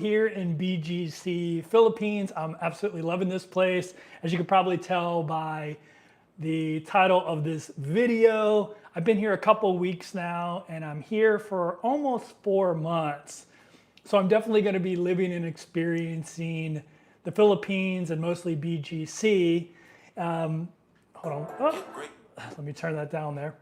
Here in BGC Philippines. I'm absolutely loving this place. As you can probably tell by the title of this video, I've been here a couple weeks now and I'm here for almost 4 months. So I'm definitely going to be living and experiencing the Philippines and mostly BGC. Hold on. Oh, let me turn that down there.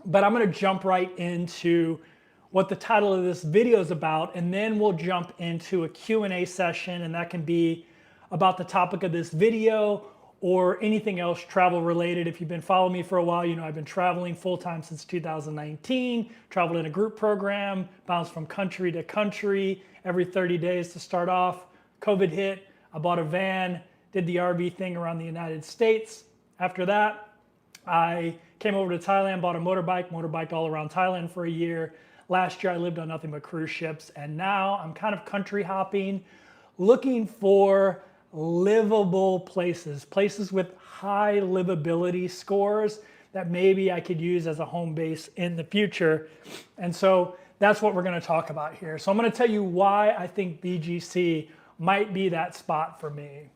But I'm going to jump right into what the title of this video is about, and then we'll jump into a Q&A session, and that can be about the topic of this video or anything else travel related. If you've been following me for a while, you know I've been traveling full-time since 2019, traveled in a group program, bounced from country to country every 30 days to start off. COVID hit, I bought a van, did the RV thing around the United States. After that, I came over to Thailand, bought a motorbiked all around Thailand for a year. Last year I lived on nothing but cruise ships, and now I'm kind of country hopping, looking for livable places, places with high livability scores that maybe I could use as a home base in the future. And so that's what we're going to talk about here. So I'm going to tell you why I think BGC might be that spot for me.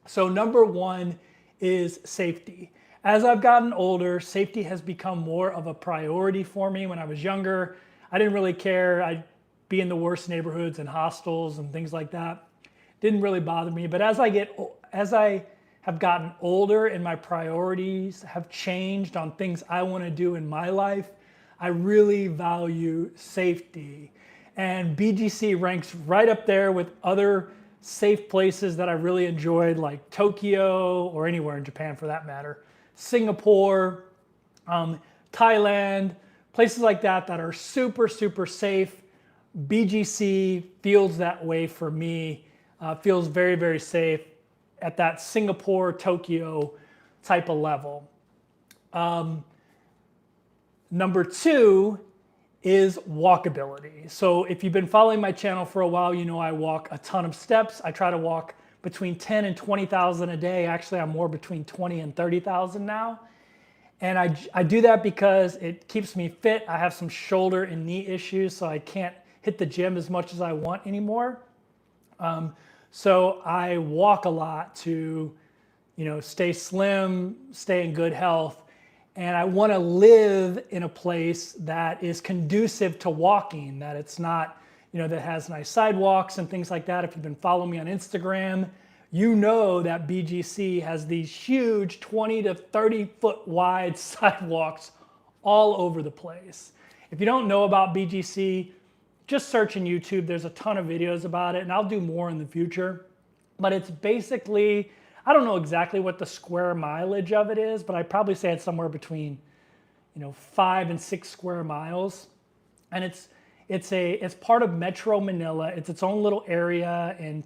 So number one is safety. As I've gotten older, safety has become more of a priority for me. When I was younger, I didn't really care. I'd be in the worst neighborhoods and hostels and things like that. Didn't really bother me. But as I have gotten older and my priorities have changed on things I want to do in my life, I really value safety. And BGC ranks right up there with other safe places that I really enjoyed, like Tokyo or anywhere in Japan for that matter, Singapore, Thailand, places like that that are super, super safe. BGC feels that way for me, feels very, very safe at that Singapore, Tokyo type of level. Number two is walkability. So if you've been following my channel for a while, you know I walk a ton of steps. I try to walk between 10 and 20,000 a day. Actually, I'm more between 20 and 30,000 now. And I do that because it keeps me fit. I have some shoulder and knee issues, so I can't hit the gym as much as I want anymore. So I walk a lot to, stay slim, stay in good health. And I want to live in a place that is conducive to walking, that it's not, that has nice sidewalks and things like that. If you've been following me on Instagram, you know that BGC has these huge 20 to 30 foot wide sidewalks all over the place. If you don't know about BGC, just search in YouTube. There's a ton of videos about it, and I'll do more in the future. But it's basically, I don't know exactly what the square mileage of it is, but I'd probably say it's somewhere between 5 and 6 square miles. And it's part of Metro Manila. It's its own little area in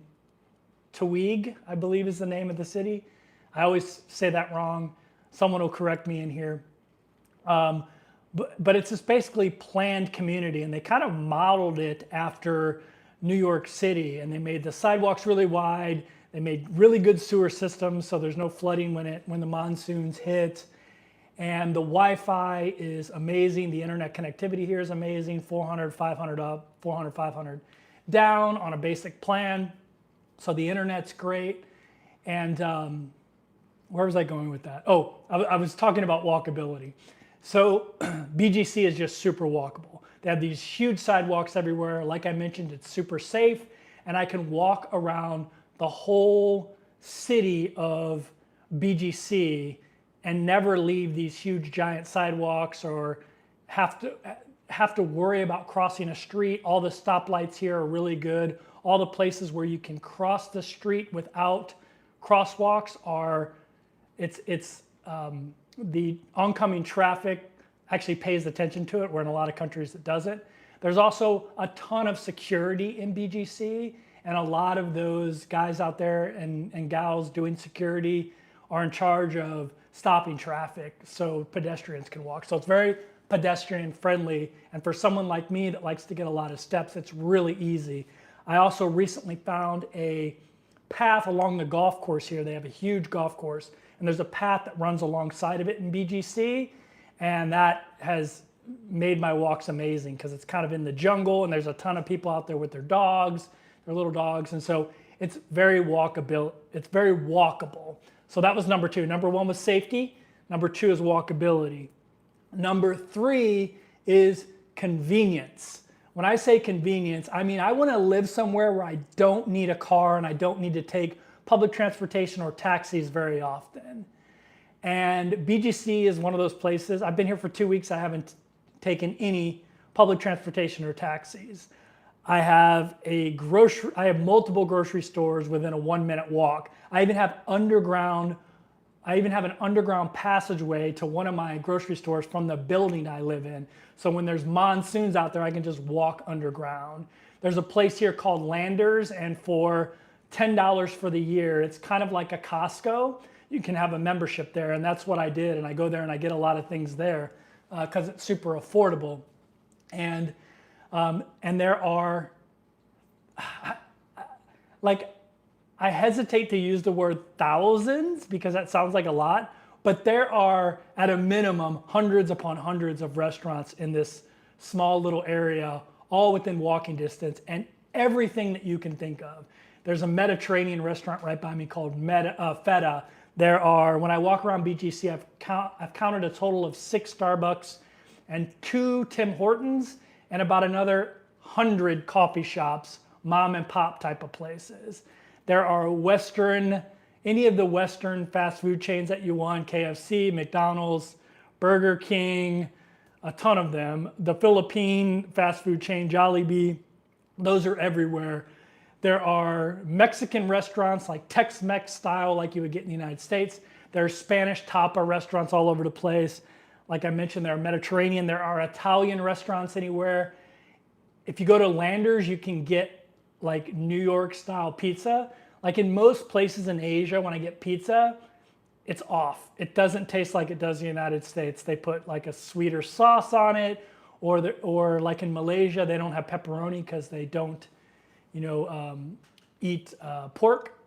Taweeg, I believe is the name of the city. I always say that wrong. Someone will correct me in here. But it's this basically planned community, and they kind of modeled it after New York City, and they made the sidewalks really wide. They made really good sewer systems, so there's no flooding when the monsoons hit. And the Wi-Fi is amazing. The internet connectivity here is amazing. 400, 500 up, 400, 500 down on a basic plan. So the internet's great. And where was I going with that? Oh, I was talking about walkability. So BGC is just super walkable. They have these huge sidewalks everywhere. Like I mentioned, it's super safe. And I can walk around the whole city of BGC and never leave these huge giant sidewalks or have to worry about crossing a street. All the stoplights here are really good. All the places where you can cross the street without crosswalks are, the oncoming traffic actually pays attention to it, where in a lot of countries it doesn't. There's also a ton of security in BGC, and a lot of those guys out there and gals doing security are in charge of stopping traffic so pedestrians can walk. So it's very pedestrian friendly, and for someone like me that likes to get a lot of steps, it's really easy. I also recently found a path along the golf course here. They have a huge golf course, and there's a path that runs alongside of it in BGC, and that has made my walks amazing because it's kind of in the jungle, and there's a ton of people out there with their dogs They're little dogs, and so it's very walkable. It's very walkable. So that was number 2. Number 1 was safety. Number 2 is walkability. Number 3 is convenience. When I say convenience, I mean I want to live somewhere where I don't need a car and I don't need to take public transportation or taxis very often. And BGC is one of those places. I've been here for 2 weeks. I haven't taken any public transportation or taxis. I have multiple grocery stores within a 1-minute walk. I even have an underground passageway to one of my grocery stores from the building I live in. So when there's monsoons out there, I can just walk underground. There's a place here called Landers, and for $10 for the year, it's kind of like a Costco. You can have a membership there, and that's what I did. And I go there and I get a lot of things there because it's super affordable. And there are, I hesitate to use the word thousands because that sounds like a lot, but there are at a minimum hundreds upon hundreds of restaurants in this small little area, all within walking distance, and everything that you can think of. There's a Mediterranean restaurant right by me called Feta. There are, when I walk around BGC, I've counted a total of 6 Starbucks and 2 Tim Hortons and about another 100 coffee shops, mom and pop type of places. There are any of the Western fast food chains that you want, KFC, McDonald's, Burger King, a ton of them. The Philippine fast food chain, Jollibee, those are everywhere. There are Mexican restaurants like Tex-Mex style like you would get in the United States. There are Spanish tapa restaurants all over the place. Like I mentioned, there are Mediterranean, there are Italian restaurants anywhere. If you go to Landers, you can get like New York style pizza. Like in most places in Asia, when I get pizza, it's off. It doesn't taste like it does in the United States. They put like a sweeter sauce on it, or like in Malaysia, they don't have pepperoni because they don't, eat pork.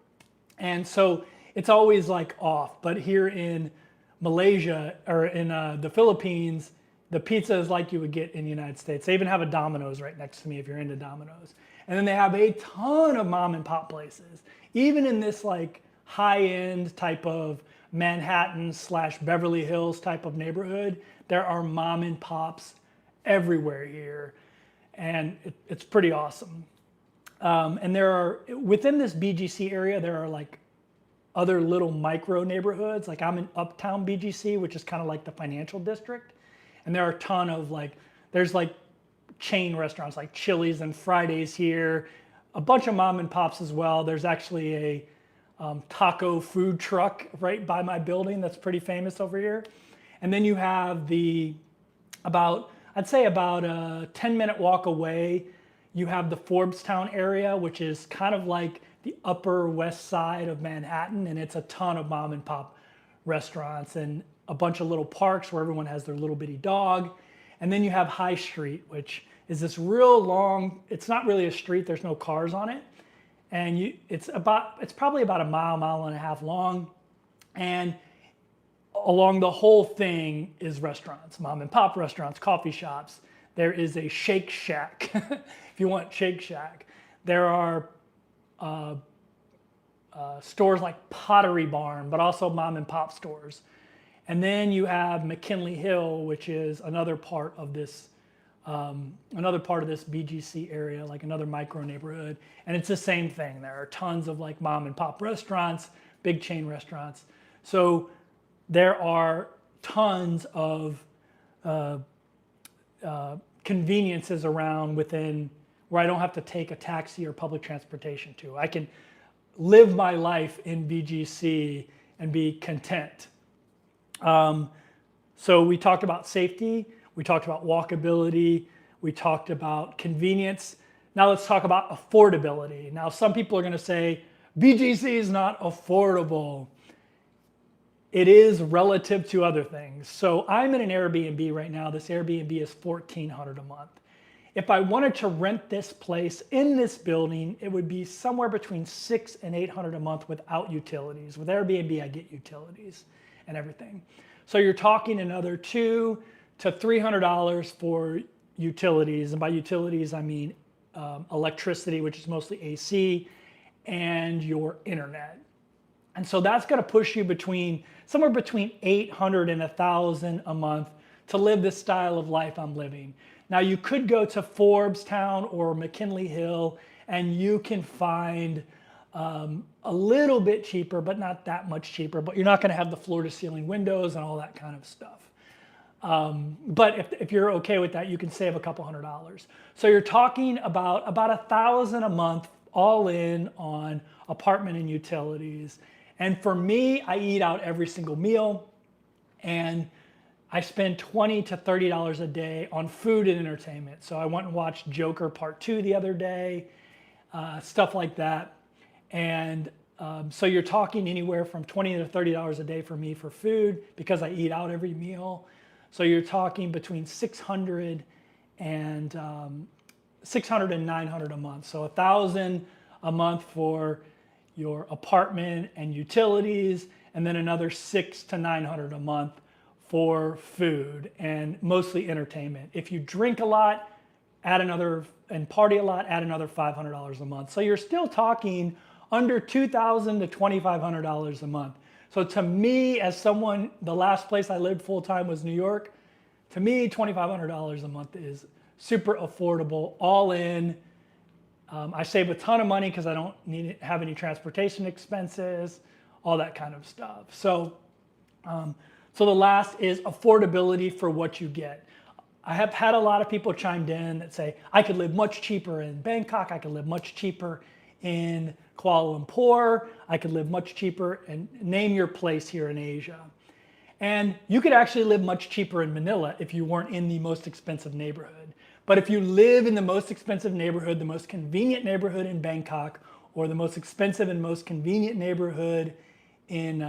And so it's always like off. But here in Malaysia or in the Philippines, the pizza is like you would get in the United States. They even have a Domino's right next to me if you're into Domino's. And then they have a ton of mom and pop places. Even in this like high-end type of Manhattan / Beverly Hills type of neighborhood, there are mom and pops everywhere here. And it's pretty awesome. And there are, within this BGC area, there are like other little micro neighborhoods. Like I'm in Uptown BGC, which is kind of like the financial district. And there are a ton of there's chain restaurants like Chili's and Fridays here, a bunch of mom and pops as well. There's actually a taco food truck right by my building that's pretty famous over here. And then you have I'd say about a 10-minute walk away, you have the Forbestown area, which is kind of like the Upper West Side of Manhattan, and it's a ton of mom and pop restaurants and a bunch of little parks where everyone has their little bitty dog. And then you have High Street, which is this real long, it's not really a street, there's no cars on it. And it's probably about a mile and a half long. And along the whole thing is restaurants, mom and pop restaurants, coffee shops. There is a Shake Shack, if you want Shake Shack. There are stores like Pottery Barn, but also mom and pop stores. And then you have McKinley Hill, which is another part of this BGC area, like another micro neighborhood. And it's the same thing. There are tons of like mom and pop restaurants, big chain restaurants. So there are tons of conveniences around within where I don't have to take a taxi or public transportation to. I can live my life in BGC and be content. So we talked about safety, we talked about walkability, we talked about convenience. Now let's talk about affordability. Now some people are going to say, BGC is not affordable. It is relative to other things. So I'm in an Airbnb right now. This Airbnb is $1,400 a month. If I wanted to rent this place in this building, it would be somewhere between $600 and $800 a month without utilities. With Airbnb, I get utilities and everything. So you're talking another $200 to $300 for utilities. And by utilities, I mean electricity, which is mostly AC, and your internet. And so that's going to push you somewhere between 800 and 1,000 a month to live this style of life I'm living. Now you could go to Forbestown or McKinley Hill and you can find a little bit cheaper, but not that much cheaper, but you're not going to have the floor to ceiling windows and all that kind of stuff. But if you're okay with that, you can save a couple $100. So you're talking about 1,000 a month all in on apartment and utilities. And for me, I eat out every single meal and I spend $20 to $30 a day on food and entertainment. So I went and watched Joker Part 2 the other day, stuff like that. And so you're talking anywhere from $20 to $30 a day for me for food because I eat out every meal. So you're talking between 600 and 900 a month. So 1,000 a month for your apartment and utilities, and then another 600 to 900 a month for food and mostly entertainment. If you drink a lot, and party a lot, add another $500 a month. So you're still talking under $2,000 to $2,500 a month. So to me, as someone, the last place I lived full time was New York. To me, $2,500 a month is super affordable, all in. I save a ton of money because I don't have any transportation expenses, all that kind of stuff. So the last is affordability for what you get. I have had a lot of people chimed in that say, I could live much cheaper in Bangkok, I could live much cheaper in Kuala Lumpur, I could live much cheaper, and name your place here in Asia. And you could actually live much cheaper in Manila if you weren't in the most expensive neighborhood. But if you live in the most expensive neighborhood, the most convenient neighborhood in Bangkok, or the most expensive and most convenient neighborhood in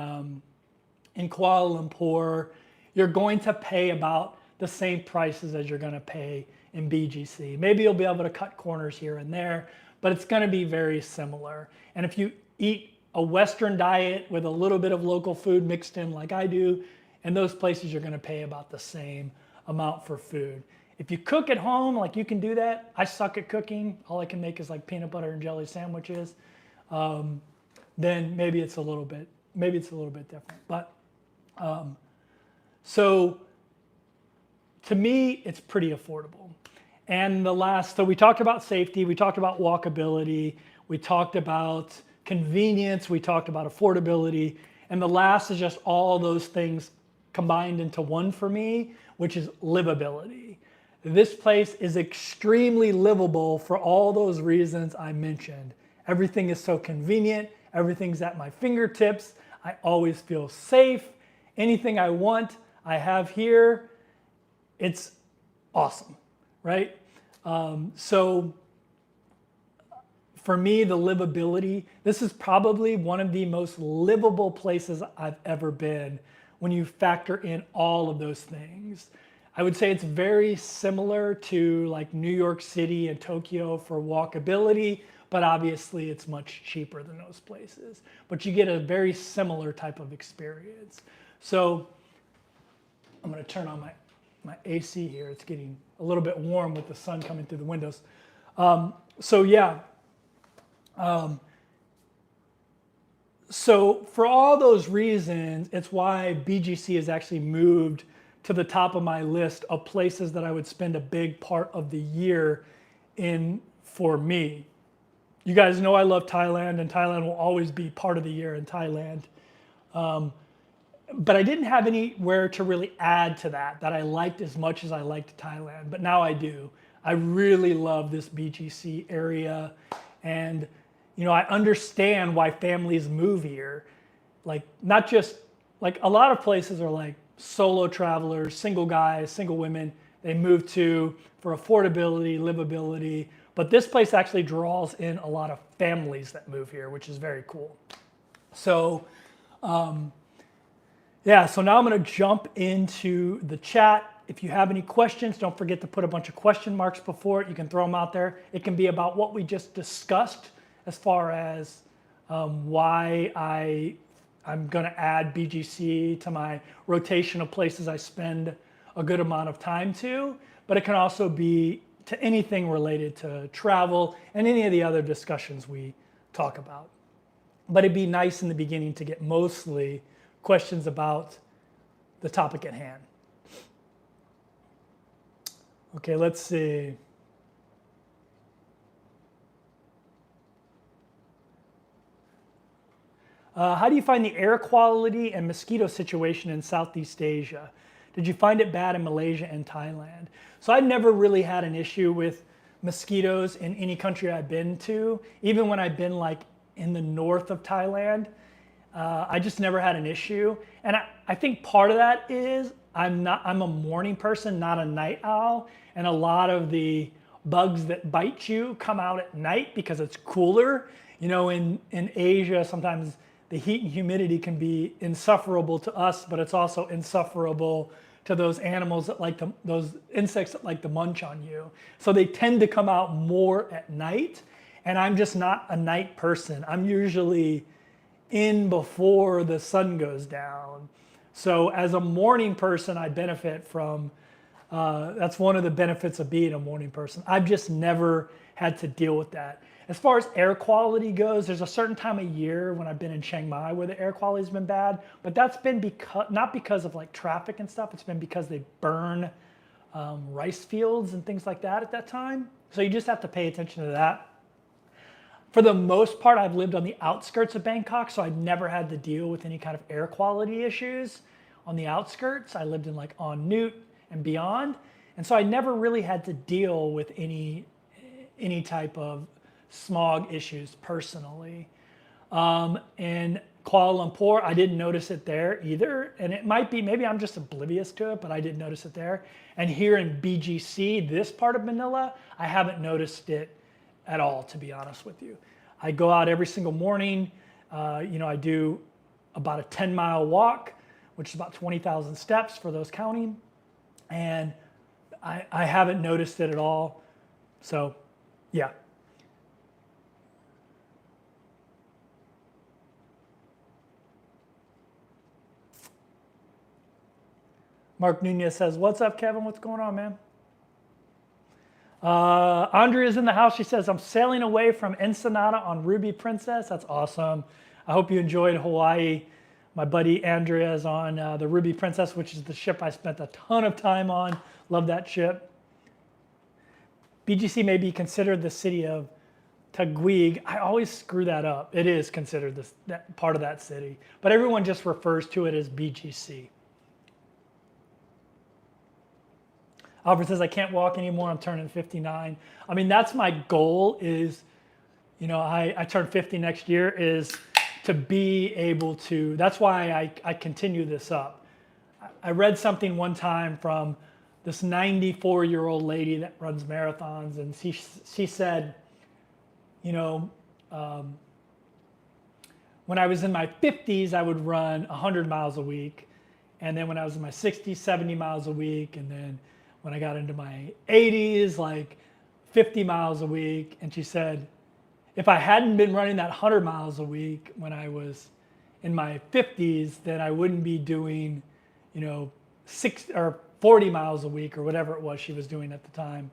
Kuala Lumpur, you're going to pay about the same prices as you're going to pay in BGC. Maybe you'll be able to cut corners here and there, but it's going to be very similar. And if you eat a Western diet with a little bit of local food mixed in like I do, in those places you're going to pay about the same amount for food. If you cook at home, like you can do that. I suck at cooking. All I can make is like peanut butter and jelly sandwiches. Then maybe it's a little bit different. But so to me, it's pretty affordable. And so we talked about safety, we talked about walkability, we talked about convenience, we talked about affordability, and the last is just all those things combined into one for me, which is livability. This place is extremely livable for all those reasons I mentioned. Everything is so convenient, everything's at my fingertips, I always feel safe, anything I want, I have here. It's awesome, right? So for me, the livability, this is probably one of the most livable places I've ever been when you factor in all of those things. I would say it's very similar to like New York City and Tokyo for walkability, but obviously it's much cheaper than those places. But you get a very similar type of experience. So I'm going to turn on my AC here. It's getting a little bit warm with the sun coming through the windows. So for all those reasons, it's why BGC has actually moved to the top of my list of places that I would spend a big part of the year in for me. You guys know I love Thailand, and Thailand will always be part of the year in Thailand. But I didn't have anywhere to really add to that I liked as much as I liked Thailand, but now I do. I really love this BGC area, and I understand why families move here. Like, not just, like a lot of places are like solo travelers, single guys, single women, they move to for affordability, livability, but this place actually draws in a lot of families that move here, which is very cool. So, so now I'm going to jump into the chat. If you have any questions, don't forget to put a bunch of question marks before it. You can throw them out there. It can be about what we just discussed as far as why I'm going to add BGC to my rotation of places I spend a good amount of time to. But it can also be to anything related to travel and any of the other discussions we talk about. But it'd be nice in the beginning to get mostly questions about the topic at hand. Okay, let's see. How do you find the air quality and mosquito situation in Southeast Asia? Did you find it bad in Malaysia and Thailand? So I've never really had an issue with mosquitoes in any country I've been to. Even when I've been like in the north of Thailand, I just never had an issue. And I think part of that is I'm a morning person, not a night owl. And a lot of the bugs that bite you come out at night because it's cooler. You know, in Asia, sometimes the heat and humidity can be insufferable to us, but it's also insufferable to those animals that like those insects that like to munch on you. So they tend to come out more at night, and I'm just not a night person. I'm usually in before the sun goes down. So as a morning person, I benefit from, that's one of the benefits of being a morning person. I've just never had to deal with that. As far as air quality goes, there's a certain time of year when I've been in Chiang Mai where the air quality's been bad, but that's been not because of like traffic and stuff, it's been because they burn rice fields and things like that at that time. So you just have to pay attention to that. For the most part, I've lived on the outskirts of Bangkok, so I've never had to deal with any kind of air quality issues on the outskirts. I lived in like On Nut and beyond, and so I never really had to deal with any type of smog issues personally. In Kuala Lumpur, I didn't notice it there either. And it might be, maybe I'm just oblivious to it, but I didn't notice it there. And here in BGC, this part of Manila, I haven't noticed it at all, to be honest with you. I go out every single morning. I do about a 10-mile walk, which is about 20,000 steps for those counting. And I haven't noticed it at all. So, yeah. Mark Nunez says, "What's up, Kevin? What's going on, man?" Andrea's in the house. She says, "I'm sailing away from Ensenada on Ruby Princess." That's awesome. I hope you enjoyed Hawaii. My buddy Andrea is on the Ruby Princess, which is the ship I spent a ton of time on. Love that ship. BGC may be considered the city of Taguig. I always screw that up. It is considered that part of that city, but everyone just refers to it as BGC. Alfred says, "I can't walk anymore. I'm turning 59. I mean, that's my goal is, I turn 50 next year, is to be able to, that's why I continue this up. I read something one time from this 94-year-old lady that runs marathons, and she said, when I was in my 50s, I would run 100 miles a week. And then when I was in my 60s, 70 miles a week. And then when I got into my 80s, like 50 miles a week. And she said, if I hadn't been running that 100 miles a week when I was in my 50s, then I wouldn't be doing, 6 or 40 miles a week or whatever it was she was doing at the time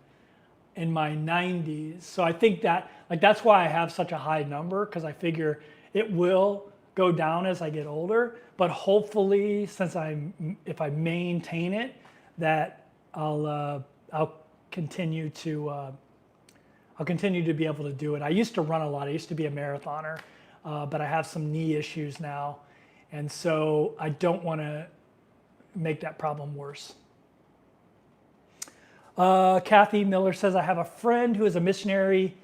in my 90s. So I think that, that's why I have such a high number, because I figure it will go down as I get older. But hopefully, if I maintain it, that I'll continue to be able to do it. I used to run a lot. I used to be a marathoner, but I have some knee issues now, and so I don't want to make that problem worse. Kathy Miller says, "I have a friend who is a missionary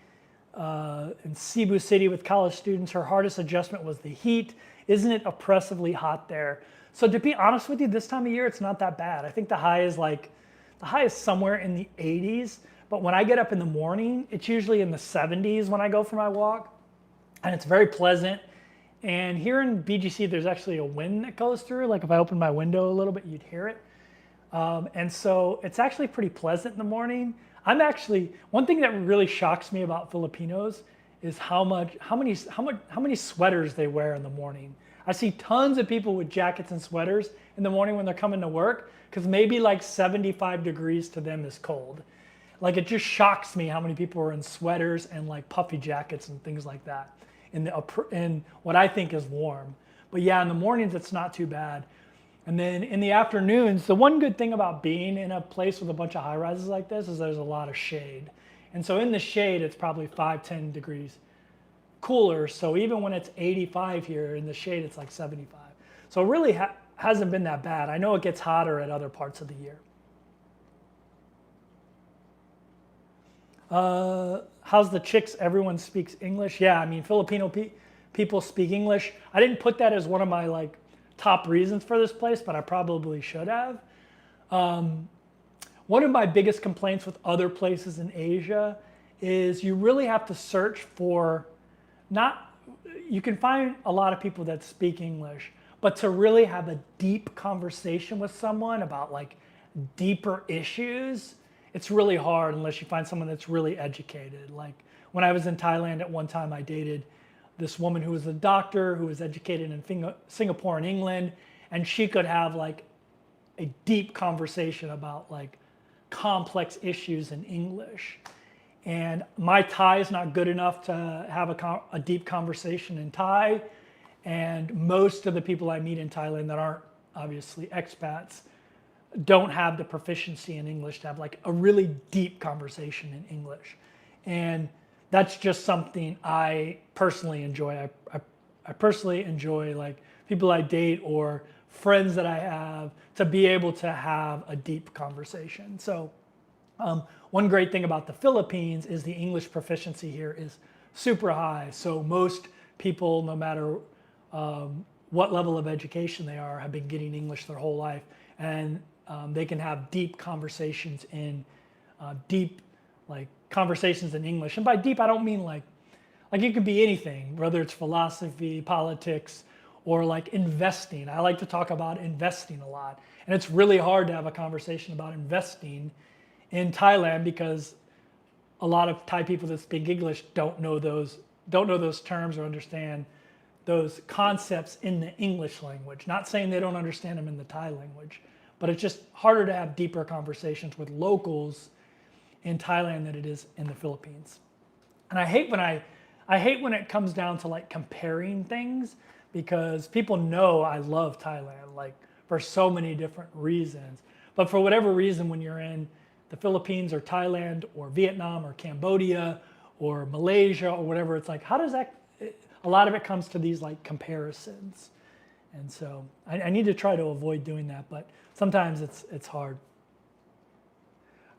in Cebu City with college students. Her hardest adjustment was the heat. Isn't it oppressively hot there?" So to be honest with you, this time of year, it's not that bad. I think the high is somewhere in the 80s. But when I get up in the morning, it's usually in the 70s when I go for my walk. And it's very pleasant. And here in BGC, there's actually a wind that goes through. Like if I open my window a little bit, you'd hear it. And so it's actually pretty pleasant in the morning. One thing that really shocks me about Filipinos is how many sweaters they wear in the morning. I see tons of people with jackets and sweaters in the morning when they're coming to work, because maybe like 75 degrees to them is cold. Like it just shocks me how many people are in sweaters and like puffy jackets and things like that in what I think is warm. But yeah, in the mornings it's not too bad. And then in the afternoons, the one good thing about being in a place with a bunch of high rises like this is there's a lot of shade. And so in the shade, it's probably 5-10 degrees cooler. So even when it's 85 here, in the shade, it's like 75. So it really hasn't been that bad. I know it gets hotter at other parts of the year. How's the chicks? Everyone speaks English. Yeah, I mean, Filipino people speak English. I didn't put that as one of my like top reasons for this place, but I probably should have. One of my biggest complaints with other places in Asia is you really have to search for you can find a lot of people that speak English, but to really have a deep conversation with someone about like deeper issues, it's really hard unless you find someone that's really educated. Like when I was in Thailand at one time, I dated this woman who was a doctor who was educated in Singapore and England, and she could have like a deep conversation about like complex issues in English. And my Thai is not good enough to have a deep conversation in Thai. And most of the people I meet in Thailand that aren't obviously expats don't have the proficiency in English to have like a really deep conversation in English. And that's just something I personally enjoy. I personally enjoy like people I date or friends that I have to be able to have a deep conversation. So one great thing about the Philippines is the English proficiency here is super high. So most people, no matter what level of education they are, have been getting English their whole life. And they can have deep conversations in conversations in English. And by deep, I don't mean like it could be anything, whether it's philosophy, politics, or like investing. I like to talk about investing a lot. And it's really hard to have a conversation about investing in Thailand because a lot of Thai people that speak English don't know those terms or understand those concepts in the English language. Not saying they don't understand them in the Thai language, but it's just harder to have deeper conversations with locals in Thailand than it is in the Philippines. And I hate when it comes down to like comparing things, because people know I love Thailand like for so many different reasons. But for whatever reason, when you're in the Philippines or Thailand or Vietnam or Cambodia or Malaysia or whatever, it's like, how does that, a lot of it comes to these like comparisons. And so I need to try to avoid doing that, but sometimes it's hard.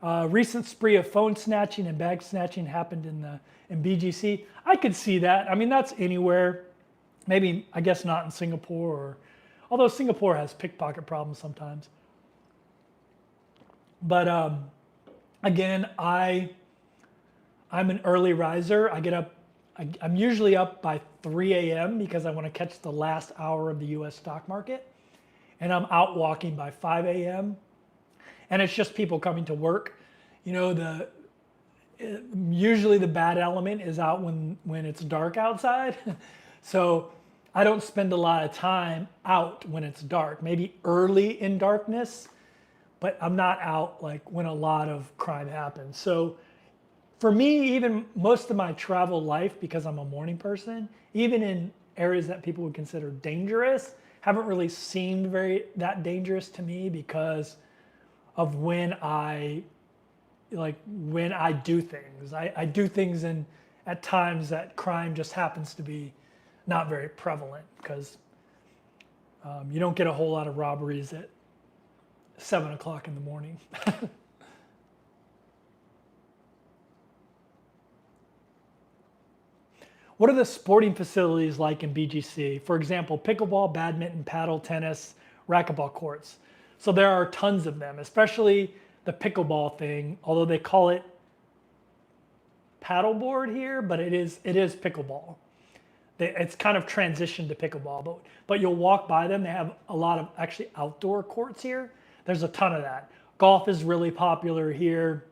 Recent spree of phone snatching and bag snatching happened in BGC. I could see that. I mean, that's anywhere. Maybe, I guess not in Singapore, although Singapore has pickpocket problems sometimes. But again, I'm an early riser. I get up, I'm usually up by 3 a.m. because I want to catch the last hour of the US stock market. And I'm out walking by 5 a.m. And it's just people coming to work. You know, usually the bad element is out when it's dark outside. So I don't spend a lot of time out when it's dark, maybe early in darkness, but I'm not out like when a lot of crime happens. So for me, even most of my travel life, because I'm a morning person, even in areas that people would consider dangerous, haven't really seemed that dangerous to me because of when I do things. I do things at times that crime just happens to be not very prevalent, because you don't get a whole lot of robberies at 7 o'clock in the morning. What are the sporting facilities like in BGC? For example, pickleball, badminton, paddle, tennis, racquetball courts. So there are tons of them, especially the pickleball thing, although they call it paddleboard here, but it is pickleball. It's kind of transitioned to pickleball, but you'll walk by them. They have a lot of actually outdoor courts here. There's a ton of that. Golf is really popular here,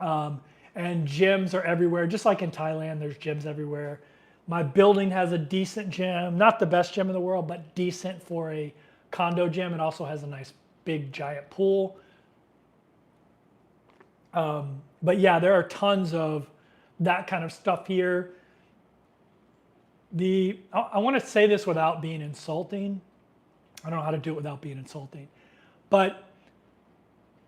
and gyms are everywhere. Just like in Thailand, there's gyms everywhere. My building has a decent gym, not the best gym in the world, but decent for a condo gym. It also has a nice big giant pool. But yeah, there are tons of that kind of stuff here. I want to say this without being insulting. I don't know how to do it without being insulting. But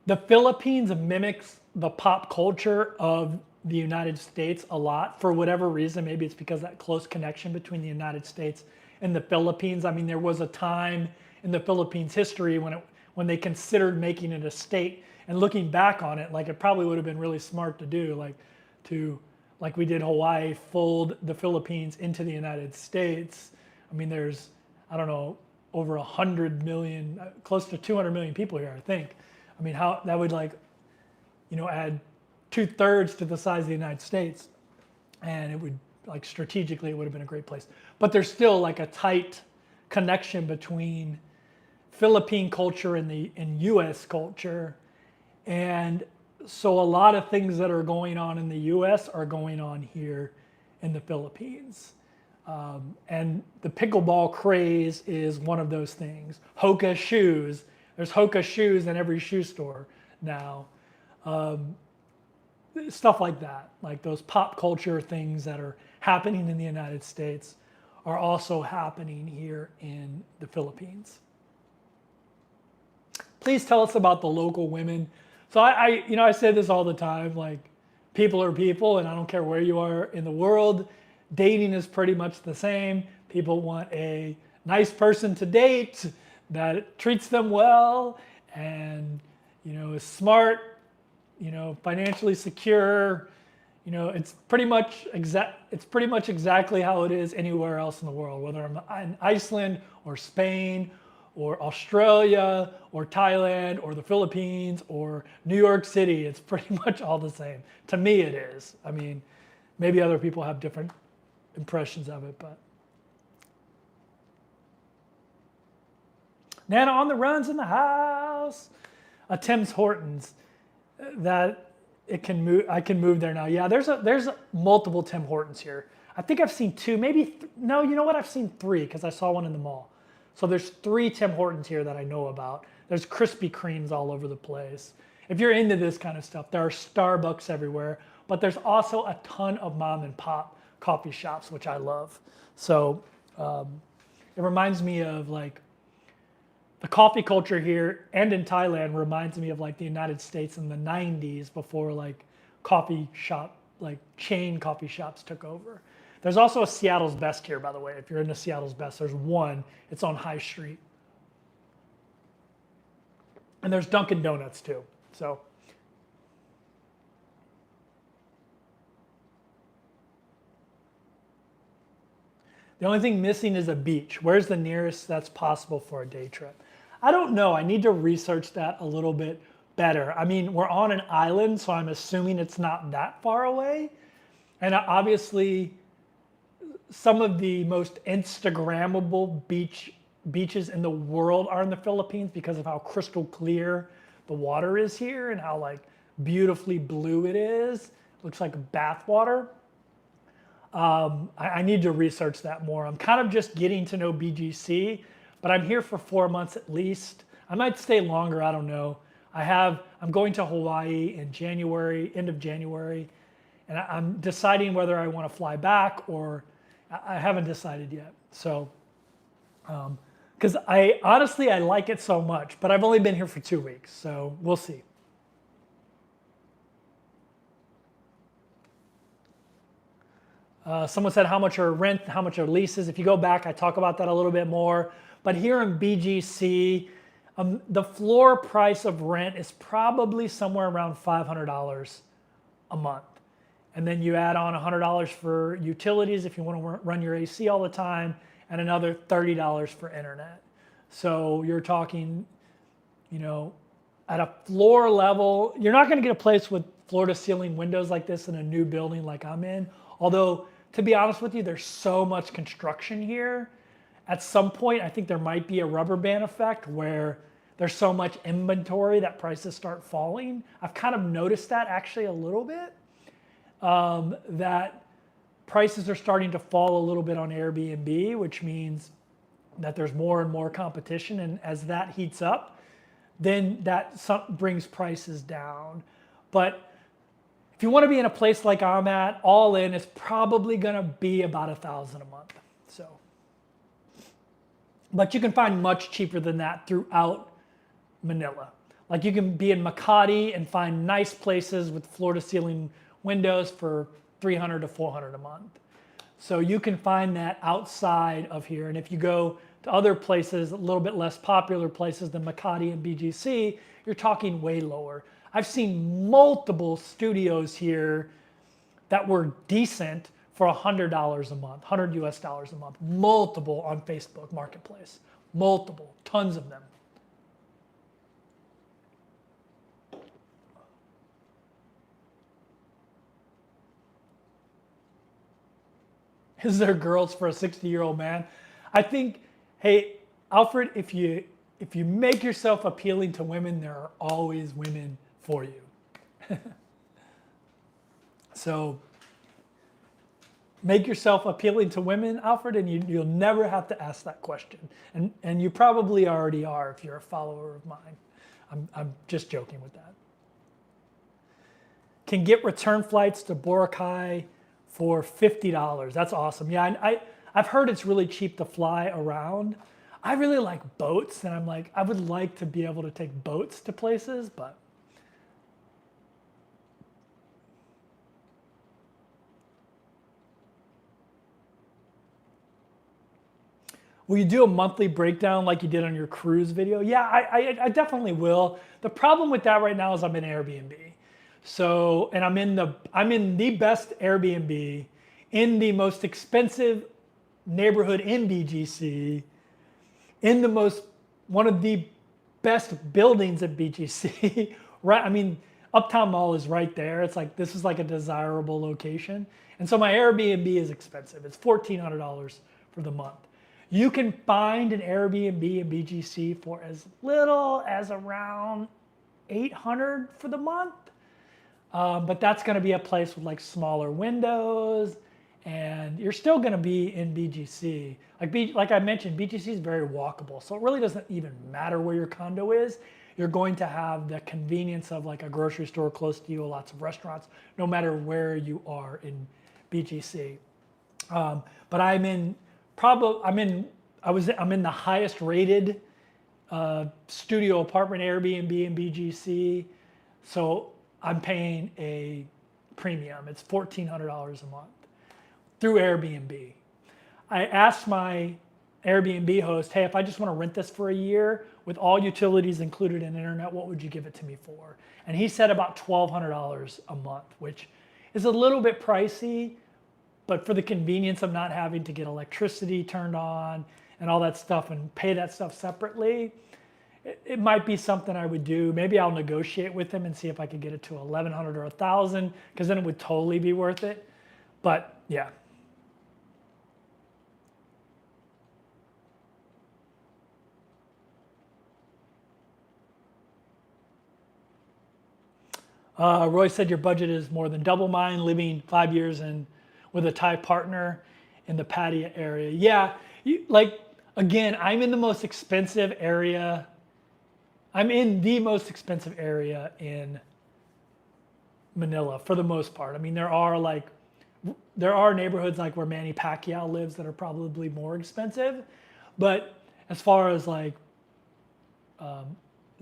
the Philippines mimics the pop culture of the United States a lot for whatever reason. Maybe it's because of that close connection between the United States and the Philippines. I mean, there was a time in the Philippines history when they considered making it a state, and looking back on it, like it probably would have been really smart to do, like we did Hawaii, fold the Philippines into the United States. I mean, there's, I don't know, over 100 million, close to 200 million people here, I think. I mean, how that would add 2/3 to the size of the United States, and it would, strategically, it would have been a great place. But there's still like a tight connection between Philippine culture and U.S. culture, and so a lot of things that are going on in the U.S. are going on here in the Philippines. And the pickleball craze is one of those things. Hoka shoes. There's Hoka shoes in every shoe store now. Stuff like that. Like those pop culture things that are happening in the United States are also happening here in the Philippines. Please tell us about the local women. So I say this all the time, like people are people, and I don't care where you are in the world. Dating is pretty much the same. People want a nice person to date that treats them well and, is smart, financially secure. It's pretty much exactly how it is anywhere else in the world, whether I'm in Iceland or Spain or Australia or Thailand or the Philippines or New York City. It's pretty much all the same. To me, it is. I mean, maybe other people have different impressions of it, but. Nana on the runs in the house. Tim's Hortons. That it can move. I can move there now. Yeah, there's multiple Tim Hortons here. I think I've seen two, maybe no. You know what? I've seen three because I saw one in the mall. So there's 3 Tim Hortons here that I know about. There's Krispy Kremes all over the place. If you're into this kind of stuff, there are Starbucks everywhere, but there's also a ton of mom and pop coffee shops, which I love. So it reminds me of like the coffee culture here and in Thailand reminds me of like the United States in the 90s before like coffee shop, like chain coffee shops took over. There's also a Seattle's Best here, by the way. If you're into Seattle's Best, there's one. It's on High Street. And there's Dunkin' Donuts too. So. The only thing missing is a beach. Where's the nearest that's possible for a day trip? I don't know. I need to research that a little bit better. I mean, we're on an island, so I'm assuming it's not that far away. And obviously, some of the most Instagrammable beaches in the world are in the Philippines because of how crystal clear the water is here and how like beautifully blue it is. It looks like bath water. I need to research that more. I'm kind of just getting to know BGC, but I'm here for 4 months at least. I might stay longer, I don't know. I'm going to Hawaii in January, end of January, and I'm deciding whether I want to fly back or I haven't decided yet. So, because I like it so much, but I've only been here for 2 weeks, so we'll see. Someone said how much are rent, how much are leases. If you go back, I talk about that a little bit more. But here in BGC, the floor price of rent is probably somewhere around $500 a month. And then you add on $100 for utilities if you want to run your AC all the time, and another $30 for internet. So you're talking, at a floor level, you're not going to get a place with floor to ceiling windows like this in a new building like I'm in. Although, to be honest with you, there's so much construction here. At some point, I think there might be a rubber band effect where there's so much inventory that prices start falling. I've kind of noticed that actually a little bit. That prices are starting to fall a little bit on Airbnb, which means that there's more and more competition. And as that heats up, then that brings prices down. But you want to be in a place like I'm at, all in, it's probably going to be about $1,000 a month. So, but you can find much cheaper than that throughout Manila. Like you can be in Makati and find nice places with floor-to-ceiling windows for $300 to $400 a month. So you can find that outside of here. And if you go to other places, a little bit less popular places than Makati and BGC, you're talking way lower. I've seen multiple studios here that were decent for $100 a month, $100 a month, multiple on Facebook Marketplace, multiple, tons of them. Is there girls for a 60-year-old man? I think, hey, Alfred, if you make yourself appealing to women, there are always women for you. So make yourself appealing to women, Alfred, and you'll never have to ask that question. And you probably already are if you're a follower of mine. I'm just joking with that. Can get return flights to Boracay for $50. That's awesome. Yeah, I've heard it's really cheap to fly around. I really like boats, and I'm like, I would like to be able to take boats to places, but will you do a monthly breakdown like you did on your cruise video? Yeah, I definitely will. The problem with that right now is I'm in Airbnb. So, and I'm in the best Airbnb in the most expensive neighborhood in BGC, in one of the best buildings at BGC, right? I mean, Uptown Mall is right there. It's like, this is like a desirable location. And so my Airbnb is expensive. It's $1,400 for the month. You can find an Airbnb in BGC for as little as around $800 for the month. But that's going to be a place with like smaller windows, and you're still going to be in BGC. Like I mentioned, BGC is very walkable, so it really doesn't even matter where your condo is. You're going to have the convenience of like a grocery store close to you, lots of restaurants, no matter where you are in BGC. But I'm in the highest rated studio apartment Airbnb in BGC, so I'm paying a premium. It's $1,400 a month through Airbnb. I asked my Airbnb host, hey, if I just want to rent this for a year with all utilities included in internet, what would you give it to me for? And he said about $1,200 a month, which is a little bit pricey, but for the convenience of not having to get electricity turned on and all that stuff and pay that stuff separately, it might be something I would do. Maybe I'll negotiate with him and see if I could get it to $1,100 or $1,000, because then it would totally be worth it. But yeah. Roy said your budget is more than double mine, living 5 years with a Thai partner in the Pattaya area. Yeah, again, I'm in the most expensive area. I'm in the most expensive area in Manila for the most part. I mean, there are neighborhoods like where Manny Pacquiao lives that are probably more expensive, but as far as like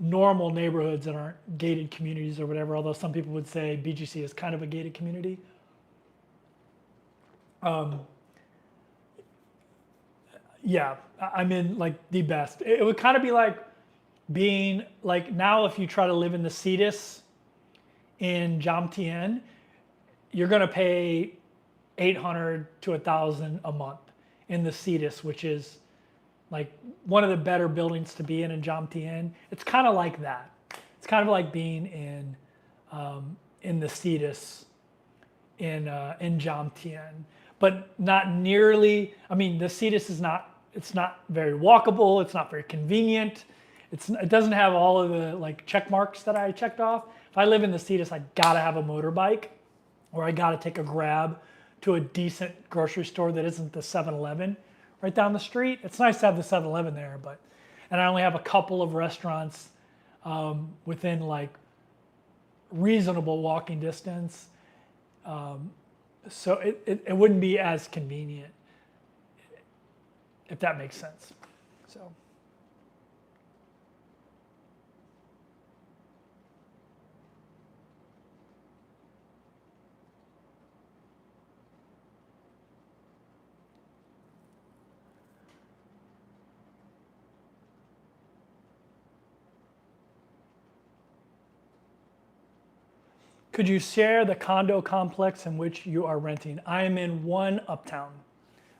normal neighborhoods that aren't gated communities or whatever, although some people would say BGC is kind of a gated community. Yeah, I'm in like the best. It would kind of be like being like now if you try to live in the Cetus in Jomtien, you're going to pay $800 to $1,000 a month in the Cetus, which is like one of the better buildings to be in Jomtien. It's kind of like that. It's kind of like being in the Cetus in Jomtien, but not nearly. I mean, the Cetus is not. It's not very walkable. It's not very convenient. It doesn't have all of the like check marks that I checked off. If I live in the Cetus, I gotta have a motorbike, or I gotta take a Grab to a decent grocery store that isn't the 7-Eleven right down the street. It's nice to have the 7-Eleven there, and I only have a couple of restaurants within like reasonable walking distance. So it wouldn't be as convenient, if that makes sense. So. Could you share the condo complex in which you are renting? I am in one uptown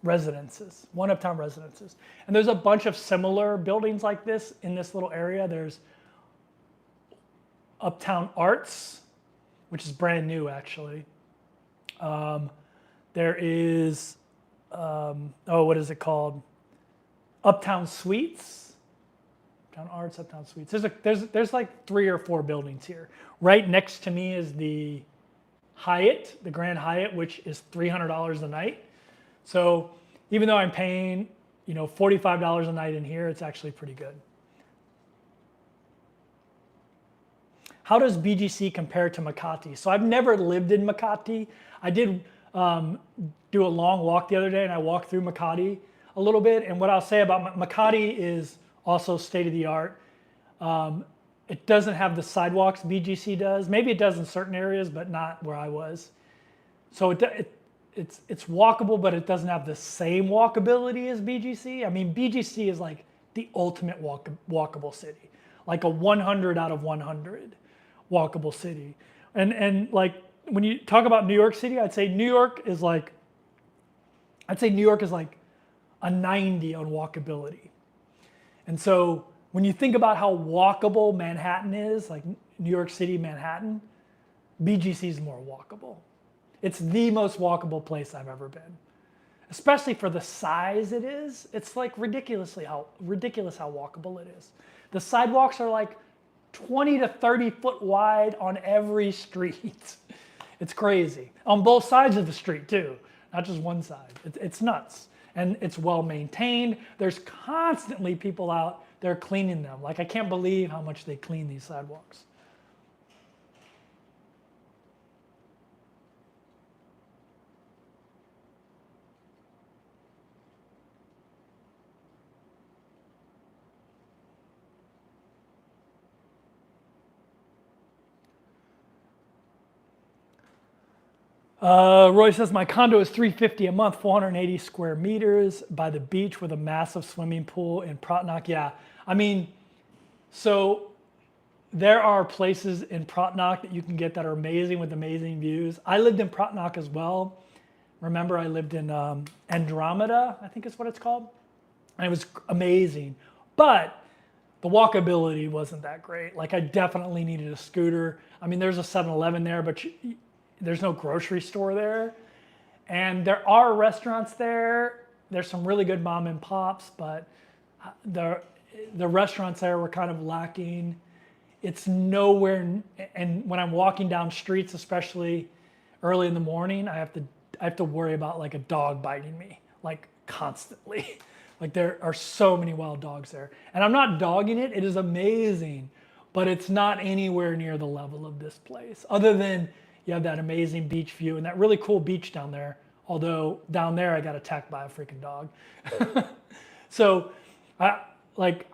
residences. And there's a bunch of similar buildings like this in this little area. There's Uptown Arts, which is brand new actually. There is, what is it called? Uptown Suites. Uptown Arts, Uptown Suites. There's like 3 or 4 buildings here. Right next to me is the Hyatt, the Grand Hyatt, which is $300 a night. So even though I'm paying, $45 a night in here, it's actually pretty good. How does BGC compare to Makati? So I've never lived in Makati. I did do a long walk the other day, and I walked through Makati a little bit. And what I'll say about Makati is also state of the art. It doesn't have the sidewalks BGC does. Maybe it does in certain areas, but not where I was. So it's walkable, but it doesn't have the same walkability as BGC. I mean, BGC is like the ultimate walkable city, like a 100 out of 100 walkable city. And like when you talk about New York City, I'd say New York is like a 90 on walkability. And so when you think about how walkable Manhattan is, like New York City, Manhattan, BGC is more walkable. It's the most walkable place I've ever been, especially for the size it is. It's like ridiculous how walkable it is. The sidewalks are like 20 to 30 foot wide on every street. It's crazy. On both sides of the street too, not just one side. It's nuts. And it's well maintained. There's constantly people out there cleaning them. Like, I can't believe how much they clean these sidewalks. Roy says, my condo is $350 a month, 480 square meters by the beach with a massive swimming pool in Pratnok. Yeah, I mean, so there are places in Pratnok that you can get that are amazing with amazing views. I lived in Pratnok as well. Remember, I lived in Andromeda, I think is what it's called. And it was amazing. But the walkability wasn't that great. Like, I definitely needed a scooter. I mean, there's a 7-Eleven there, but there's no grocery store there. And there are restaurants there. There's some really good mom and pops, but the restaurants there were kind of lacking. It's nowhere, and when I'm walking down streets, especially early in the morning, I have to worry about like a dog biting me, like constantly. Like, there are so many wild dogs there. And I'm not dogging it, it is amazing, but it's not anywhere near the level of this place, other than you have that amazing beach view and that really cool beach down there. Although down there I got attacked by a freaking dog. So it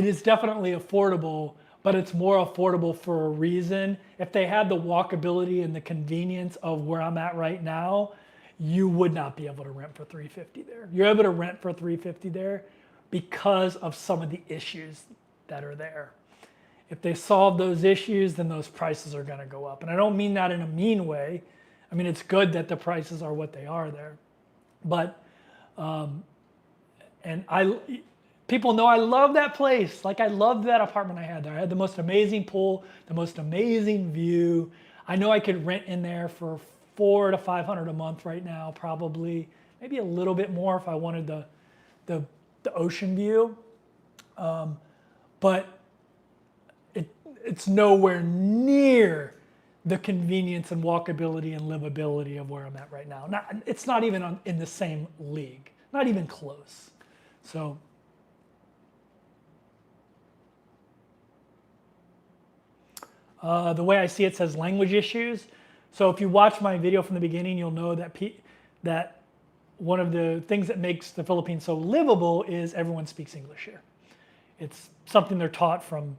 is definitely affordable, but it's more affordable for a reason. If they had the walkability and the convenience of where I'm at right now, you would not be able to rent for $350 there. You're able to rent for $350 there because of some of the issues that are there. If they solve those issues, then those prices are going to go up. And I don't mean that in a mean way. I mean, it's good that the prices are what they are there. But, people know I love that place. Like, I loved that apartment I had there. I had the most amazing pool, the most amazing view. I know I could rent in there for $400 to $500 a month right now, probably. Maybe a little bit more if I wanted the ocean view. But it's nowhere near the convenience and walkability and livability of where I'm at right now. It's not even in the same league, not even close. So, the way I see it says language issues. So if you watch my video from the beginning, you'll know that that one of the things that makes the Philippines so livable is everyone speaks English here. It's something they're taught from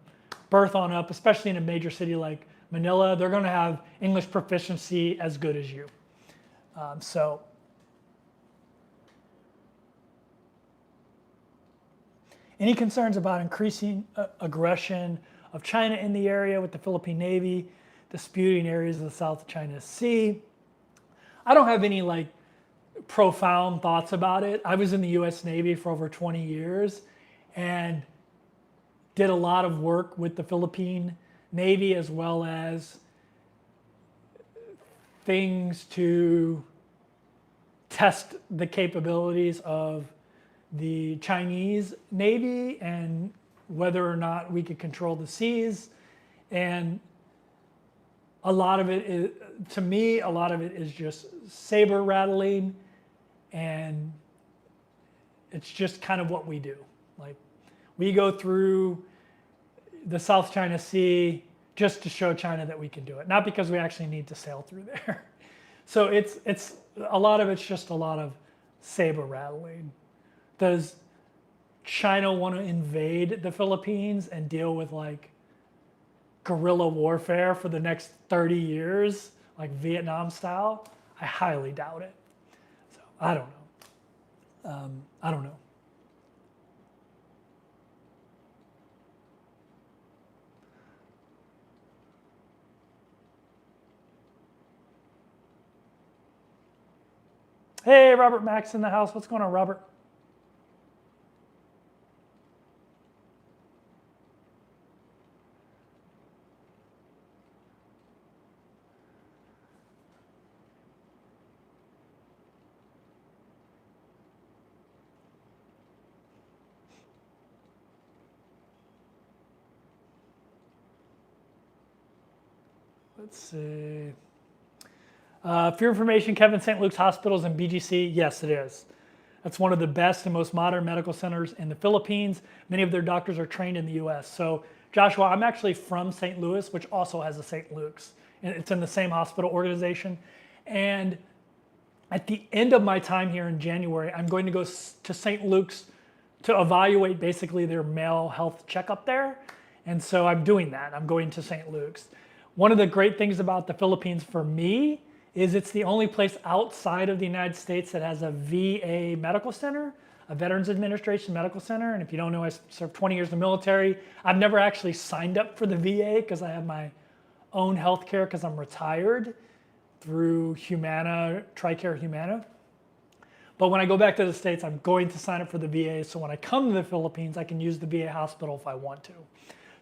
birth on up, especially in a major city like Manila. They're going to have English proficiency as good as you. So any concerns about increasing aggression of China in the area with the Philippine Navy disputing areas of the South China Sea? I don't have any like profound thoughts about it. I was in the US Navy for over 20 years and did a lot of work with the Philippine Navy as well as things to test the capabilities of the Chinese Navy and whether or not we could control the seas. And a lot of it is, to me, a lot of it is just saber rattling, and it's just kind of what we do. Like, we go through the South China Sea just to show China that we can do it, not because we actually need to sail through there. So it's a lot of it's just a lot of saber rattling. Does China want to invade the Philippines and deal with like guerrilla warfare for the next 30 years, like Vietnam style? I highly doubt it. So I don't know. I don't know. Hey, Robert Max in the house. What's going on, Robert? Let's see. For your information, Kevin, St. Luke's Hospitals and BGC, yes, it is. That's one of the best and most modern medical centers in the Philippines. Many of their doctors are trained in the US. So Joshua, I'm actually from St. Louis, which also has a St. Luke's. And it's in the same hospital organization. And at the end of my time here in January, I'm going to go to St. Luke's to evaluate basically their male health checkup there. And so I'm doing that. I'm going to St. Luke's. One of the great things about the Philippines for me is it's the only place outside of the United States that has a VA medical center, a Veterans Administration medical center. And if you don't know, I served 20 years in the military. I've never actually signed up for the VA because I have my own health care because I'm retired through Humana, TRICARE Humana. But when I go back to the States, I'm going to sign up for the VA. So when I come to the Philippines, I can use the VA hospital if I want to.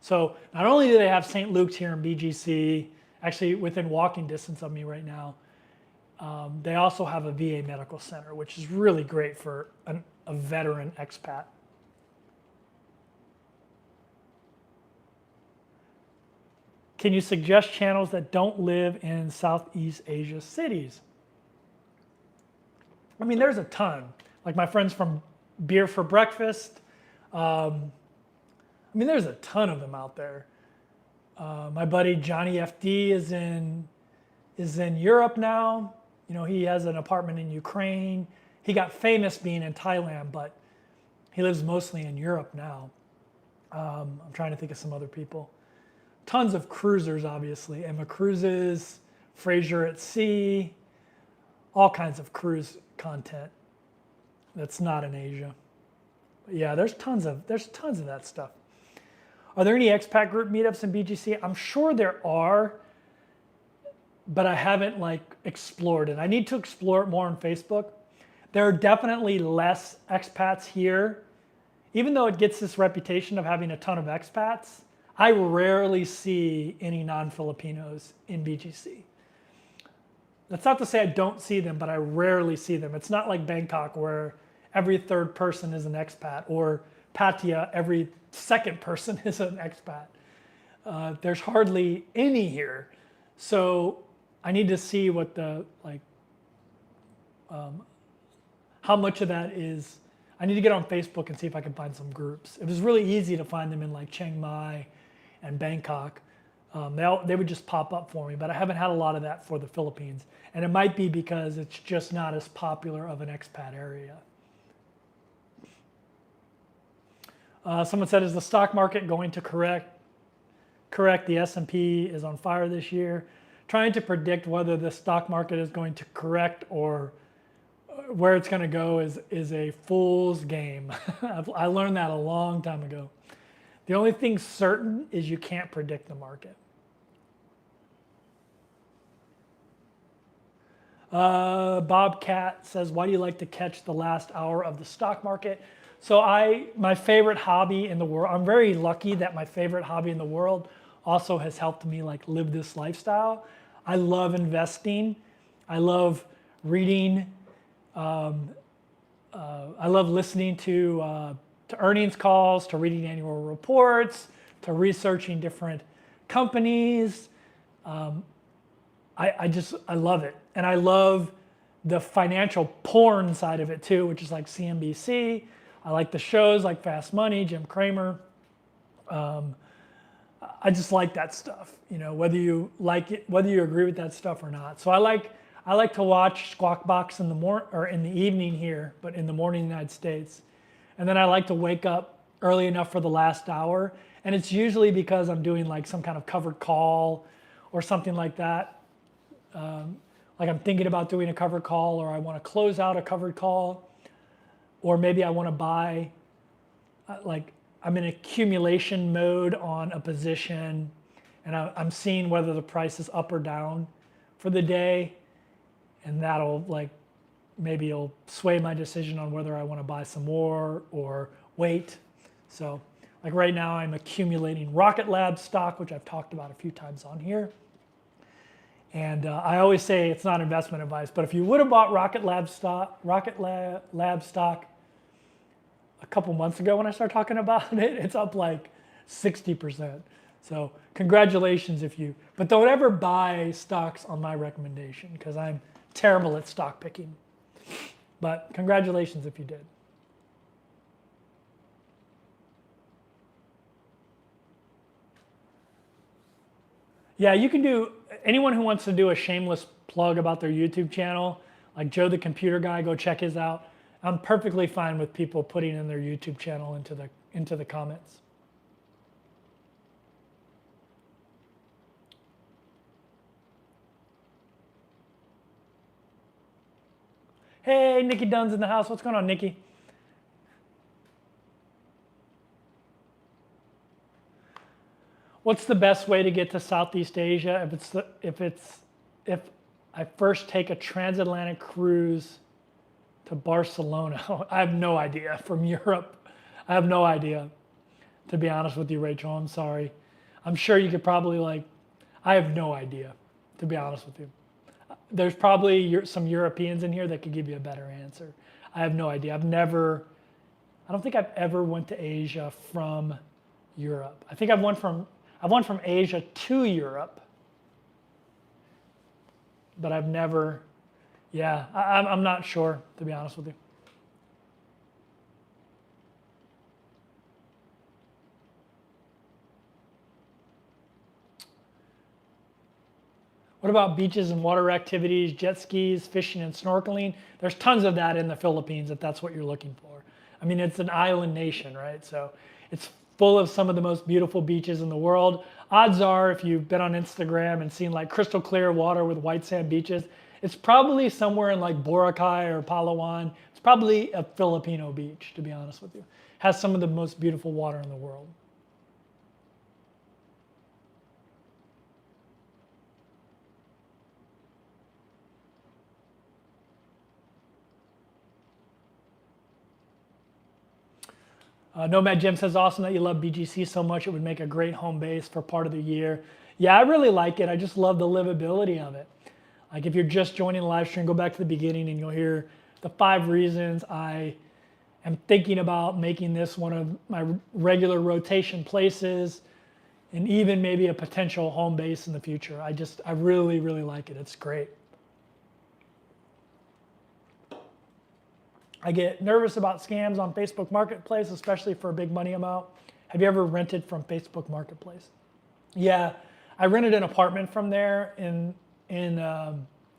So not only do they have St. Luke's here in BGC, actually within walking distance of me right now, they also have a VA medical center, which is really great for a veteran expat. Can you suggest channels that don't live in Southeast Asia cities? I mean, there's a ton. Like my friends from Beer for Breakfast. I mean, there's a ton of them out there. My buddy Johnny FD is in Europe now. You know, he has an apartment in Ukraine. He got famous being in Thailand, but he lives mostly in Europe now. I'm trying to think of some other people. Tons of cruisers, obviously. Emma Cruises, Fraser at Sea, all kinds of cruise content that's not in Asia. But yeah, there's tons of that stuff. Are there any expat group meetups in BGC? I'm sure there are, but I haven't like explored it. I need to explore it more on Facebook. There are definitely less expats here. Even though it gets this reputation of having a ton of expats, I rarely see any non-Filipinos in BGC. That's not to say I don't see them, but I rarely see them. It's not like Bangkok where every third person is an expat, or Pattaya, every second person is an expat. There's hardly any here. So I need to see what the, like, how much of that is. I need to get on Facebook and see if I can find some groups. It was really easy to find them in like Chiang Mai and Bangkok. They would just pop up for me, but I haven't had a lot of that for the Philippines. And it might be because it's just not as popular of an expat area. Someone said, is the stock market going to correct? Correct, the S&P is on fire this year. Trying to predict whether the stock market is going to correct or where it's going to go is a fool's game. I learned that a long time ago. The only thing certain is you can't predict the market. BobCat says, why do you like to catch the last hour of the stock market? So my favorite hobby in the world, I'm very lucky that my favorite hobby in the world also has helped me like live this lifestyle. I love investing. I love reading. I love listening to earnings calls, to reading annual reports, to researching different companies. I love it. And I love the financial porn side of it too, which is like CNBC. I like the shows like Fast Money, Jim Cramer. I just like that stuff, you know, whether you like it, whether you agree with that stuff or not. So I like to watch Squawk Box in the evening here, but in the morning in the United States. And then I like to wake up early enough for the last hour. And it's usually because I'm doing like some kind of covered call or something like that. Like I'm thinking about doing a covered call, or I want to close out a covered call, or maybe I want to buy, like I'm in accumulation mode on a position and I'm seeing whether the price is up or down for the day. And that'll like, maybe it'll sway my decision on whether I want to buy some more or wait. So like right now I'm accumulating Rocket Lab stock, which I've talked about a few times on here. And I always say it's not investment advice, but if you would have bought Rocket Lab stock a couple months ago when I started talking about it, it's up like 60%. So congratulations but don't ever buy stocks on my recommendation because I'm terrible at stock picking. But congratulations if you did. Yeah, you can do, anyone who wants to do a shameless plug about their YouTube channel, like Joe the Computer Guy, go check his out. I'm perfectly fine with people putting in their YouTube channel into the comments. Hey, Nikki Dunn's in the house. What's going on, Nikki? What's the best way to get to Southeast Asia if I first take a transatlantic cruise to Barcelona? I have no idea. From Europe, I have no idea. To be honest with you, Rachel, I'm sorry. I'm sure you could probably I have no idea, to be honest with you. There's probably some Europeans in here that could give you a better answer. I have no idea. I don't think I've ever went to Asia from Europe. I think I've went from Asia to Europe, but I've never, I'm not sure, to be honest with you. What about beaches and water activities, jet skis, fishing and snorkeling? There's tons of that in the Philippines if that's what you're looking for. I mean, it's an island nation, right? So it's full of some of the most beautiful beaches in the world. Odds are, if you've been on Instagram and seen like crystal clear water with white sand beaches, it's probably somewhere in like Boracay or Palawan. It's probably a Filipino beach, to be honest with you. Has some of the most beautiful water in the world. Nomad Jim says, awesome that you love BGC so much. It would make a great home base for part of the year. Yeah, I really like it. I just love the livability of it. Like if you're just joining the live stream, go back to the beginning and you'll hear the 5 reasons I am thinking about making this one of my regular rotation places and even maybe a potential home base in the future. I really, really like it. It's great. I get nervous about scams on Facebook Marketplace, especially for a big money amount. Have you ever rented from Facebook Marketplace? Yeah, I rented an apartment from there in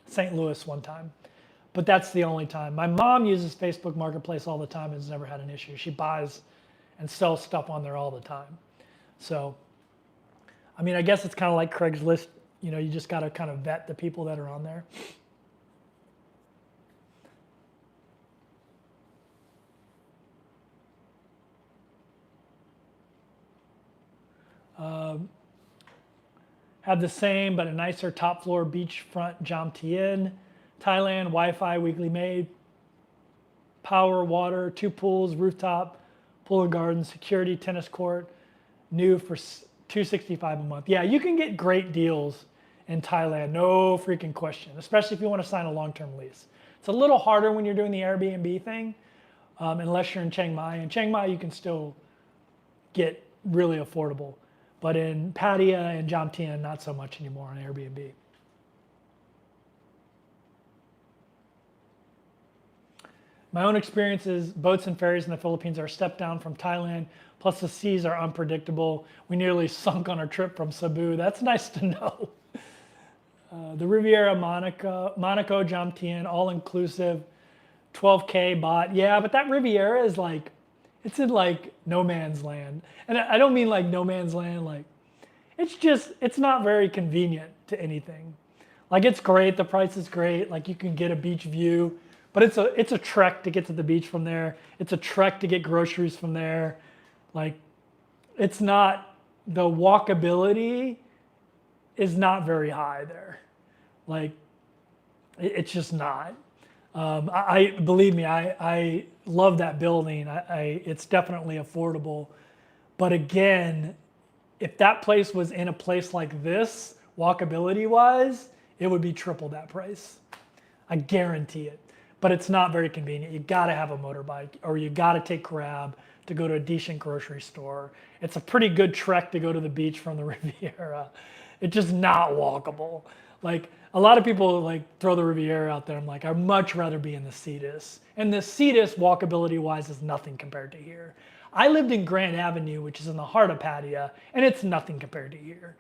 St. Louis one time, but that's the only time. My mom uses Facebook Marketplace all the time and has never had an issue. She buys and sells stuff on there all the time. So, I mean, I guess it's kind of like Craigslist. You know, you just got to kind of vet the people that are on there. Have the same, but a nicer top floor beachfront Jom Tien, Thailand, Wi-Fi, weekly made, power, water, 2 pools, rooftop, pool and garden, security, tennis court, new for $265 a month. Yeah, you can get great deals in Thailand, no freaking question, especially if you want to sign a long-term lease. It's a little harder when you're doing the Airbnb thing, unless you're in Chiang Mai. In Chiang Mai, you can still get really affordable. But in Pattaya and Jom Tien, not so much anymore on Airbnb. My own experience is boats and ferries in the Philippines are a step down from Thailand, plus the seas are unpredictable. We nearly sunk on our trip from Cebu. That's nice to know. The Riviera Monaco, Jom Tien, all inclusive, 12K bought. Yeah, but that Riviera is like, it's in like no man's land. And I don't mean like no man's land, like, it's not very convenient to anything. Like it's great, the price is great, like you can get a beach view, but it's a trek to get to the beach from there. It's a trek to get groceries from there. Like it's not, the walkability is not very high there. Like it's just not. I believe me, I love that building. It's definitely affordable. But again, if that place was in a place like this, walkability wise, it would be triple that price. I guarantee it. But it's not very convenient. You gotta have a motorbike or you gotta take Grab to go to a decent grocery store. It's a pretty good trek to go to the beach from the Riviera. It's just not walkable. Like a lot of people like throw the Riviera out there. I'm like, I'd much rather be in the Cetus. And the Cetus, walkability wise, is nothing compared to here. I lived in Grand Avenue, which is in the heart of Pattaya, and it's nothing compared to here.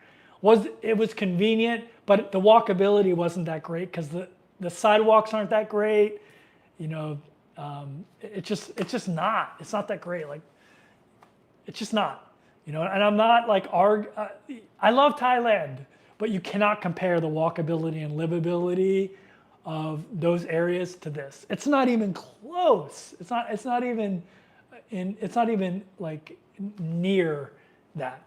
It was convenient, but the walkability wasn't that great because the sidewalks aren't that great. You know, it's just not. It's not that great. Like, it's just not. You know, and I'm not like I love Thailand, but you cannot compare the walkability and livability of those areas to this. It's not even close. It's not even like near that.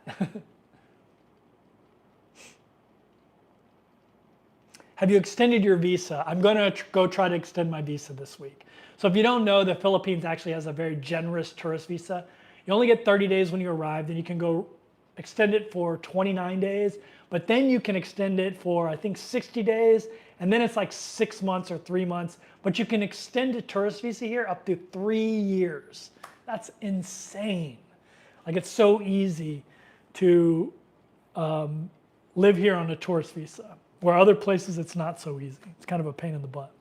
Have you extended your visa? I'm going to go try to extend my visa this week. So if you don't know, the Philippines actually has a very generous tourist visa. You only get 30 days when you arrive, then you can go extend it for 29 days, but then you can extend it for, I think, 60 days, and then it's like 6 months or 3 months, but you can extend a tourist visa here up to 3 years. That's insane. Like it's so easy to live here on a tourist visa, where other places it's not so easy. It's kind of a pain in the butt.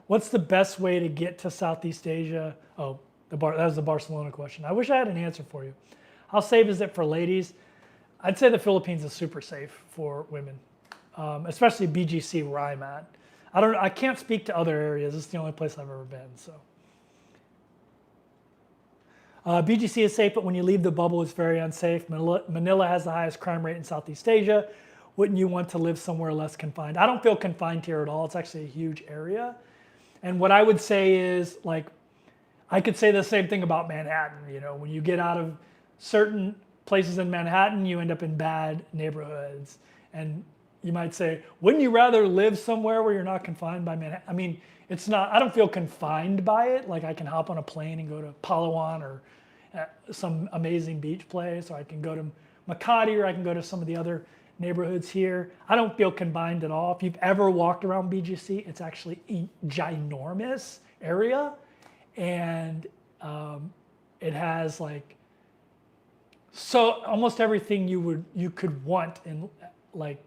What's the best way to get to Southeast Asia? Oh, that was the Barcelona question. I wish I had an answer for you. How safe is it for ladies? I'd say the Philippines is super safe for women, especially BGC where I'm at. I can't speak to other areas. It's the only place I've ever been. So, BGC is safe, but when you leave the bubble, it's very unsafe. Manila has the highest crime rate in Southeast Asia. Wouldn't you want to live somewhere less confined? I don't feel confined here at all. It's actually a huge area. And what I would say is, like, I could say the same thing about Manhattan. You know, when you get out of certain places in Manhattan, you end up in bad neighborhoods. And you might say, wouldn't you rather live somewhere where you're not confined by Manhattan? I mean, it's not, I don't feel confined by it. Like I can hop on a plane and go to Palawan or some amazing beach place, or I can go to Makati, or I can go to some of the other neighborhoods here. I don't feel confined at all. If you've ever walked around BGC, it's actually a ginormous area. And it has like, so almost everything you could want in like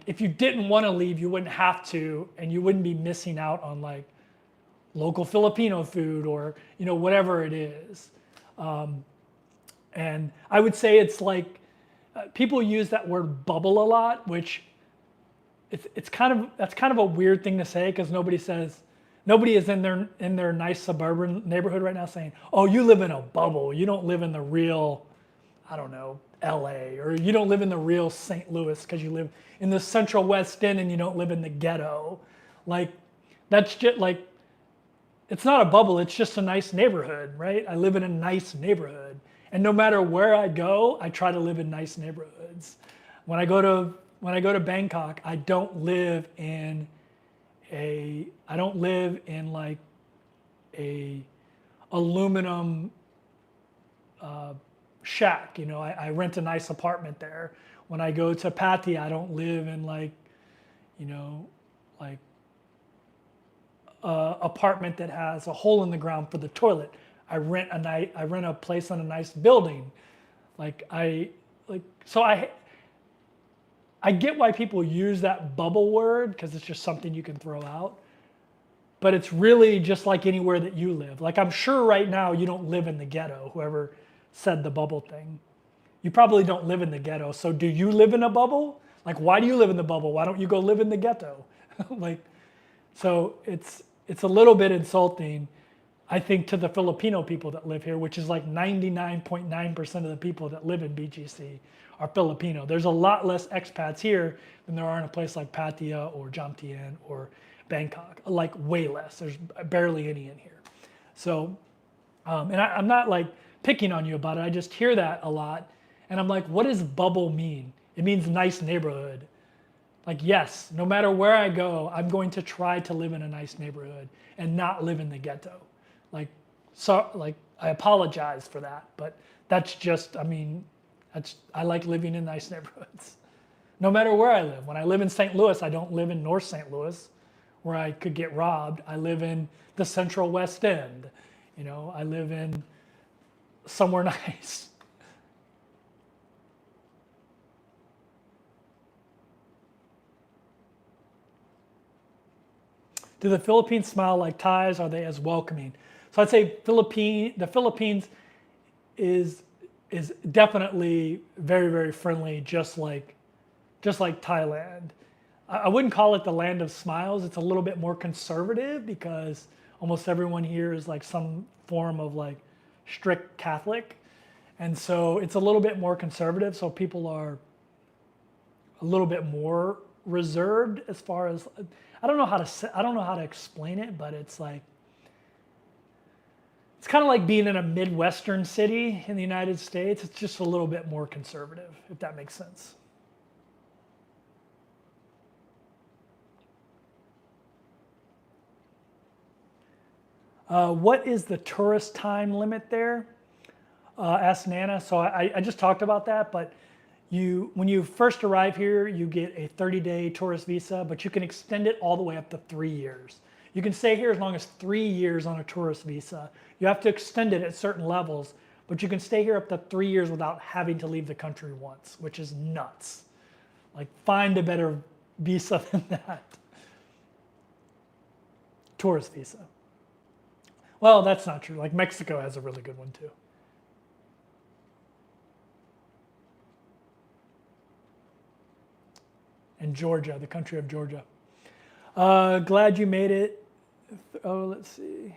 if you didn't want to leave, you wouldn't have to, and you wouldn't be missing out on like local Filipino food or, whatever it is. And I would say it's like, people use that word bubble a lot, which that's kind of a weird thing to say because nobody is in their nice suburban neighborhood right now saying, oh, you live in a bubble. You don't live in the real, I don't know, LA, or you don't live in the real St. Louis because you live in the Central West End and you don't live in the ghetto. Like, that's just like, it's not a bubble, it's just a nice neighborhood, right? I live in a nice neighborhood. And no matter where I go, I try to live in nice neighborhoods. When I go to Bangkok, I don't live in like a aluminum shack. I rent a nice apartment there. When I go to Pattaya, I don't live in like apartment that has a hole in the ground for the toilet. I rent a place on a nice building. So I get why people use that bubble word because it's just something you can throw out. But it's really just like anywhere that you live. Like, I'm sure right now you don't live in the ghetto, whoever said the bubble thing. You probably don't live in the ghetto. So do you live in a bubble? Like, why do you live in the bubble? Why don't you go live in the ghetto? So it's a little bit insulting, I think, to the Filipino people that live here, which is like 99.9% of the people that live in BGC are Filipino. There's a lot less expats here than there are in a place like Pattaya or Jomtien or Bangkok, like way less. There's barely any in here. So, and I'm not like picking on you about it. I just hear that a lot. And I'm like, what does bubble mean? It means nice neighborhood. Like, yes, no matter where I go, I'm going to try to live in a nice neighborhood and not live in the ghetto. I apologize for that, but that's just, I like living in nice neighborhoods. No matter where I live. When I live in St. Louis, I don't live in North St. Louis where I could get robbed. I live in the Central West End. I live in somewhere nice. Do the Philippines smile like Thais? Are they as welcoming? So I'd say the Philippines is definitely very, very friendly, just like Thailand. I wouldn't call it the land of smiles. It's a little bit more conservative because almost everyone here is like some form of like strict Catholic. And so it's a little bit more conservative. So people are a little bit more reserved as far as, I don't know how to explain it, but it's kind of like being in a Midwestern city in the United States. It's just a little bit more conservative, if that makes sense. What is the tourist time limit there? Asked Nana. So I just talked about that, but when you first arrive here, you get a 30-day tourist visa, but you can extend it all the way up to 3 years. You can stay here as long as 3 years on a tourist visa. You have to extend it at certain levels, but you can stay here up to 3 years without having to leave the country once, which is nuts. Like, find a better visa than that. Tourist visa. Well, that's not true. Like, Mexico has a really good one too. And Georgia, the country of Georgia. Glad you made it. Oh, let's see.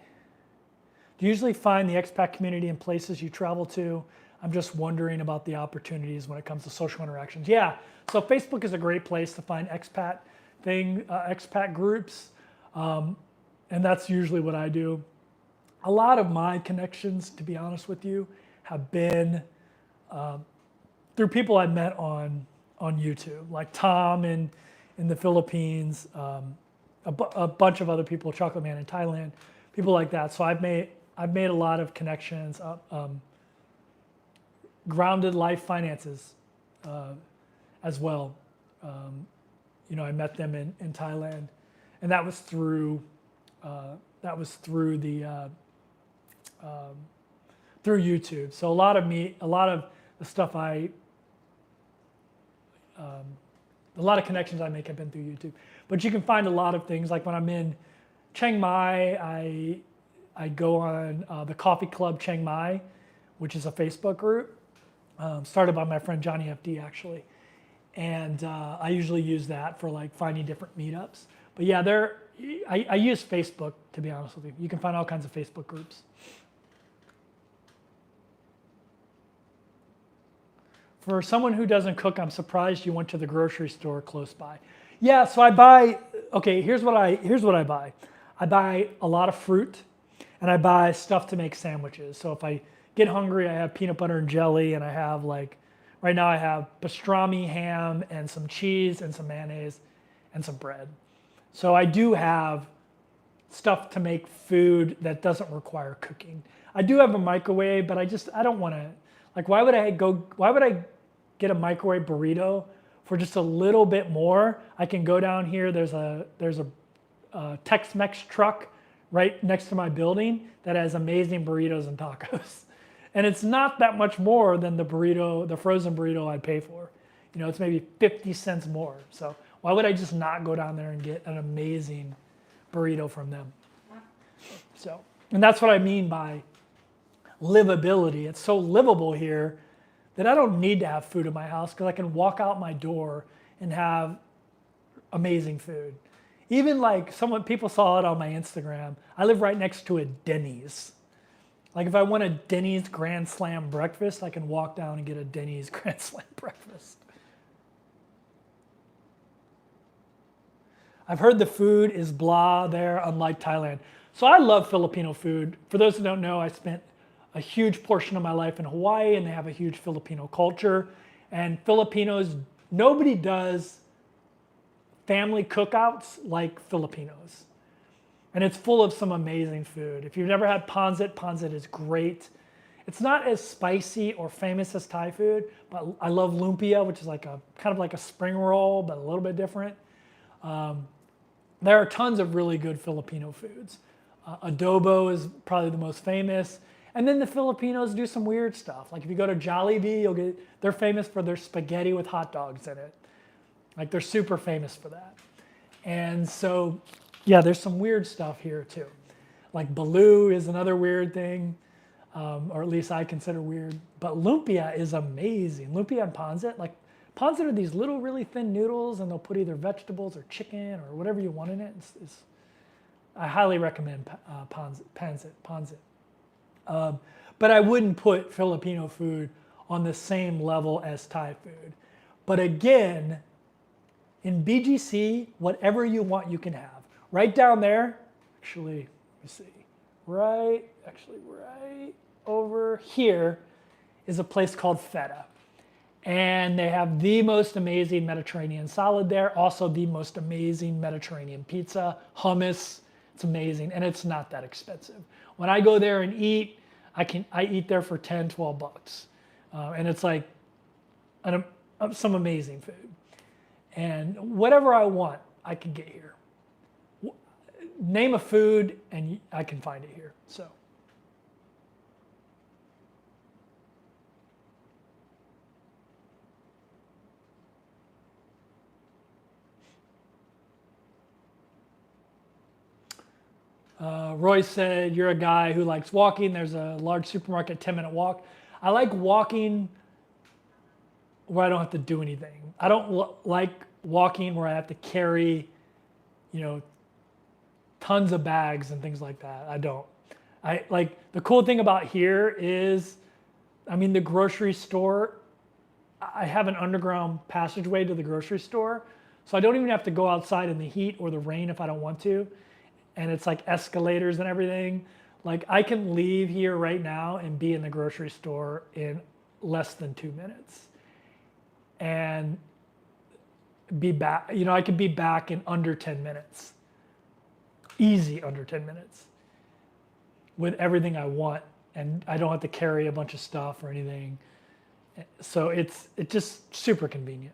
Do you usually find the expat community in places you travel to? I'm just wondering about the opportunities when it comes to social interactions. Yeah, so Facebook is a great place to find expat groups. And that's usually what I do. A lot of my connections, to be honest with you, have been through people I met on YouTube, like Tom in the Philippines, a bunch of other people, Chocolate Man in Thailand, people like that. So I've made a lot of connections. Grounded Life Finances as well. I met them in Thailand, and that was through through YouTube. So a lot of the stuff a lot of connections I make have been through YouTube. But you can find a lot of things, like when I'm in Chiang Mai, I go on the Coffee Club Chiang Mai, which is a Facebook group, started by my friend Johnny FD actually. And I usually use that for like finding different meetups. But yeah, I use Facebook, to be honest with you. You can find all kinds of Facebook groups. For someone who doesn't cook, I'm surprised you went to the grocery store close by. Yeah, so I buy, okay, here's what I buy. I buy a lot of fruit, and I buy stuff to make sandwiches. So if I get hungry, I have peanut butter and jelly, and I have like, right now I have pastrami ham and some cheese and some mayonnaise and some bread. So I do have stuff to make food that doesn't require cooking. I do have a microwave, but I don't want to, like, why would I get a microwave burrito for just a little bit more? I can go down here, there's a Tex-Mex truck right next to my building that has amazing burritos and tacos. And it's not that much more than the frozen burrito I'd pay for. You know, it's maybe 50 cents more. So why would I just not go down there and get an amazing burrito from them? So, and that's what I mean by livability. It's so livable here that I don't need to have food in my house because I can walk out my door and have amazing food. Even like people saw it on my Instagram. I live right next to a Denny's. Like if I want a Denny's Grand Slam breakfast, I can walk down and get a Denny's Grand Slam breakfast. I've heard the food is blah there, unlike Thailand. So I love Filipino food. For those who don't know, I spent a huge portion of my life in Hawaii, and they have a huge Filipino culture. And Filipinos, nobody does family cookouts like Filipinos. And it's full of some amazing food. If you've never had pancit, pancit is great. It's not as spicy or famous as Thai food, but I love lumpia, which is like kind of like a spring roll, but a little bit different. There are tons of really good Filipino foods. Adobo is probably the most famous. And then the Filipinos do some weird stuff. Like if you go to Jollibee, they're famous for their spaghetti with hot dogs in it. Like they're super famous for that. And so, yeah, there's some weird stuff here too. Like balut is another weird thing, or at least I consider weird. But lumpia is amazing. Lumpia and pancit, like pancit are these little really thin noodles, and they'll put either vegetables or chicken or whatever you want in it. I highly recommend pancit. But I wouldn't put Filipino food on the same level as Thai food. But again, in BGC, whatever you want, you can have. Right down there, actually, let me see, right over here is a place called Feta. And they have the most amazing Mediterranean salad there, also the most amazing Mediterranean pizza, hummus. It's amazing, and it's not that expensive. When I go there and eat, I eat there for 10, 12 bucks. And it's like some amazing food. And whatever I want, I can get here. Name a food, and I can find it here. So. Roy said, you're a guy who likes walking. There's a large supermarket, 10-minute walk. I like walking where I don't have to do anything. I don't like walking where I have to carry, tons of bags and things like that. I don't. The cool thing about here is, the grocery store, I have an underground passageway to the grocery store, so I don't even have to go outside in the heat or the rain if I don't want to. And it's like escalators and everything. Like I can leave here right now and be in the grocery store in less than 2 minutes. And be back, I could be back in under 10 minutes. Easy under 10 minutes. With everything I want. And I don't have to carry a bunch of stuff or anything. So it's just super convenient.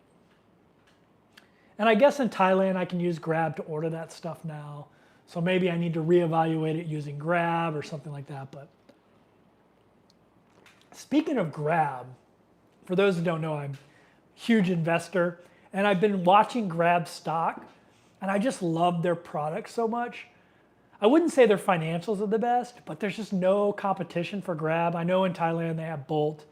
And I guess in Thailand I can use Grab to order that stuff now. So maybe I need to reevaluate it using Grab or something like that. But speaking of Grab, for those who don't know, I'm a huge investor. And I've been watching Grab stock. And I just love their product so much. I wouldn't say their financials are the best, but there's just no competition for Grab. I know in Thailand they have Bolt,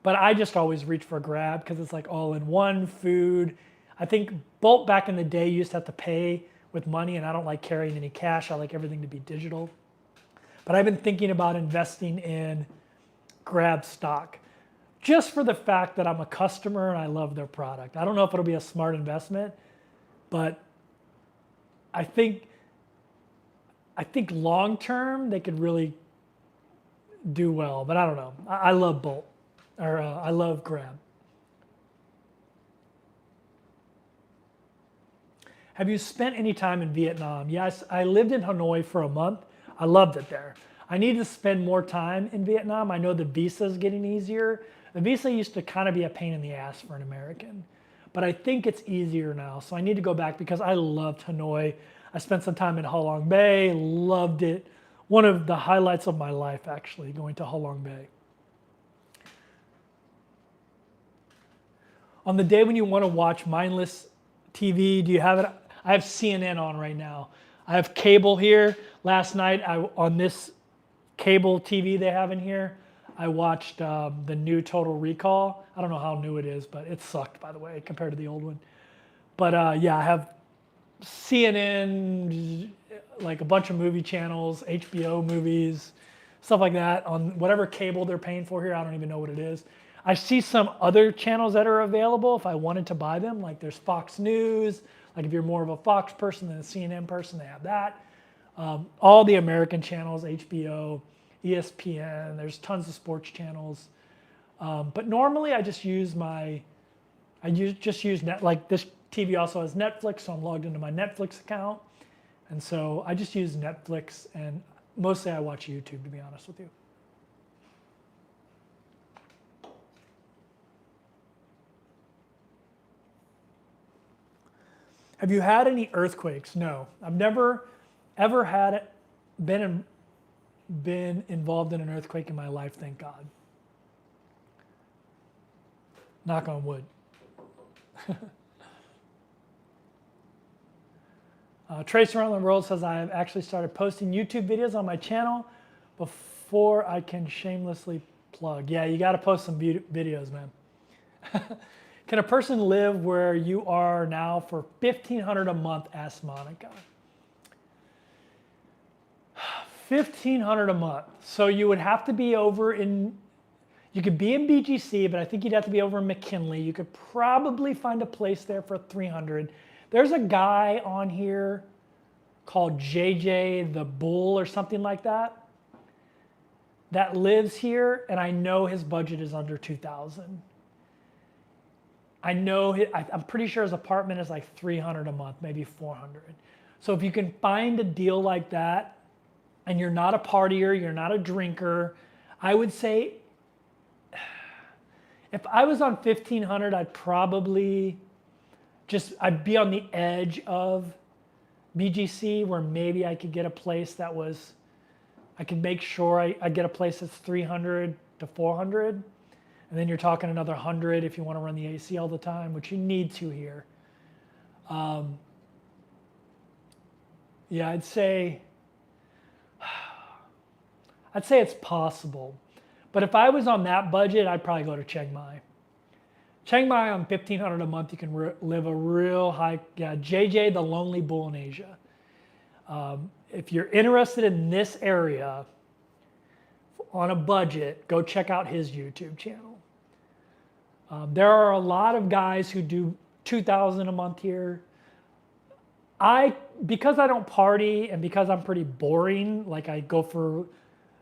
but I just always reach for Grab because it's like all in one food. I think Bolt back in the day you used to have to pay with money, and I don't like carrying any cash. I like everything to be digital. But I've been thinking about investing in Grab stock just for the fact that I'm a customer and I love their product. I don't know if it'll be a smart investment, but I think long term they could really do well, but I don't know. I love Bolt, or I love Grab. Have you spent any time in Vietnam? Yes, I lived in Hanoi for a month. I loved it there. I need to spend more time in Vietnam. I know the visa is getting easier. The visa used to kind of be a pain in the ass for an American, but I think it's easier now. So I need to go back because I loved Hanoi. I spent some time in Ha Long Bay, loved it. One of the highlights of my life, actually, going to Ha Long Bay. On the day when you want to watch mindless TV, do you have it? I have CNN on right now. I have cable here. Last night, on this cable TV they have in here, I watched the new Total Recall. I don't know how new it is, but it sucked, by the way, compared to the old one. But yeah, I have CNN, like a bunch of movie channels, HBO movies, stuff like that on whatever cable they're paying for here. I don't even know what it is. I see some other channels that are available if I wanted to buy them. Like there's Fox News. Like if you're more of a Fox person than a CNN person, they have that. All the American channels, HBO, ESPN, there's tons of sports channels. But normally I just use like this TV also has Netflix, so I'm logged into my Netflix account. And so I just use Netflix, and mostly I watch YouTube, to be honest with you. Have you had any earthquakes? No, I've never ever had it, been involved in an earthquake in my life, thank God. Knock on wood. Trace Around the World says, I have actually started posting YouTube videos on my channel before I can shamelessly plug. Yeah, you got to post some videos, man. Can a person live where you are now for $1,500 a month? Asked Monica. $1,500 a month. So you would have to be over in, you could be in BGC, but I think you'd have to be over in McKinley. You could probably find a place there for $300. There's a guy on here called JJ the Bull or something like that lives here, and I know his budget is under $2,000. I know, I'm pretty sure his apartment is like $300 a month, maybe $400. So if you can find a deal like that, and you're not a partier, you're not a drinker, I would say, if I was on $1,500, I'd be on the edge of BGC where maybe I could get a place that was, I could make sure I get a place that's $300 to $400. And then you're talking another $100 if you want to run the AC all the time, which you need to here. Yeah, I'd say it's possible. But if I was on that budget, I'd probably go to Chiang Mai. Chiang Mai on $1,500 a month, you can live a real high, yeah, JJ, the Lonely Bull in Asia. If you're interested in this area on a budget, go check out his YouTube channel. There are a lot of guys who do $2,000 a month here. Because I don't party and because I'm pretty boring, like I go for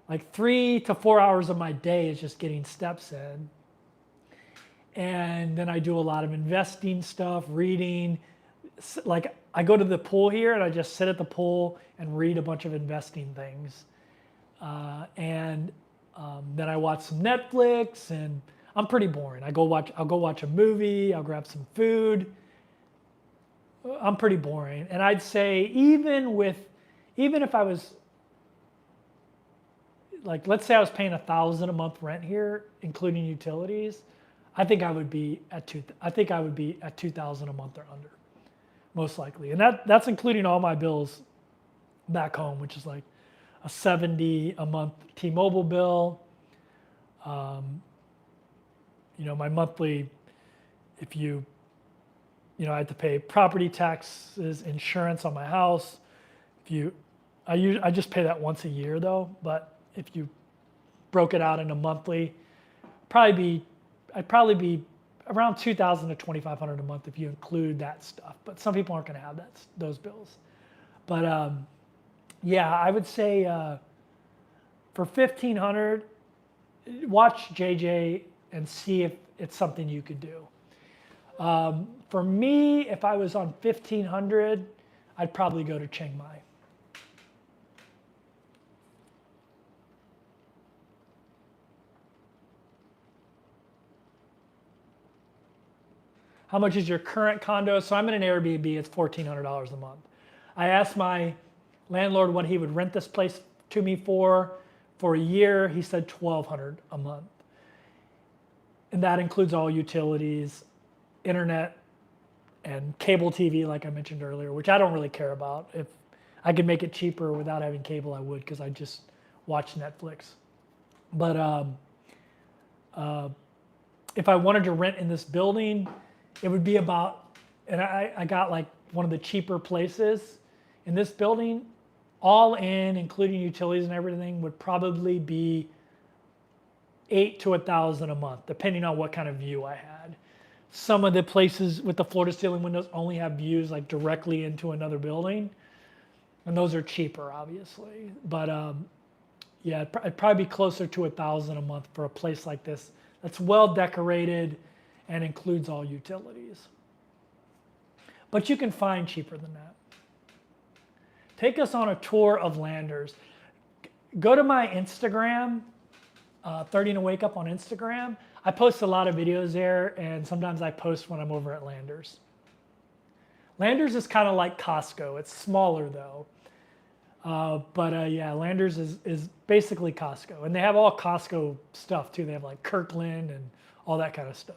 like 3 to 4 hours of my day is just getting steps in. And then I do a lot of investing stuff, reading. Like I go to the pool here and I just sit at the pool and read a bunch of investing things. Then I watch some Netflix, and I'm pretty boring. I'll go watch a movie, I'll grab some food. I'm pretty boring. And I'd say even if I was, like, let's say I was paying $1,000 a month rent here, including utilities, I think I would be at $2,000 a month or under, most likely. And that's including all my bills back home, which is like a 70 a month T-Mobile bill. My monthly, if I had to pay property taxes, insurance on my house. I just pay that once a year though, but if you broke it out into monthly, I'd probably be around 2,000 to 2,500 a month if you include that stuff. But some people aren't going to have those bills. But I would say for 1,500, watch JJ and see if it's something you could do. For me, if I was on 1,500, I'd probably go to Chiang Mai. How much is your current condo? So I'm in an Airbnb, it's $1,400 a month. I asked my landlord what he would rent this place to me for a year. He said $1,200 a month. And that includes all utilities, internet, and cable TV, like I mentioned earlier, which I don't really care about. If I could make it cheaper without having cable, I would, because I just watch Netflix. But if I wanted to rent in this building, it would be about, and I got like one of the cheaper places in this building, all in, including utilities and everything, would probably be $8,000 to $1,000 a month, depending on what kind of view I had. Some of the places with the floor-to-ceiling windows only have views like directly into another building, and those are cheaper, obviously. But it'd probably be closer to $1,000 a month for a place like this that's well decorated and includes all utilities. But you can find cheaper than that. Take us on a tour of Landers. Go to my Instagram, 30 and a Wake Up on Instagram. I post a lot of videos there, and sometimes I post when I'm over at Landers. Landers is kind of like Costco. It's smaller though. Landers is basically Costco. And they have all Costco stuff too. They have like Kirkland and all that kind of stuff.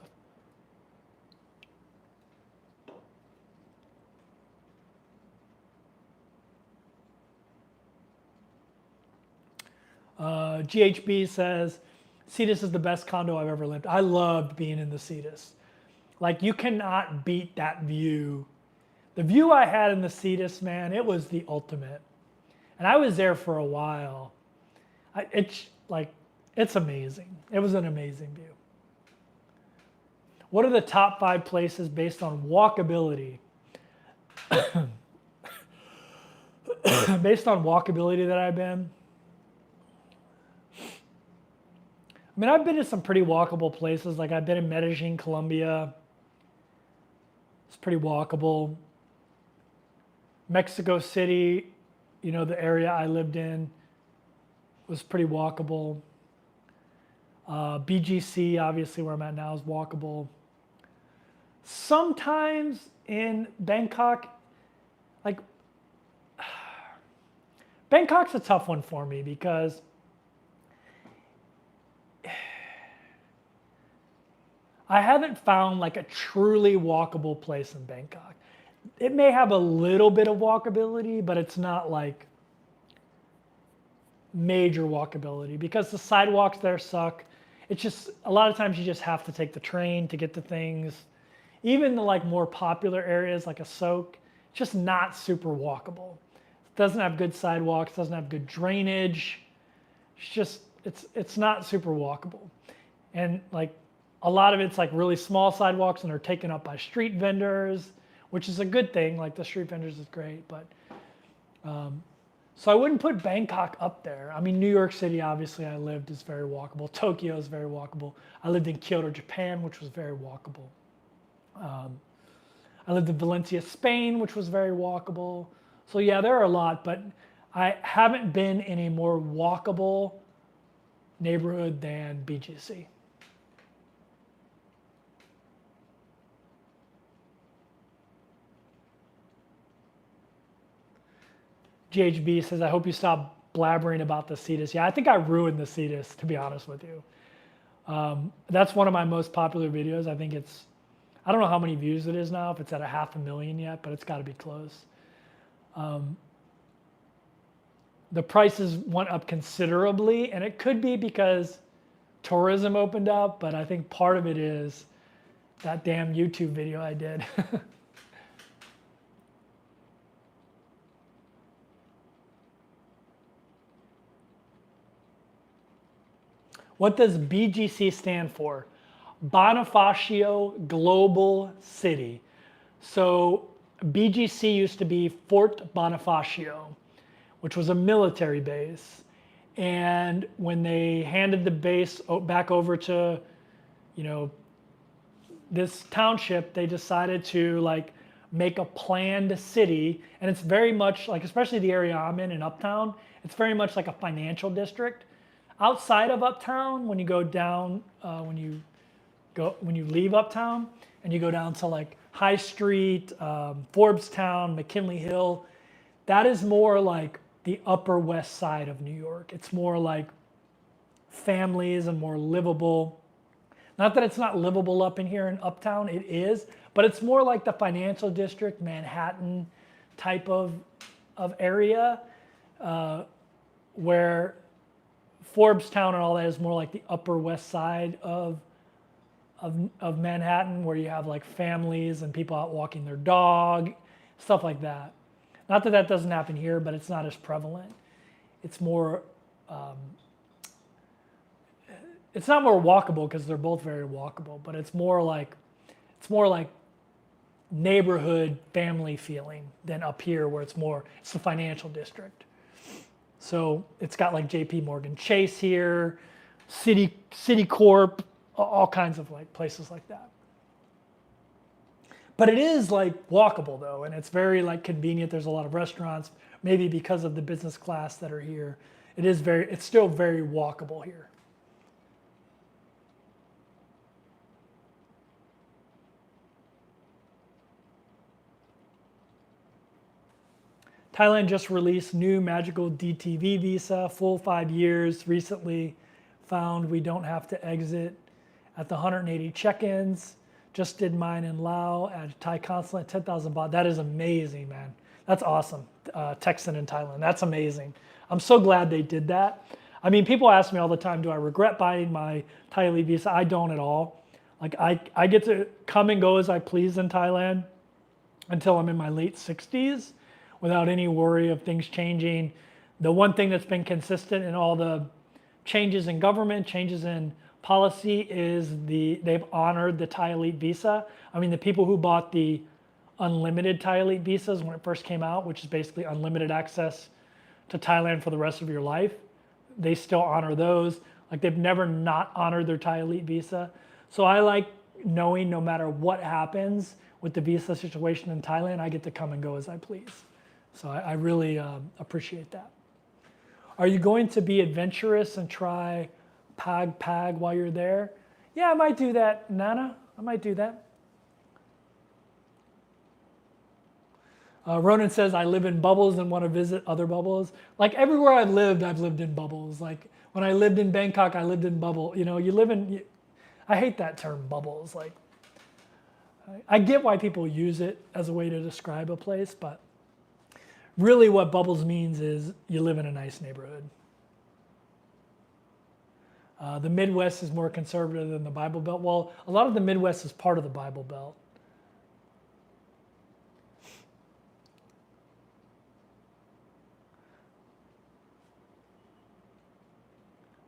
GHB says, Cetus is the best condo I've ever lived. I loved being in the Cetus. Like, you cannot beat that view. The view I had in the Cetus, man, it was the ultimate. And I was there for a while. It's amazing. It was an amazing view. What are the top 5 places based on walkability? Based on walkability that I've been? I mean, I've been to some pretty walkable places. Like, I've been in Medellin, Colombia. It's pretty walkable. Mexico City, the area I lived in, was pretty walkable. BGC, obviously, where I'm at now, is walkable. Sometimes in Bangkok, Bangkok's a tough one for me because I haven't found like a truly walkable place in Bangkok. It may have a little bit of walkability, but it's not like major walkability because the sidewalks there suck. It's just, a lot of times you just have to take the train to get to things. Even the like more popular areas like Asok, just not super walkable. It doesn't have good sidewalks, doesn't have good drainage. It's not super walkable. And like, a lot of it's like really small sidewalks and they're taken up by street vendors, which is a good thing. Like, the street vendors is great, but so I wouldn't put Bangkok up there. I mean, New York City, obviously, I lived, is very walkable. Tokyo is very walkable. I lived in Kyoto, Japan, which was very walkable. I lived in Valencia, Spain, which was very walkable. So yeah, there are a lot, but I haven't been in a more walkable neighborhood than BGC. GHB says, I hope you stop blabbering about the Cetus. Yeah, I think I ruined the Cetus, to be honest with you. That's one of my most popular videos. I think I don't know how many views it is now, if it's at 500,000 yet, but it's got to be close. the prices went up considerably, and it could be because tourism opened up, but I think part of it is that damn YouTube video I did. What does BGC stand for? Bonifacio Global City. So BGC used to be Fort Bonifacio, which was a military base. And when they handed the base back over to, this township, they decided to like make a planned city. And it's very much like, especially the area I'm in Uptown, it's very much like a financial district. Outside of Uptown, when you go down, when you leave Uptown and you go down to like High Street, Forbestown, McKinley Hill, that is more like the Upper West Side of New York. It's more like families and more livable. Not that it's not livable up in here in Uptown, it is, but it's more like the financial district, Manhattan type of area, where Forbestown and all that is more like the Upper West Side of Manhattan, where you have like families and people out walking their dog, stuff like that. Not that that doesn't happen here, but it's not as prevalent. It's more, it's not more walkable because they're both very walkable, but it's more like neighborhood family feeling than up here where it's the financial district. So it's got like JP Morgan Chase here, Citicorp, all kinds of like places like that. But it is like walkable though, and it's very like convenient. There's a lot of restaurants, maybe because of the business class that are here. It's still very walkable here. Thailand just released new magical DTV visa, full 5 years. Recently found we don't have to exit at the 180 check-ins. Just did mine in Laos at Thai consulate, 10,000 baht. That is amazing, man. That's awesome. Texan in Thailand, that's amazing. I'm so glad they did that. I mean, people ask me all the time, do I regret buying my Thai Elite visa? I don't at all. Like I get to come and go as I please in Thailand until I'm in my late 60s without any worry of things changing. The one thing that's been consistent in all the changes in government, changes in policy is they've honored the Thai Elite visa. I mean, the people who bought the unlimited Thai Elite visas when it first came out, which is basically unlimited access to Thailand for the rest of your life, they still honor those. Like they've never not honored their Thai Elite visa. So I like knowing no matter what happens with the visa situation in Thailand, I get to come and go as I please. So I really appreciate that. Are you going to be adventurous and try Pag while you're there? Yeah, I might do that, Nana. I might do that. Ronan says, I live in bubbles and want to visit other bubbles. Like everywhere I've lived in bubbles. Like when I lived in Bangkok, I lived in bubble. I hate that term bubbles. Like I get why people use it as a way to describe a place, but really what bubbles means is you live in a nice neighborhood. The Midwest is more conservative than the Bible Belt. Well, a lot of the Midwest is part of the Bible Belt.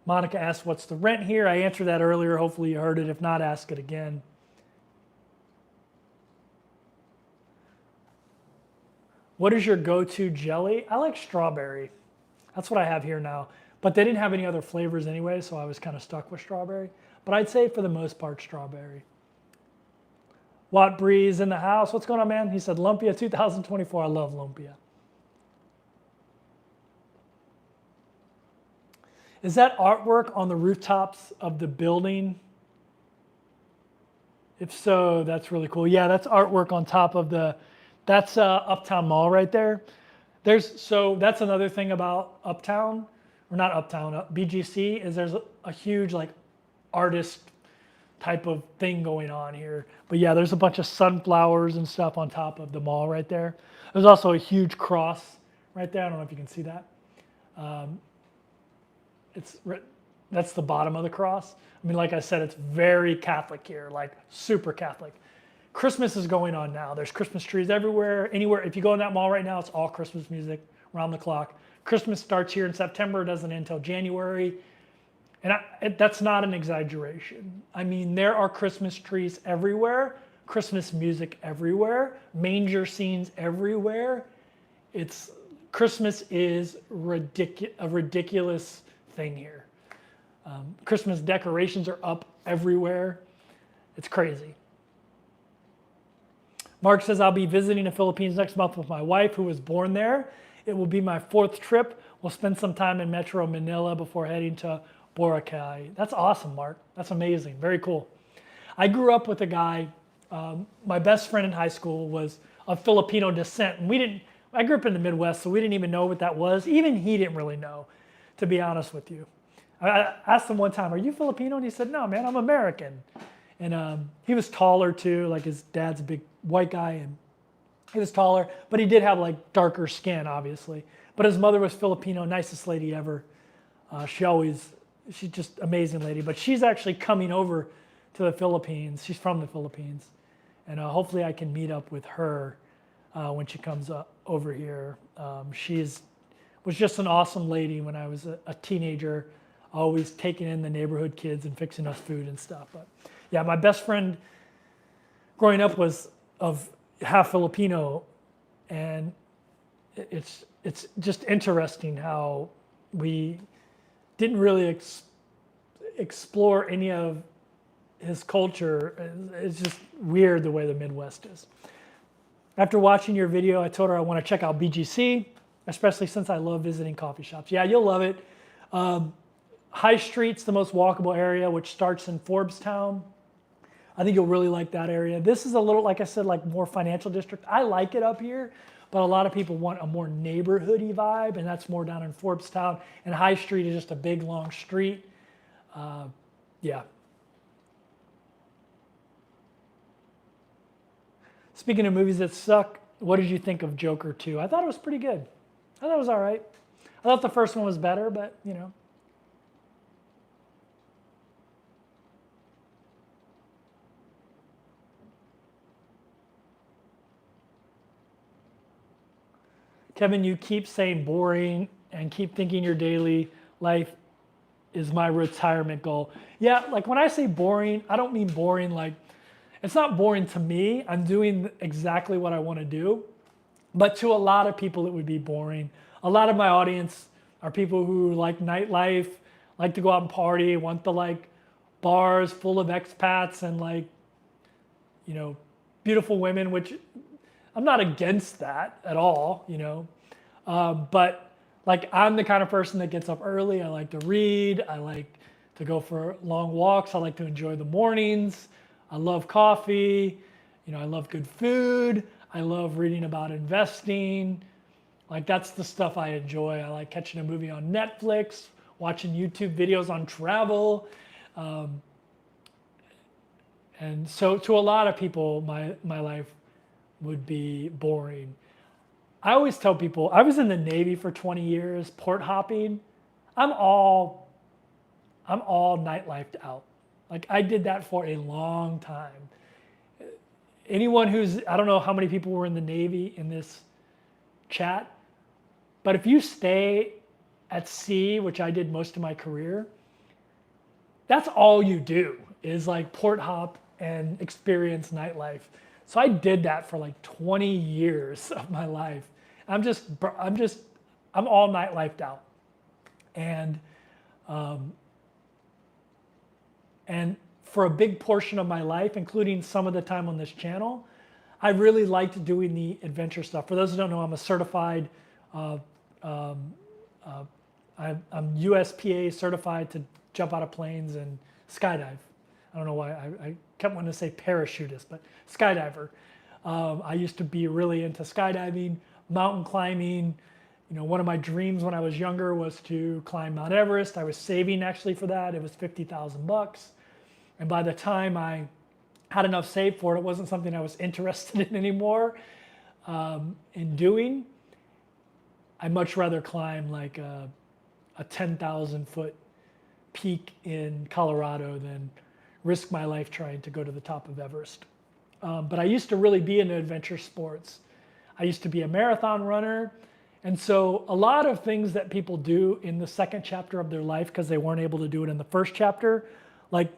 Monica asked, what's the rent here? I answered that earlier. Hopefully you heard it. If not, ask it again. What is your go-to jelly? I like strawberry. That's what I have here now. But they didn't have any other flavors anyway, so I was kind of stuck with strawberry. But I'd say for the most part, strawberry. Watt Breeze in the house. What's going on, man? He said, Lumpia 2024. I love Lumpia. Is that artwork on the rooftops of the building? If so, that's really cool. Yeah, that's artwork on top of that's Uptown Mall right there. So that's another thing about Uptown, or not Uptown, BGC, is there's a huge like artist type of thing going on here. But yeah, there's a bunch of sunflowers and stuff on top of the mall right there. There's also a huge cross right there. I don't know if you can see that. That's the bottom of the cross. I mean, like I said, it's very Catholic here, like super Catholic. Christmas is going on now. There's Christmas trees everywhere, anywhere. If you go in that mall right now, it's all Christmas music around the clock. Christmas starts here in September, doesn't end until January. And that's not an exaggeration. I mean, there are Christmas trees everywhere, Christmas music everywhere, manger scenes everywhere. Christmas is a ridiculous thing here. Christmas decorations are up everywhere. It's crazy. Mark says, I'll be visiting the Philippines next month with my wife, who was born there. It will be my 4th trip. We'll spend some time in Metro Manila before heading to Boracay. That's awesome, Mark. That's amazing. Very cool. I grew up with a guy, my best friend in high school was of Filipino descent. And I grew up in the Midwest, so we didn't even know what that was. Even he didn't really know, to be honest with you. I asked him one time, are you Filipino? And he said, no, man, I'm American. And he was taller too, like his dad's a big white guy, and he was taller, but he did have like darker skin, obviously. But his mother was Filipino, nicest lady ever. She's just amazing lady. But she's actually coming over to the Philippines. She's from the Philippines. And hopefully I can meet up with her when she comes over here. She was just an awesome lady when I was a teenager, always taking in the neighborhood kids and fixing us food and stuff. But yeah, my best friend growing up was of half Filipino, and it's just interesting how we didn't really explore any of his culture. It's just weird the way the Midwest is. After watching your video, I told her I want to check out BGC, especially since I love visiting coffee shops. Yeah, you'll love it. High Street's the most walkable area, which starts in Forbestown. I think you'll really like that area. This is a little, like I said, like more financial district. I like it up here, but a lot of people want a more neighborhoody vibe, and that's more down in Forbestown. And High Street is just a big, long street. Yeah. Speaking of movies that suck, what did you think of Joker 2? I thought it was pretty good. I thought it was all right. I thought the first one was better, but, you know. Kevin, you keep saying boring and keep thinking your daily life is my retirement goal. Yeah, like when I say boring, I don't mean boring like, it's not boring to me. I'm doing exactly what I want to do. But to a lot of people, it would be boring. A lot of my audience are people who like nightlife, like to go out and party, want the like bars full of expats and like, you know, beautiful women, which I'm not against that at all, you know. But like I'm the kind of person that gets up early. I like to read. I like to go for long walks. I like to enjoy the mornings. I love coffee. You know, I love good food. I love reading about investing. Like that's the stuff I enjoy. I like catching a movie on Netflix, watching YouTube videos on travel. And so to a lot of people, my life would be boring. I always tell people, I was in the Navy for 20 years, port hopping. I'm all nightlifed out. Like I did that for a long time. Anyone I don't know how many people were in the Navy in this chat, but if you stay at sea, which I did most of my career, that's all you do is like port hop and experience nightlife. So I did that for like 20 years of my life. I'm all nightlifed out. And for a big portion of my life, including some of the time on this channel, I really liked doing the adventure stuff. For those who don't know, I'm a certified, I'm USPA certified to jump out of planes and skydive. I don't know why I kept wanting to say parachutist, but skydiver. I used to be really into skydiving, mountain climbing. You know, one of my dreams when I was younger was to climb Mount Everest. I was saving actually for that. It was $50,000. And by the time I had enough saved for it, it wasn't something I was interested in anymore in doing. I'd much rather climb like a 10,000 foot peak in Colorado than risk my life trying to go to the top of Everest. But I used to really be into adventure sports. I used to be a marathon runner. And so a lot of things that people do in the second chapter of their life because they weren't able to do it in the first chapter, like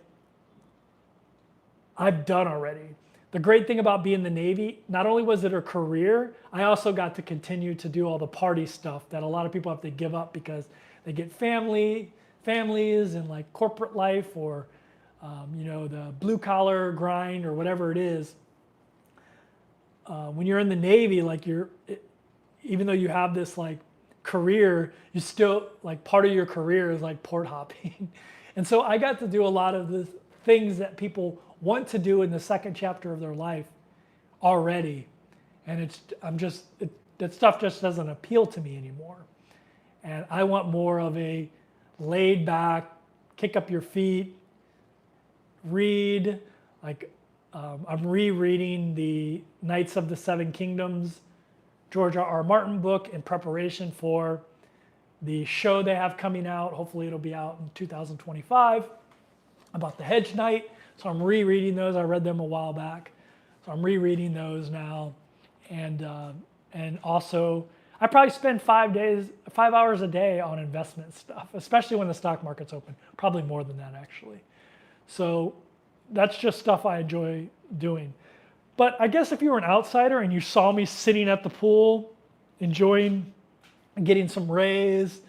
I've done already. The great thing about being in the Navy, not only was it a career, I also got to continue to do all the party stuff that a lot of people have to give up because they get families and like corporate life or the blue collar grind or whatever it is. When you're in the Navy, like even though you have this like career, you still like part of your career is like port hopping. And so I got to do a lot of the things that people want to do in the second chapter of their life already. And that stuff just doesn't appeal to me anymore. And I want more of a laid back, kick up your feet, read. Like I'm rereading the Knights of the Seven Kingdoms, George R.R. Martin book in preparation for the show they have coming out. Hopefully it'll be out in 2025 about the Hedge Knight. So I'm rereading those. I read them a while back. So I'm rereading those now. And also, I probably spend 5 hours a day on investment stuff, especially when the stock market's open. Probably more than that, actually. So that's just stuff I enjoy doing. But I guess if you were an outsider and you saw me sitting at the pool, enjoying getting some rays,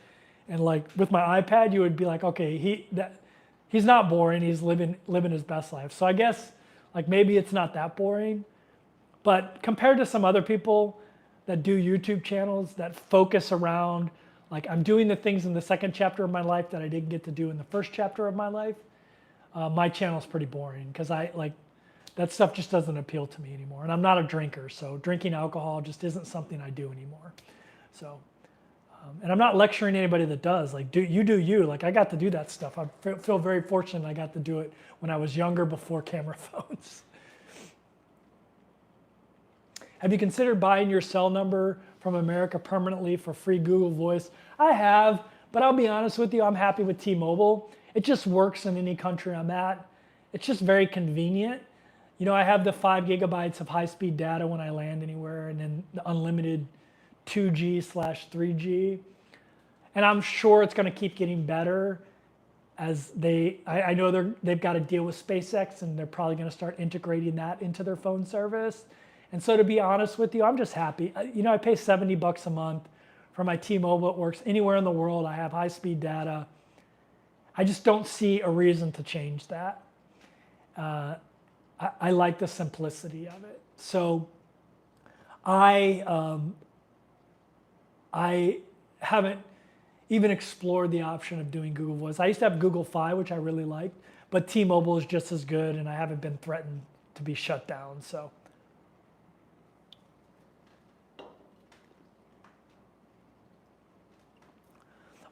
and like with my iPad, you would be like, okay, he's not boring. He's living his best life. So I guess like maybe it's not that boring, but compared to some other people that do YouTube channels that focus around like I'm doing the things in the second chapter of my life that I didn't get to do in the first chapter of my life, my channel is pretty boring because that stuff just doesn't appeal to me anymore. And I'm not a drinker, so drinking alcohol just isn't something I do anymore. So. And I'm not lecturing anybody that does. Like, you. Like, I got to do that stuff. I feel very fortunate I got to do it when I was younger before camera phones. Have you considered buying your cell number from America permanently for free Google Voice? I have, but I'll be honest with you, I'm happy with T-Mobile. It just works in any country I'm at. It's just very convenient. You know, I have the 5 gigabytes of high-speed data when I land anywhere, and then the unlimited 2G/3G, and I'm sure it's going to keep getting better as I know they've got to deal with SpaceX, and they're probably going to start integrating that into their phone service. And so to be honest with you, I'm just happy. You know, I pay $70 a month for my T-Mobile. It works anywhere in the world. I have high-speed data. I just don't see a reason to change that. I like the simplicity of it. So I haven't even explored the option of doing Google Voice. I used to have Google Fi, which I really liked, but T-Mobile is just as good, and I haven't been threatened to be shut down. So,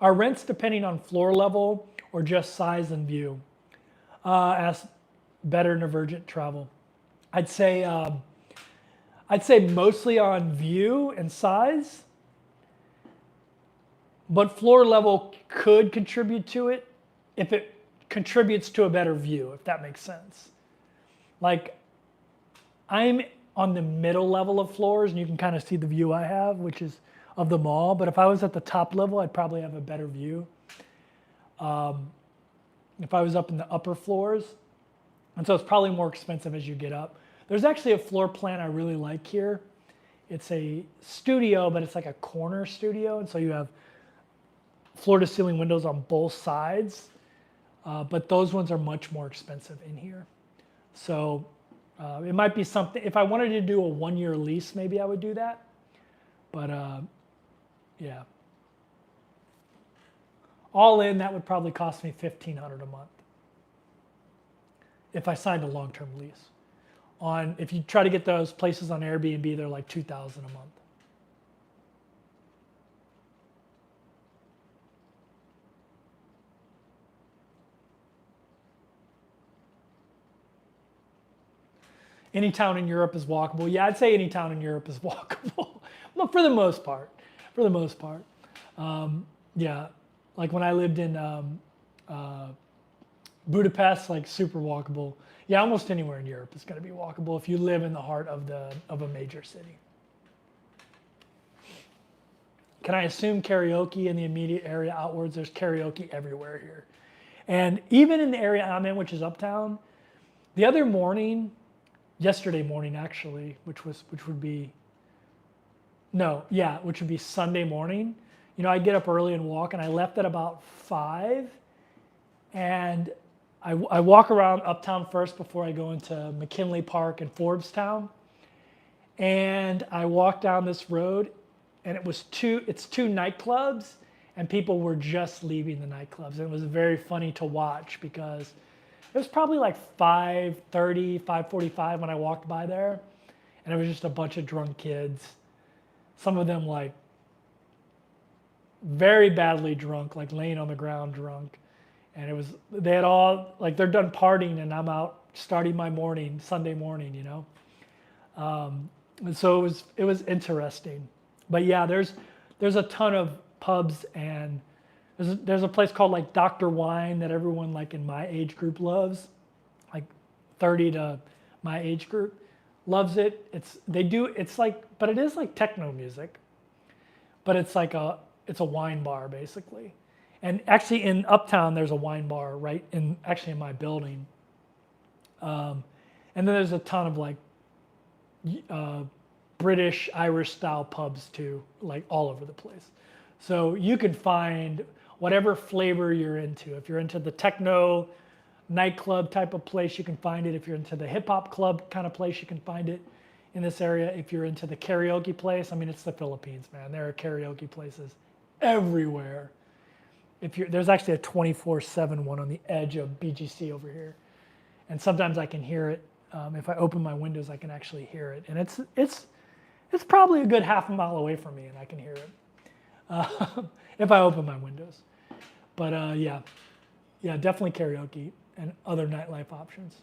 are rents depending on floor level or just size and view? Ask Better Divergent Travel. I'd say mostly on view and size. But floor level could contribute to it if it contributes to a better view, if that makes sense. Like, I'm on the middle level of floors, and you can kind of see the view I have, which is of the mall. But if I was at the top level, I'd probably have a better view. If I was up in the upper floors. And so it's probably more expensive as you get up. There's actually a floor plan I really like here. It's a studio, but it's like a corner studio. And so you have floor-to-ceiling windows on both sides, but those ones are much more expensive in here. So it might be something, if I wanted to do a 1-year lease, maybe I would do that. But yeah. All in, that would probably cost me $1,500 a month if I signed a long-term lease. If you try to get those places on Airbnb, they're like $2,000 a month. Any town in Europe is walkable. Yeah, I'd say any town in Europe is walkable. Well, for the most part. Yeah. Like when I lived in Budapest, like super walkable. Yeah, almost anywhere in Europe is going to be walkable if you live in the heart of a major city. Can I assume karaoke in the immediate area outwards? There's karaoke everywhere here. And even in the area I'm in, which is uptown, the other morning, yesterday morning actually, which would be Sunday morning. You know, I get up early and walk, and I left at about 5, and I walk around uptown first before I go into McKinley Park and Forbes-town, and I walk down this road, and it's two nightclubs, and people were just leaving the nightclubs, and it was very funny to watch because it was probably like 5:30, 5:45 when I walked by there, and it was just a bunch of drunk kids. Some of them like very badly drunk, like laying on the ground drunk. And they had all, like they're done partying and I'm out starting my morning, Sunday morning, you know? And so it was interesting. But yeah, there's a ton of pubs, and there's a place called like Dr. Wine that everyone like in my age group loves, like 30 to my age group loves it. But it is like techno music, but it's a wine bar basically. And actually in Uptown, there's a wine bar right in my building. And then there's a ton of like British, Irish style pubs too, like all over the place. So you can find whatever flavor you're into. If you're into the techno nightclub type of place, you can find it. If you're into the hip hop club kind of place, you can find it in this area. If you're into the karaoke place, I mean, it's the Philippines, man. There are karaoke places everywhere. There's actually a 24/7 one on the edge of BGC over here, and sometimes I can hear it. If I open my windows, I can actually hear it, and it's probably a good half a mile away from me, and I can hear it if I open my windows. But yeah, definitely karaoke and other nightlife options.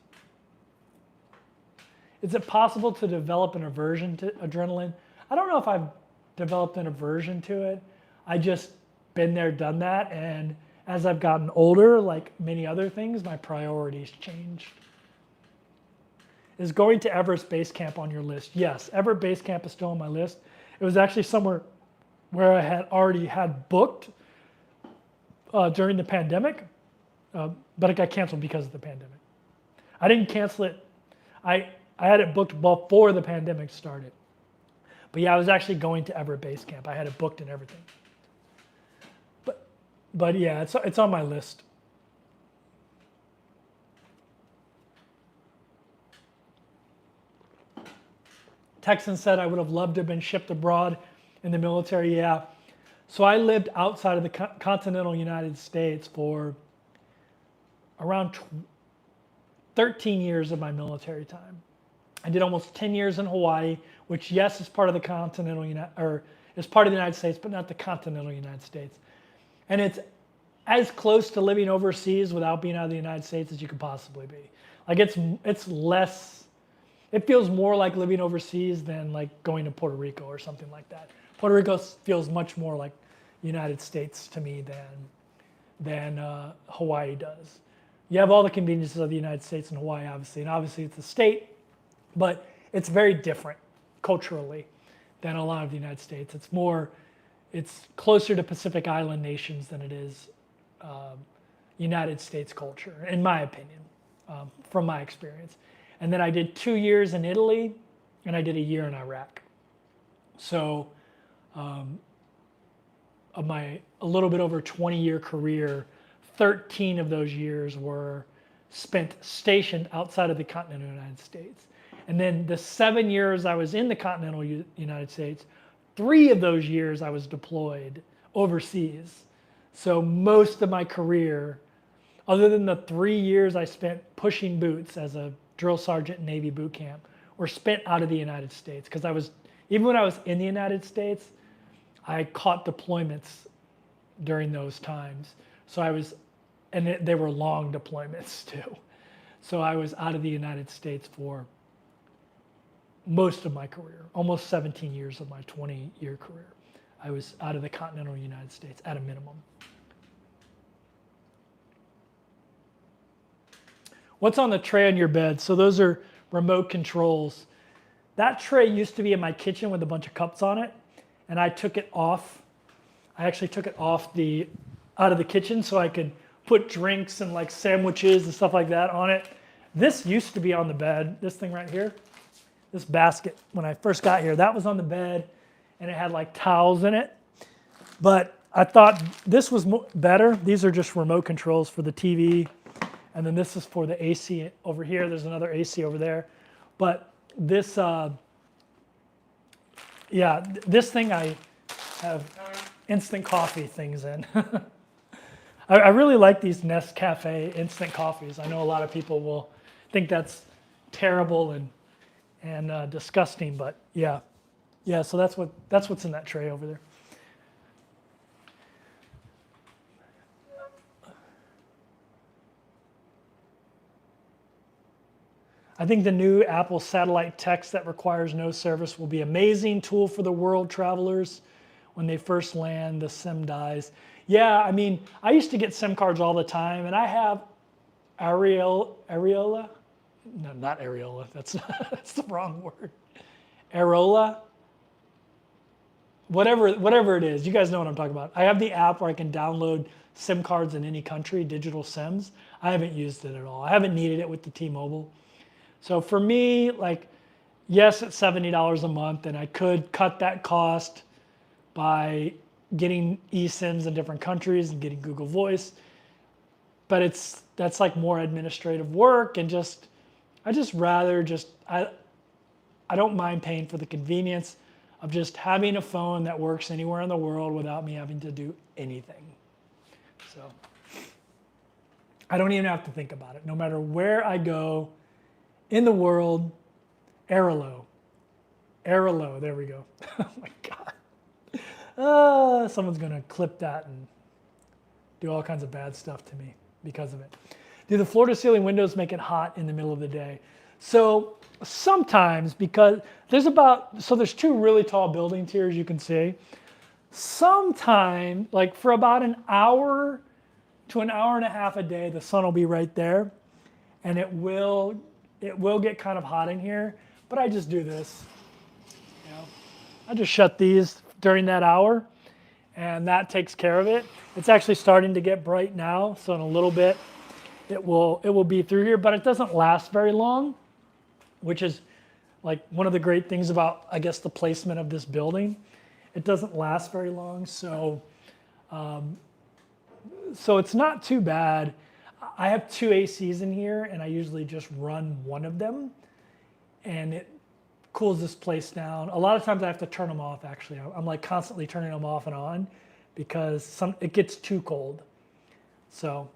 Is it possible to develop an aversion to adrenaline? I don't know if I've developed an aversion to it. I just been there, done that, and as I've gotten older, like many other things, my priorities changed. Is going to Everest Base Camp on your list? Yes, Everest Base Camp is still on my list. It was actually somewhere where I had already had booked during the pandemic, but it got canceled because of the pandemic. I didn't cancel it. I had it booked before the pandemic started. But yeah, I was actually going to Everest Base Camp. I had it booked and everything. But yeah, it's on my list. Texan said I would have loved to have been shipped abroad in the military. Yeah. So I lived outside of the continental United States for around 13 years of my military time. I did almost 10 years in Hawaii, which is part of the is part of the United States, but not the continental United States. And it's as close to living overseas without being out of the United States as you could possibly be. Like it's less, it feels more like living overseas than like going to Puerto Rico or something like that. Puerto Rico feels much more like United States to me than Hawaii does. You have all the conveniences of the United States and Hawaii, obviously, and obviously it's a state, but it's very different culturally than a lot of the United States. It's closer to Pacific Island nations than it is United States culture, in my opinion, from my experience. And then I did 2 years in Italy, and I did a year in Iraq. So of my a little bit over 20-year career, 13 of those years were spent stationed outside of the continental United States. And then the 7 years I was in the continental United States, 3 of those years I was deployed overseas. So most of my career, other than the 3 years I spent pushing boots as a drill sergeant in Navy boot camp, were spent out of the United States. Because even when I was in the United States, I caught deployments during those times. So they were long deployments too. So I was out of the United States for most of my career, almost 17 years of my 20-year career. I was out of the continental United States at a minimum. What's on the tray on your bed? So those are remote controls. That tray used to be in my kitchen with a bunch of cups on it, and I took it off. I actually took it off out of the kitchen so I could put drinks and like sandwiches and stuff like that on it. This used to be on the bed, this thing right here. This basket, when I first got here, that was on the bed, and it had like towels in it. But I thought this was better. These are just remote controls for the TV. And then this is for the AC over here. There's another AC over there. But this, this thing I have instant coffee things in. I really like these Nescafe instant coffees. I know a lot of people will think that's terrible and disgusting, but yeah. Yeah, so that's what's in that tray over there. I think the new Apple satellite text that requires no service will be an amazing tool for the world travelers. When they first land, the SIM dies. Yeah, I mean, I used to get SIM cards all the time, and I have Areola? No, not Areola. That's the wrong word. Areola? Whatever it is, you guys know what I'm talking about. I have the app where I can download SIM cards in any country, digital SIMs. I haven't used it at all. I haven't needed it with the T-Mobile. So for me, like, yes, it's $70 a month, and I could cut that cost by getting eSIMs in different countries and getting Google Voice. But that's like more administrative work, and I don't mind paying for the convenience of just having a phone that works anywhere in the world without me having to do anything. So I don't even have to think about it. No matter where I go in the world, Airolo, there we go. Oh my God. Someone's gonna clip that and do all kinds of bad stuff to me because of it. Do the floor to ceiling windows make it hot in the middle of the day? So sometimes, because there's two really tall buildings here, as you can see. Sometime, like for about an hour to an hour and a half a day, the sun will be right there, and it will get kind of hot in here. But I just do this. I just shut these during that hour, and that takes care of it. It's actually starting to get bright now, so in a little bit it will be through here, but it doesn't last very long, which is like one of the great things about, I guess, the placement of this building. It doesn't last very long, so it's not too bad. I have two ACs in here, and I usually just run one of them, and it cools this place down. A lot of times I have to turn them off, actually. I'm like constantly turning them off and on because it gets too cold. So,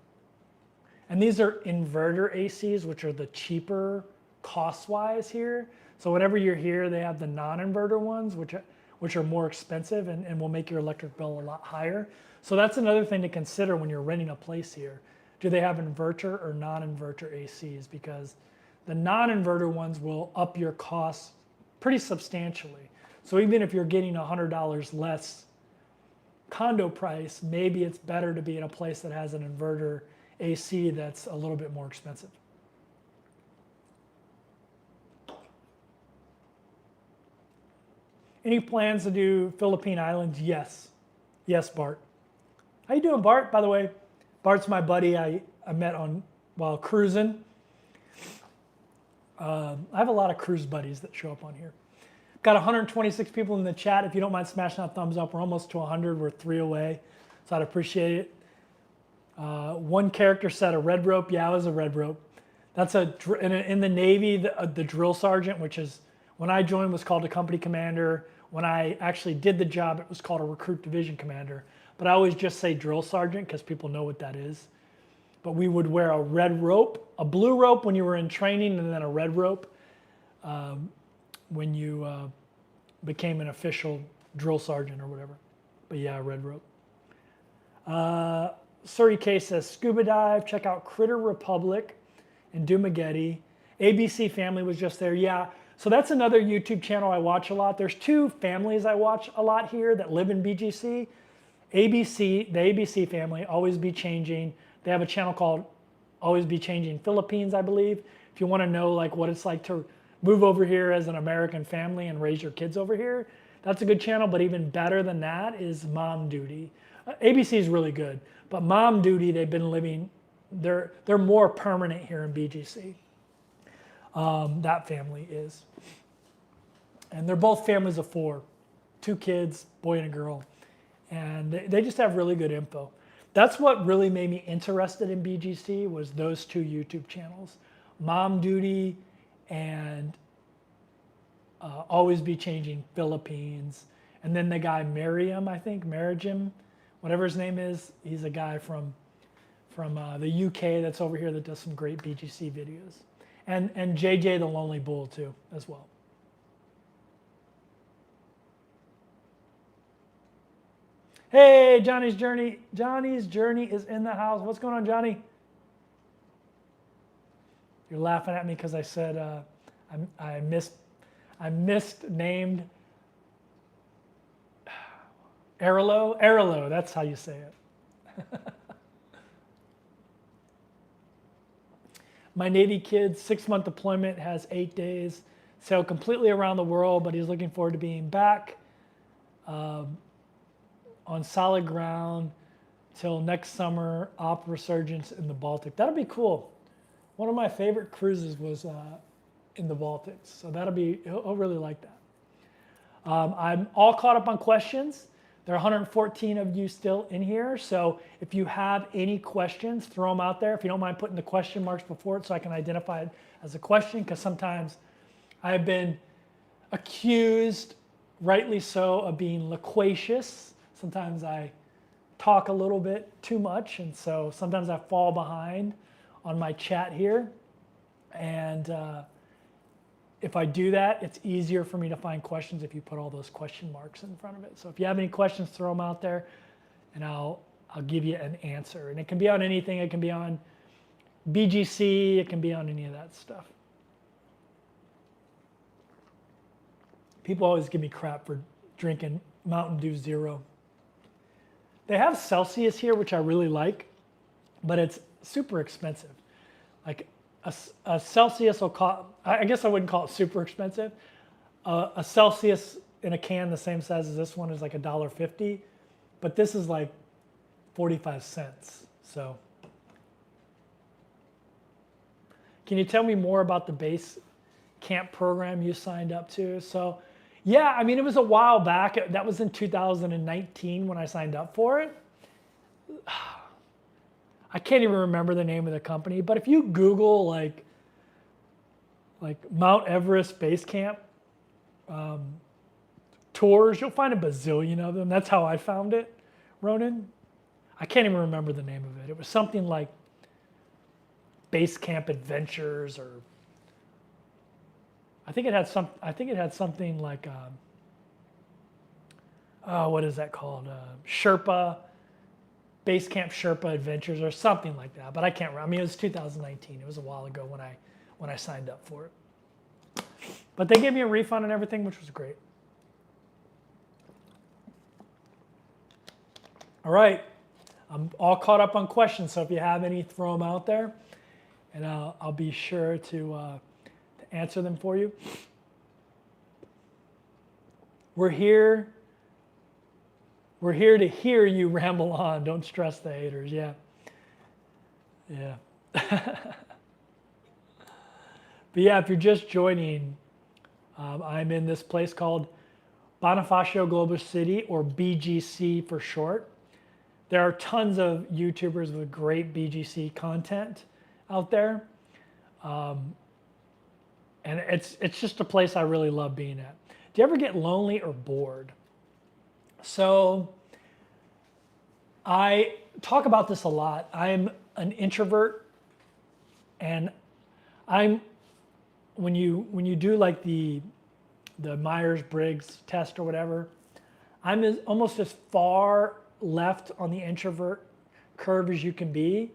and these are inverter ACs, which are the cheaper cost-wise here. So whenever you're here, they have the non-inverter ones, which are more expensive and will make your electric bill a lot higher. So that's another thing to consider when you're renting a place here. Do they have inverter or non-inverter ACs? Because the non-inverter ones will up your costs pretty substantially. So even if you're getting $100 less condo price, maybe it's better to be in a place that has an inverter AC that's a little bit more expensive. Any plans to do Philippine Islands? Yes. Yes, Bart. How you doing, Bart? By the way, Bart's my buddy I met while cruising. I have a lot of cruise buddies that show up on here. Got 126 people in the chat. If you don't mind smashing that thumbs up, we're almost to 100. We're 3 away, so I'd appreciate it. One character said a red rope. Yeah, it was a red rope. That's in the Navy, the drill sergeant, which is, when I joined, was called a company commander. When I actually did the job, it was called a recruit division commander. But I always just say drill sergeant because people know what that is. But we would wear a red rope, a blue rope when you were in training, and then a red rope when you became an official drill sergeant or whatever. But yeah, a red rope. Surrey K says, scuba dive, check out Critter Republic and Dumageddon. ABC Family was just there. Yeah, so that's another YouTube channel I watch a lot. There's two families I watch a lot here that live in BGC. The ABC Family, Always Be Changing. They have a channel called Always Be Changing Philippines, I believe. If you want to know like what it's like to move over here as an American family and raise your kids over here, that's a good channel. But even better than that is Mom Duty. ABC is really good, but Mom Duty, they've been living, they're more permanent here in BGC. That family is. And they're both families of 4, 2 kids, boy and a girl. And they just have really good info. That's what really made me interested in BGC was those 2 YouTube channels, Mom Duty and Always Be Changing Philippines. And then the guy Marigim, whatever his name is, he's a guy from the UK that's over here that does some great BGC videos. And JJ the Lonely Bull too, as well. Hey, Johnny's Journey. Johnny's Journey is in the house. What's going on, Johnny? You're laughing at me because I said I misnamed Arilo. Arilo, that's how you say it. My Navy kid's 6-month deployment has 8 days. Sailed completely around the world, but he's looking forward to being back on solid ground till next summer, op resurgence in the Baltic. That'll be cool. One of my favorite cruises was in the Baltics, so he'll really like that. I'm all caught up on questions. There are 114 of you still in here, so if you have any questions, throw them out there. If you don't mind putting the question marks before it so I can identify it as a question, because sometimes I've been accused, rightly so, of being loquacious. Sometimes I talk a little bit too much, and so sometimes I fall behind on my chat here. And if I do that, it's easier for me to find questions if you put all those question marks in front of it. So if you have any questions, throw them out there, and I'll give you an answer. And it can be on anything. It can be on BGC. It can be on any of that stuff. People always give me crap for drinking Mountain Dew Zero. They have Celsius here, which I really like, but it's super expensive. Like a Celsius will cost, I guess I wouldn't call it super expensive. A Celsius in a can the same size as this one is like $1.50, but this is like 45 cents. So can you tell me more about the base camp program you signed up to? So yeah, I mean, it was a while back. That was in 2019 when I signed up for it. I can't even remember the name of the company, but if you Google like Mount Everest Base Camp tours, you'll find a bazillion of them. That's how I found it, Ronan. I can't even remember the name of it. It was something like Base Camp Adventures, or I think it had something like what is that called? Sherpa, Base Camp Sherpa Adventures, or something like that. But I can't remember. I mean, it was 2019. It was a while ago when I signed up for it. But they gave me a refund and everything, which was great. All right, I'm all caught up on questions. So if you have any, throw them out there, and I'll be sure to answer them for you. We're here to hear you ramble on. Don't stress the haters. Yeah. But yeah, if you're just joining, I'm in this place called Bonifacio Global City, or BGC for short. There are tons of YouTubers with great BGC content out there. And it's just a place I really love being at. Do you ever get lonely or bored? So I talk about this a lot. I'm an introvert, and when you do like the Myers-Briggs test or whatever, I'm almost as far left on the introvert curve as you can be.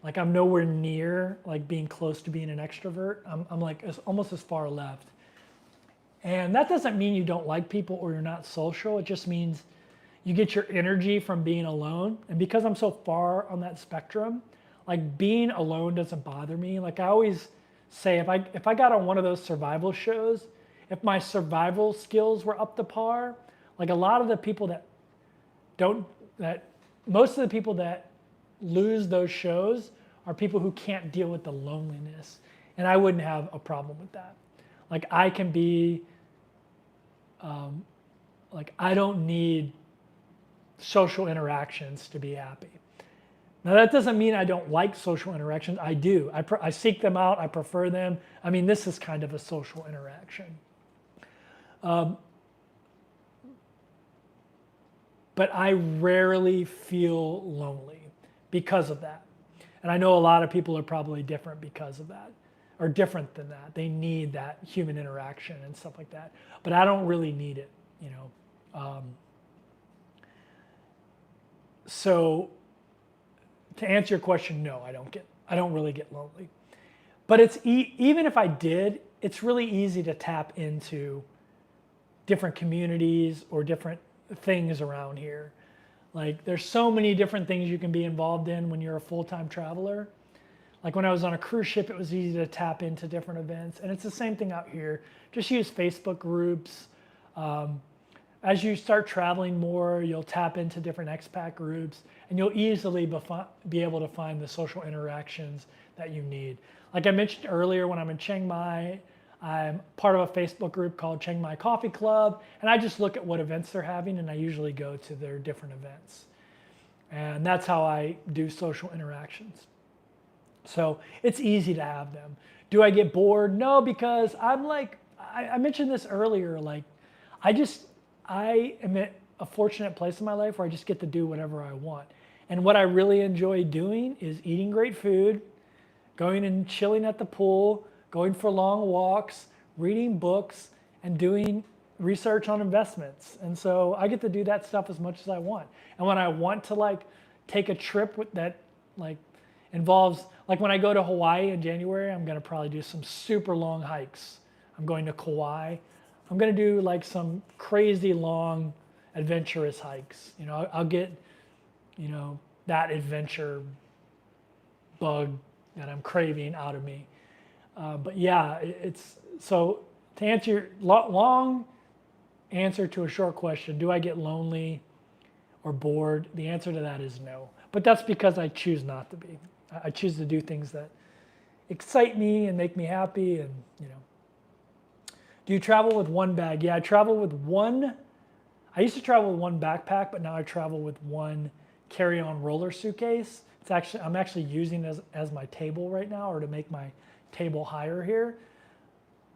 Like I'm nowhere near like being close to being an extrovert. I'm like almost as far left. And that doesn't mean you don't like people or you're not social. It just means you get your energy from being alone. And because I'm so far on that spectrum, like being alone doesn't bother me. Like I always say, if I got on one of those survival shows, if my survival skills were up to par, like a lot of the people that don't, that most of the people that lose those shows are people who can't deal with the loneliness. And I wouldn't have a problem with that. Like I can be, like I don't need social interactions to be happy. Now that doesn't mean I don't like social interactions. I do. I seek them out. I prefer them. I mean, this is kind of a social interaction. But I rarely feel lonely because of that. And I know a lot of people are probably different because of that, or different than that. They need that human interaction and stuff like that. But I don't really need it, you know. So to answer your question, no, I don't really get lonely. But it's even if I did, it's really easy to tap into different communities or different things around here. Like there's so many different things you can be involved in when you're a full-time traveler. Like when I was on a cruise ship, it was easy to tap into different events. And it's the same thing out here. Just use Facebook groups. As you start traveling more, you'll tap into different expat groups, and you'll easily be able to find the social interactions that you need. Like I mentioned earlier, when I'm in Chiang Mai, I'm part of a Facebook group called Chiang Mai Coffee Club, and I just look at what events they're having, and I usually go to their different events. And that's how I do social interactions. So it's easy to have them. Do I get bored? No, because I'm like, I mentioned this earlier, like I am at a fortunate place in my life where I just get to do whatever I want. And what I really enjoy doing is eating great food, going and chilling at the pool, going for long walks, reading books, and doing research on investments. And so I get to do that stuff as much as I want. And when I want to like take a trip that like involves, like when I go to Hawaii in January, I'm gonna probably do some super long hikes. I'm going to Kauai. I'm gonna do like some crazy long adventurous hikes. You know, I'll get, you know, that adventure bug that I'm craving out of me. But yeah, it's, so to answer your long answer to a short question, do I get lonely or bored? The answer to that is no. But that's because I choose not to be. I choose to do things that excite me and make me happy, and you know. Do you travel with one bag? Yeah, I travel with one. I used to travel with one backpack, but now I travel with one carry-on roller suitcase. It's actually, I'm actually using it as my table right now, or to make my table higher here,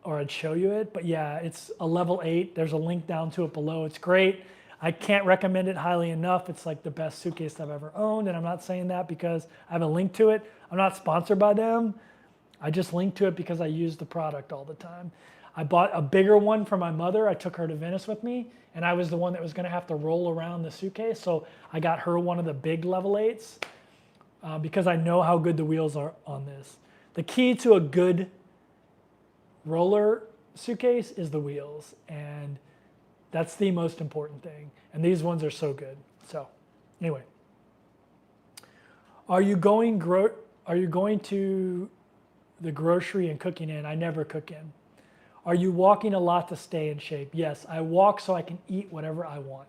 or I'd show you it. But yeah, it's a level 8. There's a link down to it below. It's great. I can't recommend it highly enough. It's like the best suitcase I've ever owned, and I'm not saying that because I have a link to it. I'm not sponsored by them. I just link to it because I use the product all the time. I bought a bigger one for my mother. I took her to Venice with me, and I was the one that was going to have to roll around the suitcase. So I got her one of the big level 8s because I know how good the wheels are on this. The key to a good roller suitcase is the wheels, and that's the most important thing. And these ones are so good. So anyway, are you going to the grocery and cooking in? I never cook in. Are you walking a lot to stay in shape? Yes, I walk so I can eat whatever I want.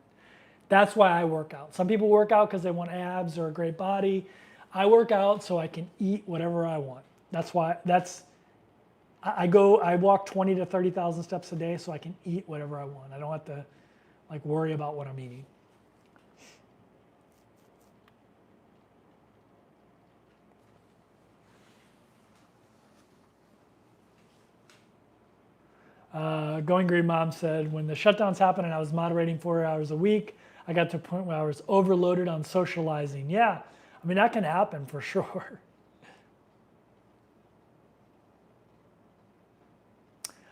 That's why I work out. Some people work out because they want abs or a great body. I work out so I can eat whatever I want. That's why, I walk 20 to 30,000 steps a day so I can eat whatever I want. I don't have to like worry about what I'm eating. Going Green Mom said, when the shutdowns happened and I was moderating 4 hours a week, I got to a point where I was overloaded on socializing. Yeah, I mean, that can happen for sure.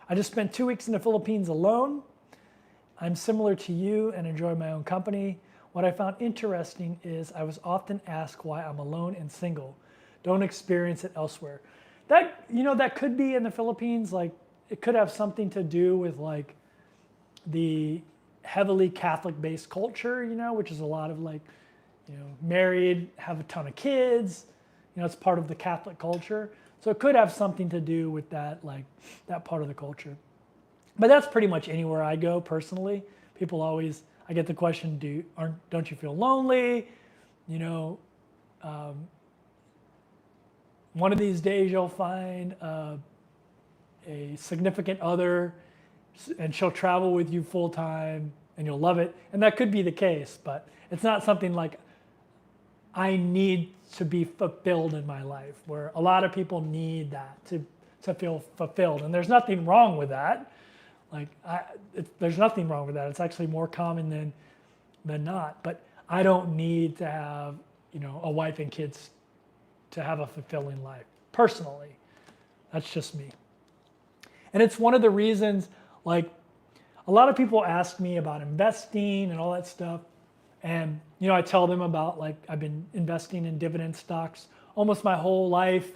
I just spent 2 weeks in the Philippines alone. I'm similar to you and enjoy my own company. What I found interesting is I was often asked why I'm alone and single. Don't experience it elsewhere. That, you know, that could be in the Philippines, like, it could have something to do with like the heavily Catholic-based culture, you know, which is a lot of like, you know, married, have a ton of kids, it's part of the Catholic culture. So it could have something to do with that, like that part of the culture. But that's pretty much anywhere I go personally. People always, I get the question, don't you feel lonely? One of these days you'll find a significant other and she'll travel with you full time and you'll love it. And that could be the case, but it's not something like I need to be fulfilled in my life, where a lot of people need that to feel fulfilled. And there's nothing wrong with that. There's nothing wrong with that. It's actually more common than not. But I don't need to have, a wife and kids to have a fulfilling life. Personally, that's just me. And it's one of the reasons, like, a lot of people ask me about investing and all that stuff. And, I tell them about, like, I've been investing in dividend stocks almost my whole life.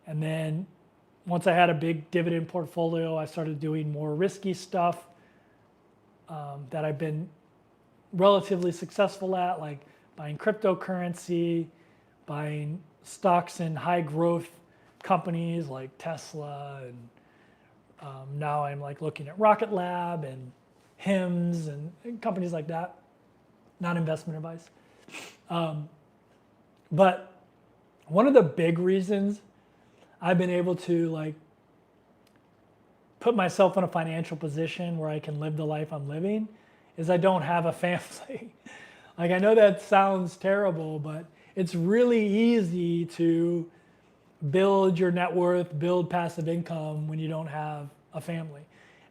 And then once I had a big dividend portfolio, I started doing more risky stuff that I've been relatively successful at, like buying cryptocurrency, buying stocks in high growth companies like Tesla, and now I'm like looking at Rocket Lab and HIMS and companies like that. Not investment advice. But one of the big reasons I've been able to like put myself in a financial position where I can live the life I'm living is I don't have a family. Like, I know that sounds terrible, but it's really easy to build your net worth, build passive income when you don't have a family.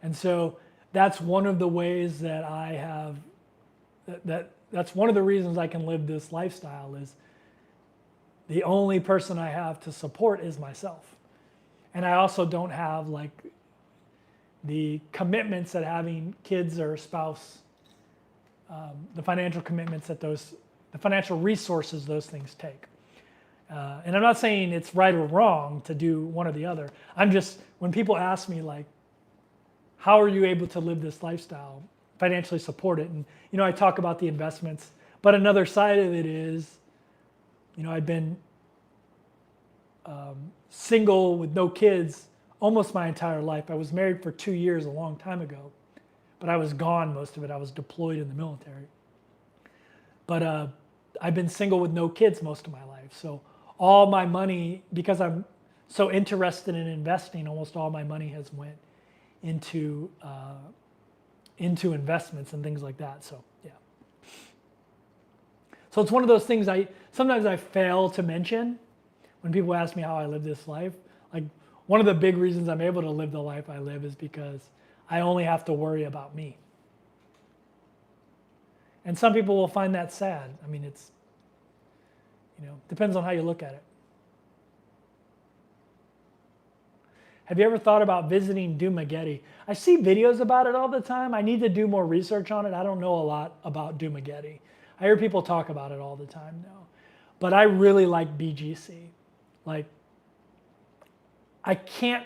And so that's one of the ways that I have, that's one of the reasons I can live this lifestyle, is the only person I have to support is myself. And I also don't have like the commitments that having kids or a spouse, the financial commitments that the financial resources those things take. And I'm not saying it's right or wrong to do one or the other. I'm just, when people ask me like, how are you able to live this lifestyle, financially support it? And, I talk about the investments, but another side of it is, I've been single with no kids almost my entire life. I was married for 2 years a long time ago, but I was gone most of it. I was deployed in the military. But I've been single with no kids most of my life. So all my money, because I'm so interested in investing, almost all my money has went into investments and things like that. So yeah. So it's one of those things sometimes I fail to mention when people ask me how I live this life. Like, one of the big reasons I'm able to live the life I live is because I only have to worry about me. And some people will find that sad. I mean, it's, depends on how you look at it. Have you ever thought about visiting Dumaguete? I see videos about it all the time. I need to do more research on it. I don't know a lot about Dumaguete. I hear people talk about it all the time now. But I really like BGC. Like, I can't,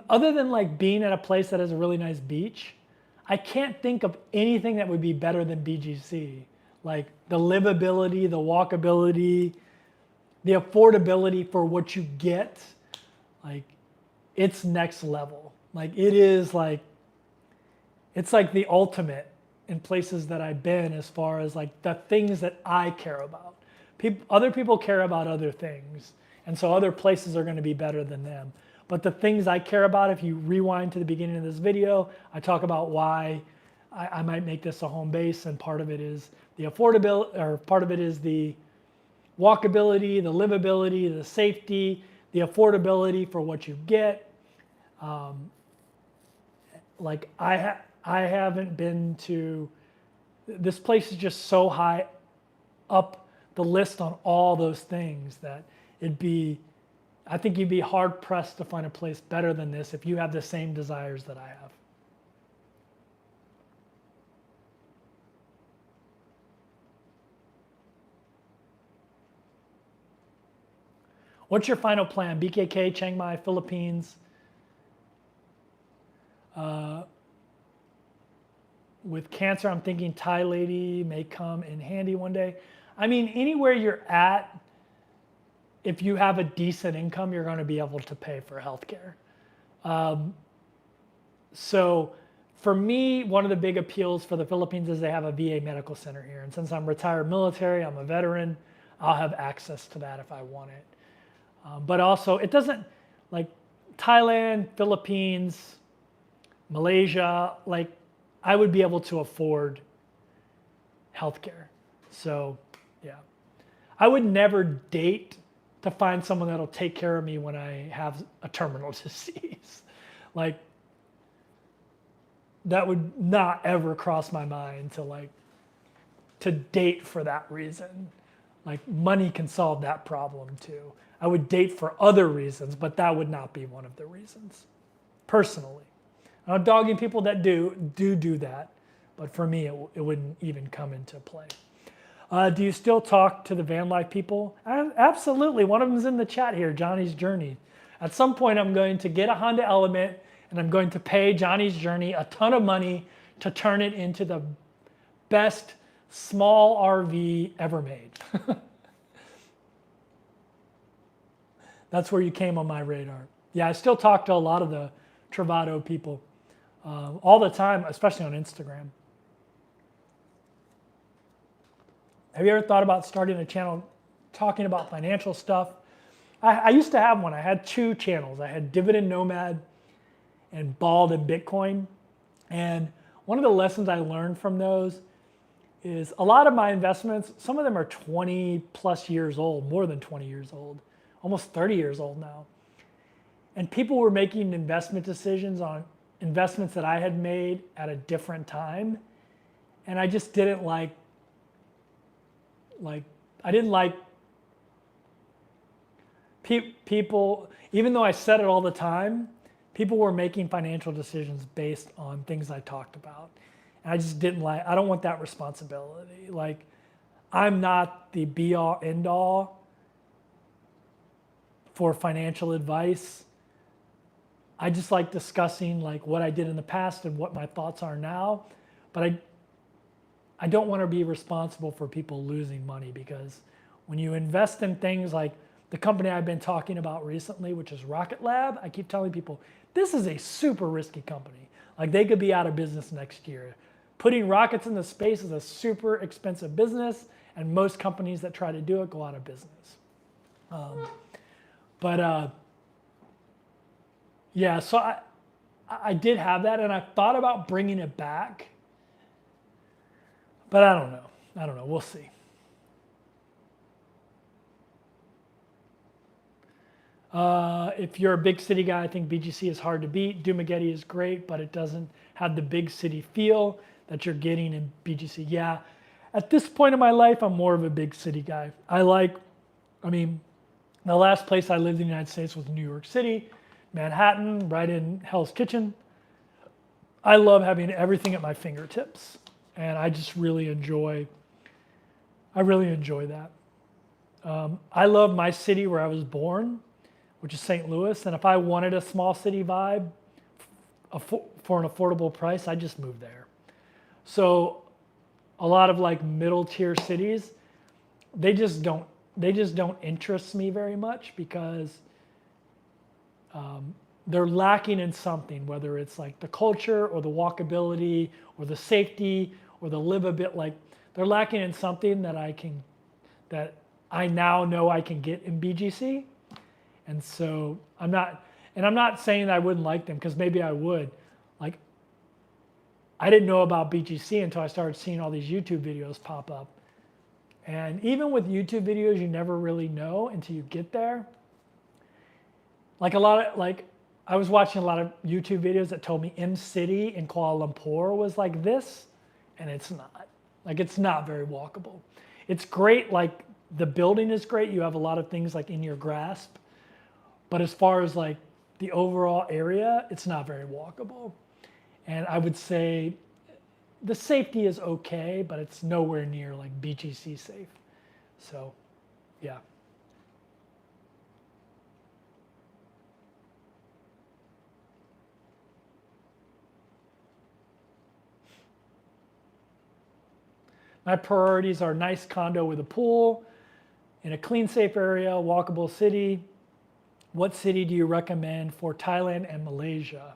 other than like being at a place that has a really nice beach, I can't think of anything that would be better than BGC. Like the livability, the walkability, the affordability for what you get. Like, it's next level. Like, it's like the ultimate in places that I've been, as far as like the things that I care about. Other people care about other things. And so other places are going to be better than them. But the things I care about, if you rewind to the beginning of this video, I talk about why I might make this a home base. And part of it is the affordability, or part of it is the walkability, the livability, the safety, the affordability for what you get. Like, I haven't been to, this place is just so high up the list on all those things that I think you'd be hard pressed to find a place better than this if you have the same desires that I have. What's your final plan? BKK, Chiang Mai, Philippines. With cancer, I'm thinking Thai lady may come in handy one day. I mean, anywhere you're at, if you have a decent income, you're going to be able to pay for healthcare. So for me, one of the big appeals for the Philippines is they have a VA medical center here. And since I'm retired military, I'm a veteran, I'll have access to that if I want it. But also, it doesn't, like Thailand, Philippines, Malaysia, like I would be able to afford healthcare. So yeah, I would never date to find someone that'll take care of me when I have a terminal disease. Like that would not ever cross my mind to date for that reason. Like money can solve that problem too. I would date for other reasons, but that would not be one of the reasons, personally. I'm not dogging people that do that, but for me, it wouldn't even come into play. Do you still talk to the van life people? Absolutely. One of them is in the chat here, Johnny's Journey. At some point, I'm going to get a Honda Element and I'm going to pay Johnny's Journey a ton of money to turn it into the best small RV ever made. That's where you came on my radar. Yeah, I still talk to a lot of the Travado people all the time, especially on Instagram. Have you ever thought about starting a channel talking about financial stuff? I used to have one. I had 2 channels. I had Dividend Nomad and Bald and Bitcoin. And one of the lessons I learned from those is a lot of my investments, some of them are 20 plus years old, more than 20 years old, almost 30 years old now. And people were making investment decisions on investments that I had made at a different time. And I just didn't like people, even though I said it all the time, people were making financial decisions based on things I talked about. And I just didn't I don't want that responsibility. Like, I'm not the be all end all for financial advice. I just like discussing like what I did in the past and what my thoughts are now. But I don't want to be responsible for people losing money, because when you invest in things like the company I've been talking about recently, which is Rocket Lab, I keep telling people, this is a super risky company. Like they could be out of business next year. Putting rockets into space is a super expensive business, and most companies that try to do it go out of business. Yeah, so I did have that, and I thought about bringing it back. But I don't know. We'll see. If you're a big city guy, I think BGC is hard to beat. Dumagetti is great, but it doesn't have the big city feel that you're getting in BGC. Yeah, at this point in my life, I'm more of a big city guy. The last place I lived in the United States was New York City, Manhattan, right in Hell's Kitchen. I love having everything at my fingertips. And I just really enjoy that. I love my city where I was born, which is St. Louis. And if I wanted a small city vibe for an affordable price, I just moved there. So a lot of like middle tier cities, they just don't interest me very much, because they're lacking in something, whether it's like the culture or the walkability or the safety or the livability. Like they're lacking in something that I now know I can get in BGC. And so I'm not saying that I wouldn't like them, because maybe I would. Like, I didn't know about BGC until I started seeing all these YouTube videos pop up. And even with YouTube videos, you never really know until you get there. I was watching a lot of YouTube videos that told me M-City in Kuala Lumpur was like this, and it's not. Like, it's not very walkable. It's great, like the building is great. You have a lot of things like in your grasp. But as far as like the overall area, it's not very walkable. And I would say the safety is okay, but it's nowhere near like BGC safe. So, yeah. My priorities are nice condo with a pool, In a clean, safe area, walkable city, what city do you recommend for Thailand and Malaysia?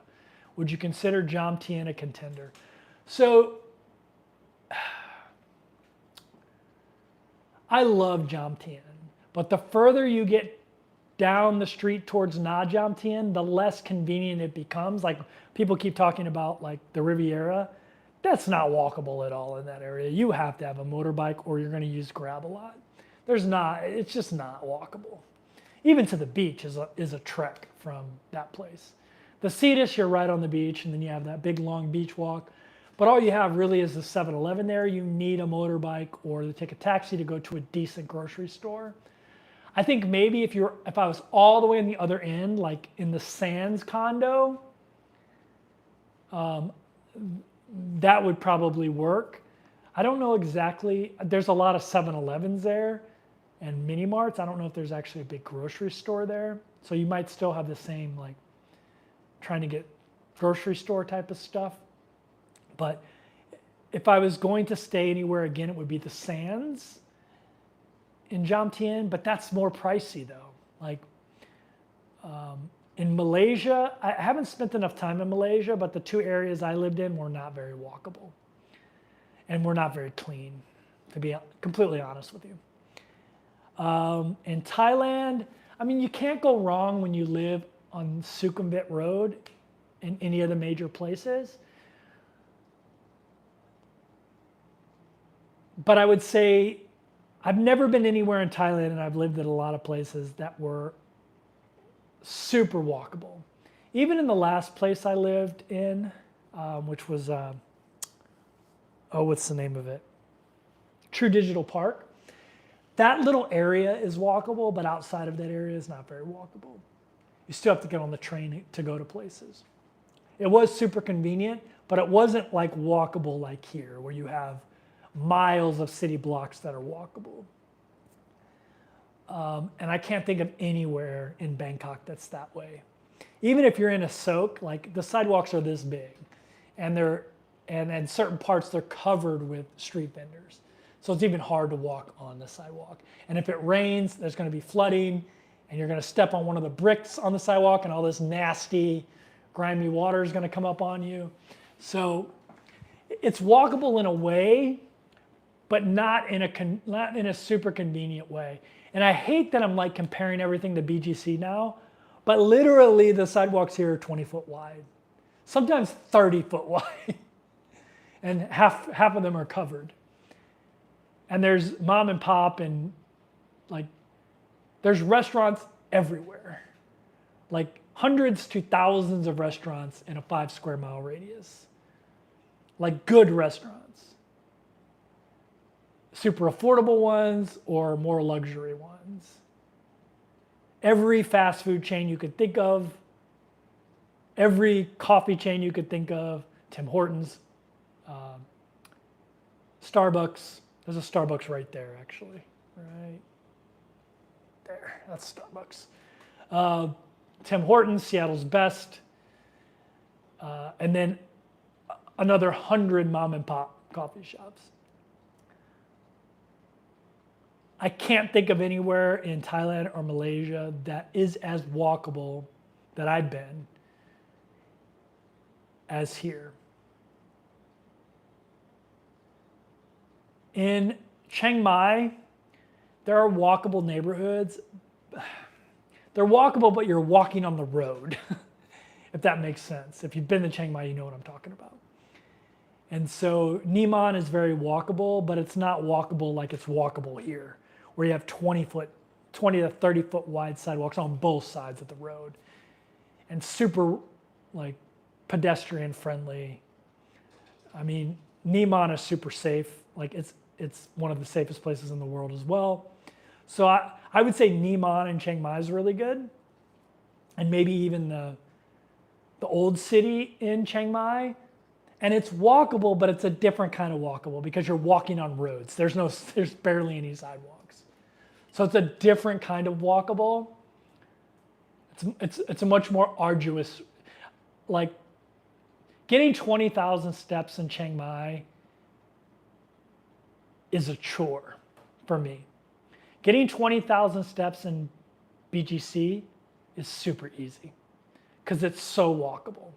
Would you consider Jom Tien a contender? So I love Jom Tien, but the further you get down the street towards Na Jom Tien, the less convenient it becomes. Like people keep talking about like the Riviera. That's not walkable at all in that area. You have to have a motorbike or you're going to use Grab a lot. It's just not walkable. Even to the beach is a trek from that place. The Cetus, you're right on the beach, and then you have that big long beach walk. But all you have really is the 7-Eleven there. You need a motorbike or to take a taxi to go to a decent grocery store. I think maybe if I was all the way on the other end, like in the Sands condo, that would probably work. I don't know exactly. There's a lot of 7-Elevens there and mini marts. I don't know if there's actually a big grocery store there. So you might still have the same like trying to get grocery store type of stuff. But if I was going to stay anywhere again, it would be the Sands in Jom Tien, but that's more pricey though. Like in Malaysia, I haven't spent enough time in Malaysia, but the two areas I lived in were not very walkable and were not very clean, to be completely honest with you. In Thailand, I mean, you can't go wrong when you live on Sukhumvit Road in any of the major places. But I would say I've never been anywhere in Thailand, and I've lived at a lot of places that were super walkable. Even in the last place I lived in, which was, what's the name of it? True Digital Park. That little area is walkable, but outside of that area is not very walkable. You still have to get on the train to go to places. It was super convenient, but it wasn't like walkable like here, where you have miles of city blocks that are walkable. And I can't think of anywhere in Bangkok that's that way. Even if you're in a soak, like the sidewalks are this big, and in certain parts they're covered with street vendors. So it's even hard to walk on the sidewalk. And if it rains, there's going to be flooding, and you're going to step on one of the bricks on the sidewalk, and all this nasty, grimy water is going to come up on you. So it's walkable in a way, but not in a super convenient way. And I hate that I'm like comparing everything to BGC now, but literally the sidewalks here are 20 foot wide, sometimes 30 foot wide, and half of them are covered. And there's mom and pop, and like there's restaurants everywhere, like hundreds to thousands of restaurants in a 5 square mile radius, like good restaurants. Super affordable ones or more luxury ones. Every fast food chain you could think of, every coffee chain you could think of, Tim Hortons, Starbucks. There's a Starbucks right there, actually. Right there, that's Starbucks. Tim Hortons, Seattle's Best, and then another 100 mom and pop coffee shops. I can't think of anywhere in Thailand or Malaysia that is as walkable that I've been as here. In Chiang Mai, there are walkable neighborhoods. They're walkable, but you're walking on the road, if that makes sense. If you've been to Chiang Mai, you know what I'm talking about. And so Niman is very walkable, but it's not walkable like it's walkable here, where you have 20 to 30 foot wide sidewalks on both sides of the road, and super like pedestrian friendly. I mean, Niman is super safe. Like it's one of the safest places in the world as well. So I would say Niman and Chiang Mai is really good, and maybe even the old city in Chiang Mai. And it's walkable, but it's a different kind of walkable because you're walking on roads. There's barely any sidewalks. So it's a different kind of walkable. It's a much more arduous, like getting 20,000 steps in Chiang Mai is a chore for me. Getting 20,000 steps in BGC is super easy because it's so walkable.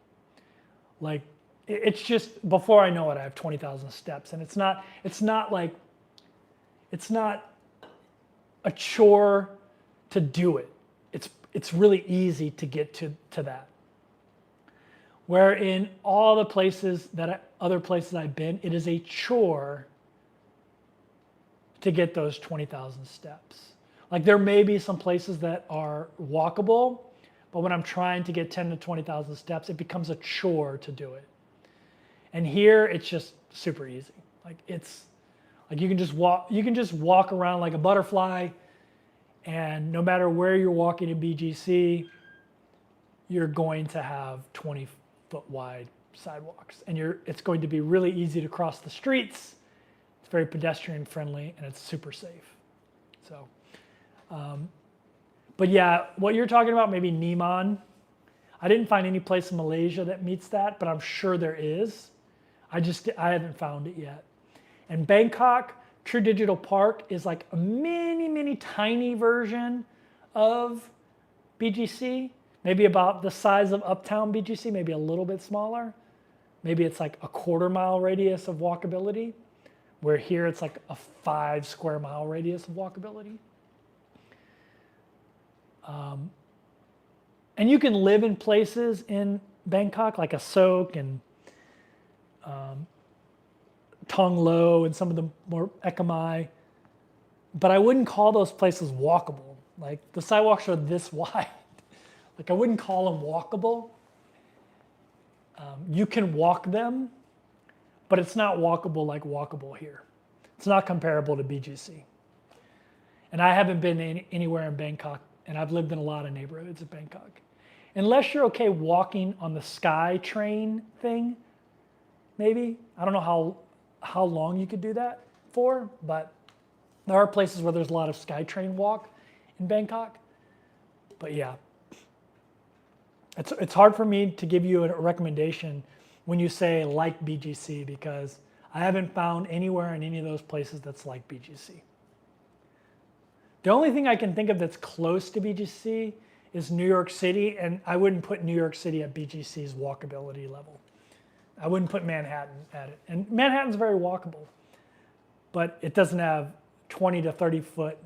Like it's just, before I know it, I have 20,000 steps, and it's not a chore to do it. It's really easy to get to that. Where in all the places other places I've been, it is a chore to get those 20,000 steps. Like there may be some places that are walkable, but when I'm trying to get 10 to 20,000 steps, it becomes a chore to do it. And here it's just super easy. Like it's like you can just walk around like a butterfly, and no matter where you're walking in BGC, you're going to have 20-foot wide sidewalks, and it's going to be really easy to cross the streets. It's very pedestrian friendly, and it's super safe. So, but yeah, what you're talking about, maybe Niman. I didn't find any place in Malaysia that meets that, but I'm sure there is. I haven't found it yet. And Bangkok, True Digital Park is like a mini tiny version of BGC, maybe about the size of Uptown BGC, maybe a little bit smaller. Maybe it's like a 1/4 mile radius of walkability, where here it's like a 5 square mile radius of walkability. And you can live in places in Bangkok like Asok and Tong Lo and some of the more Ekamai, but I wouldn't call those places walkable. Like the sidewalks are this wide. Like I wouldn't call them walkable. You can walk them, but it's not walkable like walkable here. It's not comparable to BGC. And I haven't been anywhere in Bangkok, and I've lived in a lot of neighborhoods in Bangkok. Unless you're okay walking on the Sky Train thing, maybe. I don't know how long you could do that for, but there are places where there's a lot of SkyTrain walk in Bangkok. But yeah, it's hard for me to give you a recommendation when you say like BGC, because I haven't found anywhere in any of those places that's like BGC. The only thing I can think of that's close to BGC is New York City, and I wouldn't put New York City at BGC's walkability level. I wouldn't put Manhattan at it. And Manhattan's very walkable, but it doesn't have 20 to 30 foot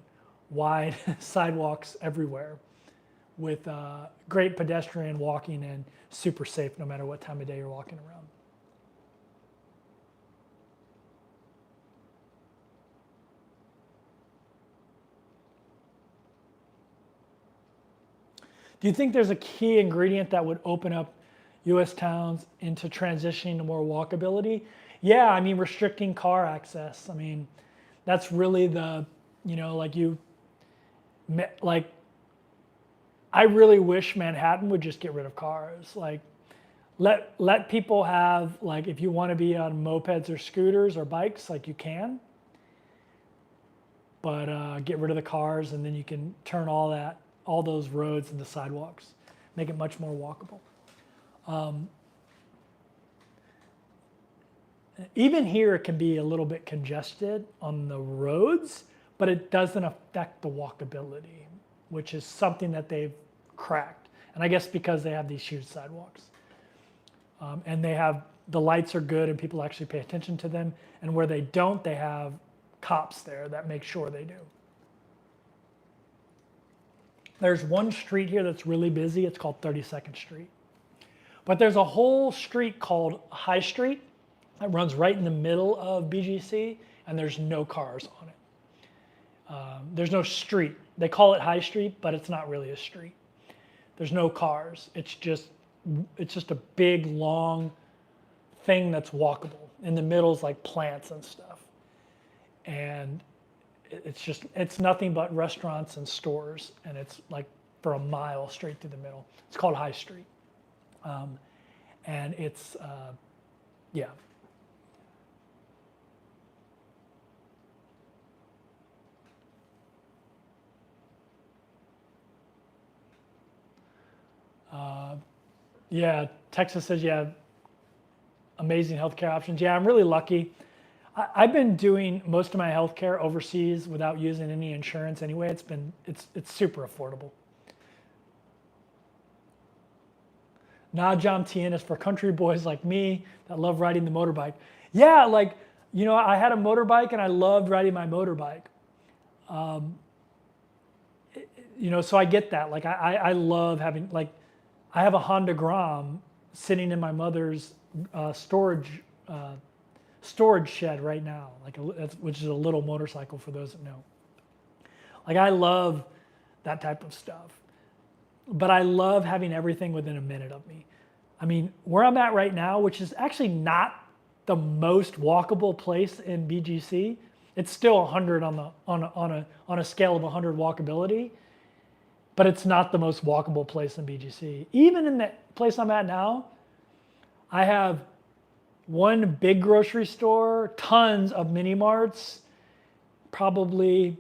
wide sidewalks everywhere with great pedestrian walking and super safe no matter what time of day you're walking around. Do you think there's a key ingredient that would open up US towns into transitioning to more walkability? Yeah, I mean, restricting car access. I mean, that's really the, I really wish Manhattan would just get rid of cars. Like, let people have, like, if you want to be on mopeds or scooters or bikes, like you can, but get rid of the cars, and then you can turn all those roads into sidewalks, make it much more walkable. Even here, it can be a little bit congested on the roads, but it doesn't affect the walkability, which is something that they've cracked. And I guess because they have these huge sidewalks. And the lights are good and people actually pay attention to them. And where they don't, they have cops there that make sure they do. There's one street here that's really busy. It's called 32nd Street. But there's a whole street called High Street that runs right in the middle of BGC, and there's no cars on it. There's no street. They call it High Street, but it's not really a street. There's no cars. It's just a big, long thing that's walkable. In the middle is like plants and stuff. And it's nothing but restaurants and stores, and it's like for a mile straight through the middle. It's called High Street. And it's, yeah. Yeah, Texas says you have amazing healthcare options. Yeah, I'm really lucky. I've been doing most of my healthcare overseas without using any insurance anyway. It's super affordable. Nah, John Tien is for country boys like me that love riding the motorbike. Yeah, like, I had a motorbike and I loved riding my motorbike. So I get that. Like, I love having, like, I have a Honda Grom sitting in my mother's storage shed right now, which is a little motorcycle for those that know. Like, I love that type of stuff. But I love having everything within a minute of me. I mean, where I'm at right now, which is actually not the most walkable place in BGC, it's still 100 on a scale of 100 walkability, but it's not the most walkable place in BGC. Even in the place I'm at now, I have one big grocery store, tons of mini marts, probably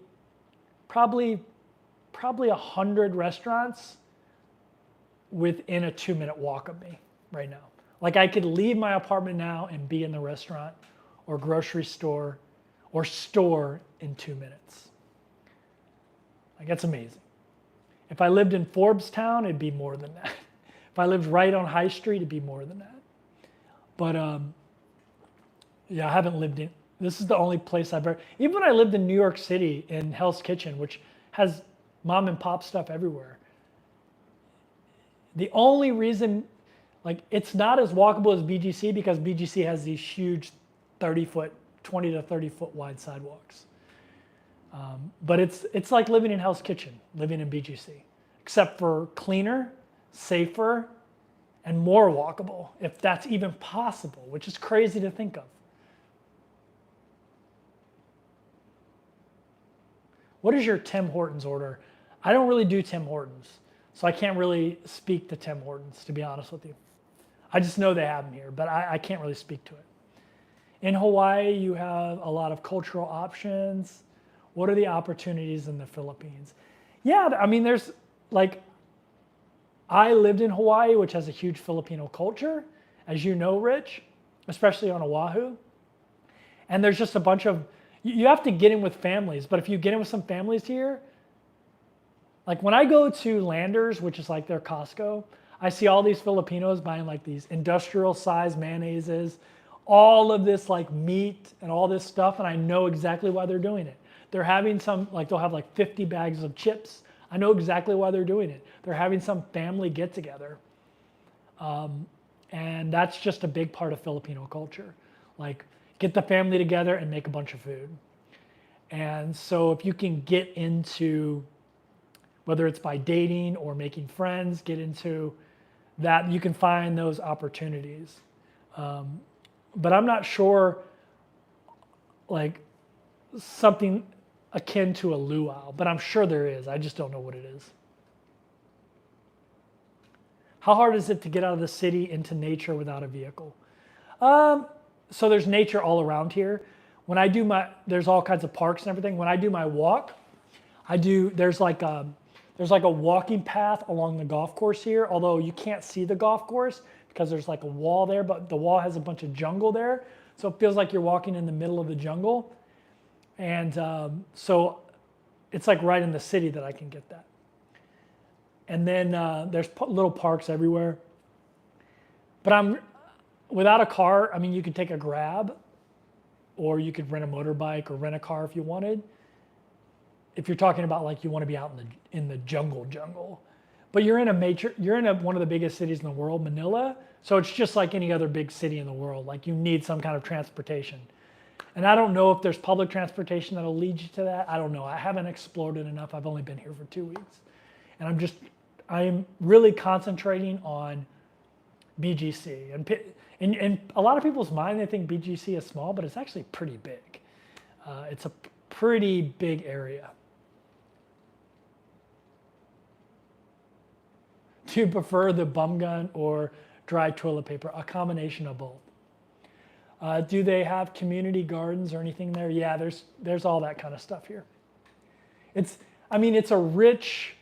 100 restaurants within a 2-minute walk of me right now. Like, I could leave my apartment now and be in the restaurant or grocery store or store in 2 minutes. Like, that's amazing. If I lived in Forbestown, it'd be more than that. If I lived right on High Street, it'd be more than that. But yeah, I haven't lived in, this is the only place I've ever, even when I lived in New York City in Hell's Kitchen, which has mom and pop stuff everywhere. The only reason, like, it's not as walkable as BGC because BGC has these huge 20 to 30 foot wide sidewalks. But it's like living in Hell's Kitchen, living in BGC, except for cleaner, safer, and more walkable, if that's even possible, which is crazy to think of. What is your Tim Hortons order? I don't really do Tim Hortons, so I can't really speak to Tim Hortons, to be honest with you. I just know they have them here, but I can't really speak to it. In Hawaii, you have a lot of cultural options. What are the opportunities in the Philippines? Yeah, I mean, there's like, I lived in Hawaii, which has a huge Filipino culture, as you know, Rich, especially on Oahu. And there's just a bunch of, you have to get in with families, but if you get in with some families here, like when I go to Landers, which is like their Costco, I see all these Filipinos buying like these industrial size mayonnaises, all of this like meat and all this stuff, and I know exactly why they're doing it. They're having some, like they'll have like 50 bags of chips. I know exactly why they're doing it. They're having some family get together. And that's just a big part of Filipino culture. Like, get the family together and make a bunch of food. And so if you can get into, whether it's by dating or making friends, get into that, you can find those opportunities. But I'm not sure, like, something akin to a luau, but I'm sure there is. I just don't know what it is. How hard is it to get out of the city into nature without a vehicle? So there's nature all around here. When I do there's all kinds of parks and everything. When I do my walk, there's like a walking path along the golf course here, although you can't see the golf course because there's like a wall there, but the wall has a bunch of jungle there. So it feels like you're walking in the middle of the jungle. And so it's like right in the city that I can get that. And then there's little parks everywhere. But without a car, I mean, you could take a Grab, or you could rent a motorbike or rent a car if you wanted. If you're talking about like you want to be out in the jungle. But you're in one of the biggest cities in the world, Manila. So it's just like any other big city in the world. Like, you need some kind of transportation. And I don't know if there's public transportation that'll lead you to that. I don't know. I haven't explored it enough. I've only been here for 2 weeks. And I'm really concentrating on BGC. And in a lot of people's mind, they think BGC is small, but it's actually pretty big. It's a pretty big area. Do you prefer the bum gun or dry toilet paper? A combination of both. Do they have community gardens or anything there? Yeah, there's all that kind of stuff here. It's a rich,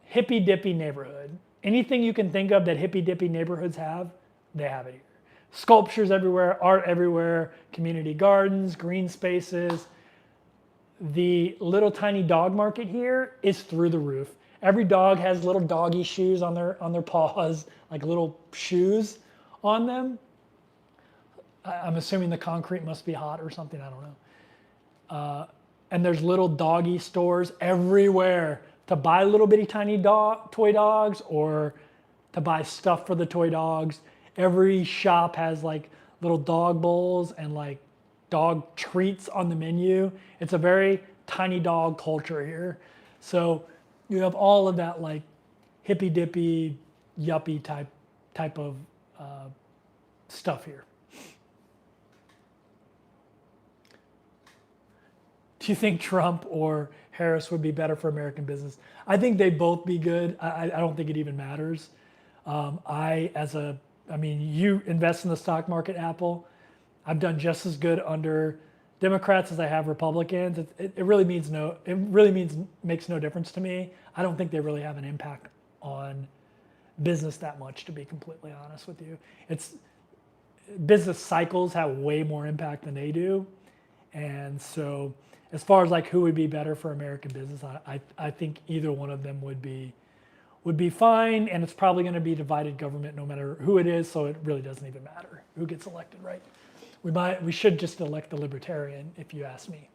hippy-dippy neighborhood. Anything you can think of that hippy-dippy neighborhoods have, they have it here. sculptures everywhere, art everywhere, community gardens, green spaces. The little tiny dog market here is through the roof. Every dog has little doggy shoes on their paws, like little shoes on them. I'm assuming the concrete must be hot or something, I don't know. And there's little doggy stores everywhere to buy little bitty tiny toy dogs or to buy stuff for the toy dogs. Every shop has like little dog bowls and like dog treats on the menu. It's a very tiny dog culture here. So you have all of that like hippy dippy, yuppie type of stuff here. Do you think Trump or Harris would be better for American business? I think they'd both be good. I don't think it even matters. You invest in the stock market, Apple. I've done just as good under Democrats as I have Republicans. It really makes no difference to me. I don't think they really have an impact on business that much, to be completely honest with you. Business cycles have way more impact than they do. And so as far as like who would be better for American business, I think either one of them would be fine, and it's probably going to be divided government no matter who it is, so it really doesn't even matter who gets elected, right? We should just elect the libertarian, if you ask me.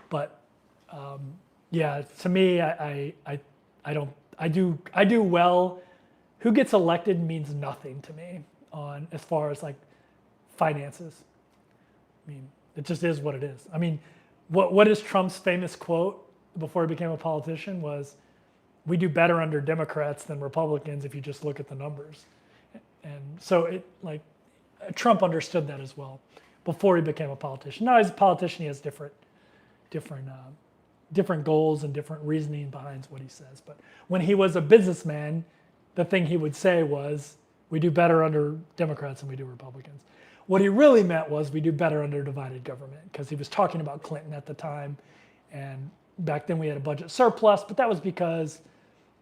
But yeah, to me, I do well. Who gets elected means nothing to me on as far as like finances. I mean, it just is what it is. I mean, what is Trump's famous quote before he became a politician was, "We do better under Democrats than Republicans if you just look at the numbers." And so Trump understood that as well before he became a politician. Now as a politician, he has different goals and different reasoning behind what he says. But when he was a businessman, the thing he would say was, "We do better under Democrats than we do Republicans." What he really meant was, "We do better under divided government," because he was talking about Clinton at the time. And back then we had a budget surplus, but that was because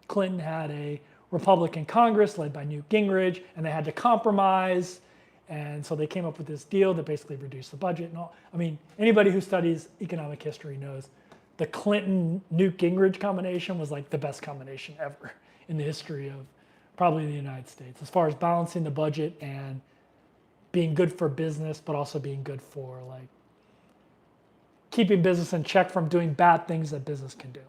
Clinton had a Republican Congress led by Newt Gingrich, and they had to compromise. And so they came up with this deal that basically reduced the budget and all. I mean, anybody who studies economic history knows the Clinton-Newt Gingrich combination was like the best combination ever in the history of probably the United States, as far as balancing the budget and being good for business, but also being good for like keeping business in check from doing bad things that business can do.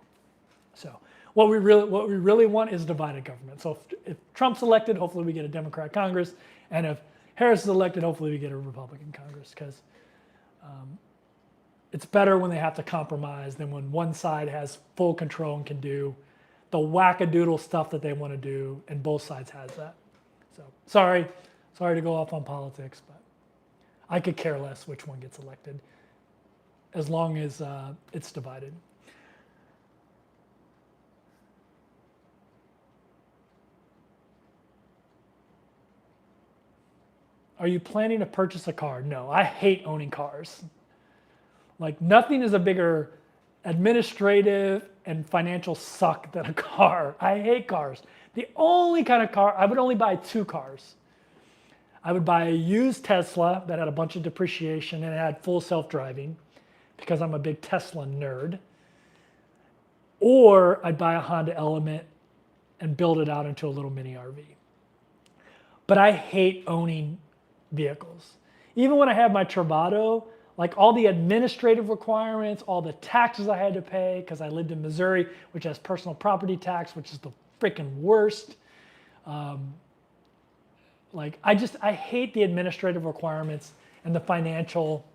So what we really want is divided government. So if Trump's elected, hopefully we get a Democrat Congress, and if Harris is elected, hopefully we get a Republican Congress, because it's better when they have to compromise than when one side has full control and can do the wackadoodle stuff that they want to do, and both sides has that. So sorry to go off on politics, but I could care less which one gets elected as long as it's divided. Are you planning to purchase a car? No, I hate owning cars. Like nothing is a bigger administrative and financial suck than a car. I hate cars. The only kind of car, I would only buy 2 cars. I would buy a used Tesla that had a bunch of depreciation and it had full self-driving, because I'm a big Tesla nerd. Or I'd buy a Honda Element and build it out into a little mini RV. But I hate owning vehicles. Even when I had my Travado, like all the administrative requirements, all the taxes I had to pay, because I lived in Missouri, which has personal property tax, which is the freaking worst. I hate the administrative requirements and the financial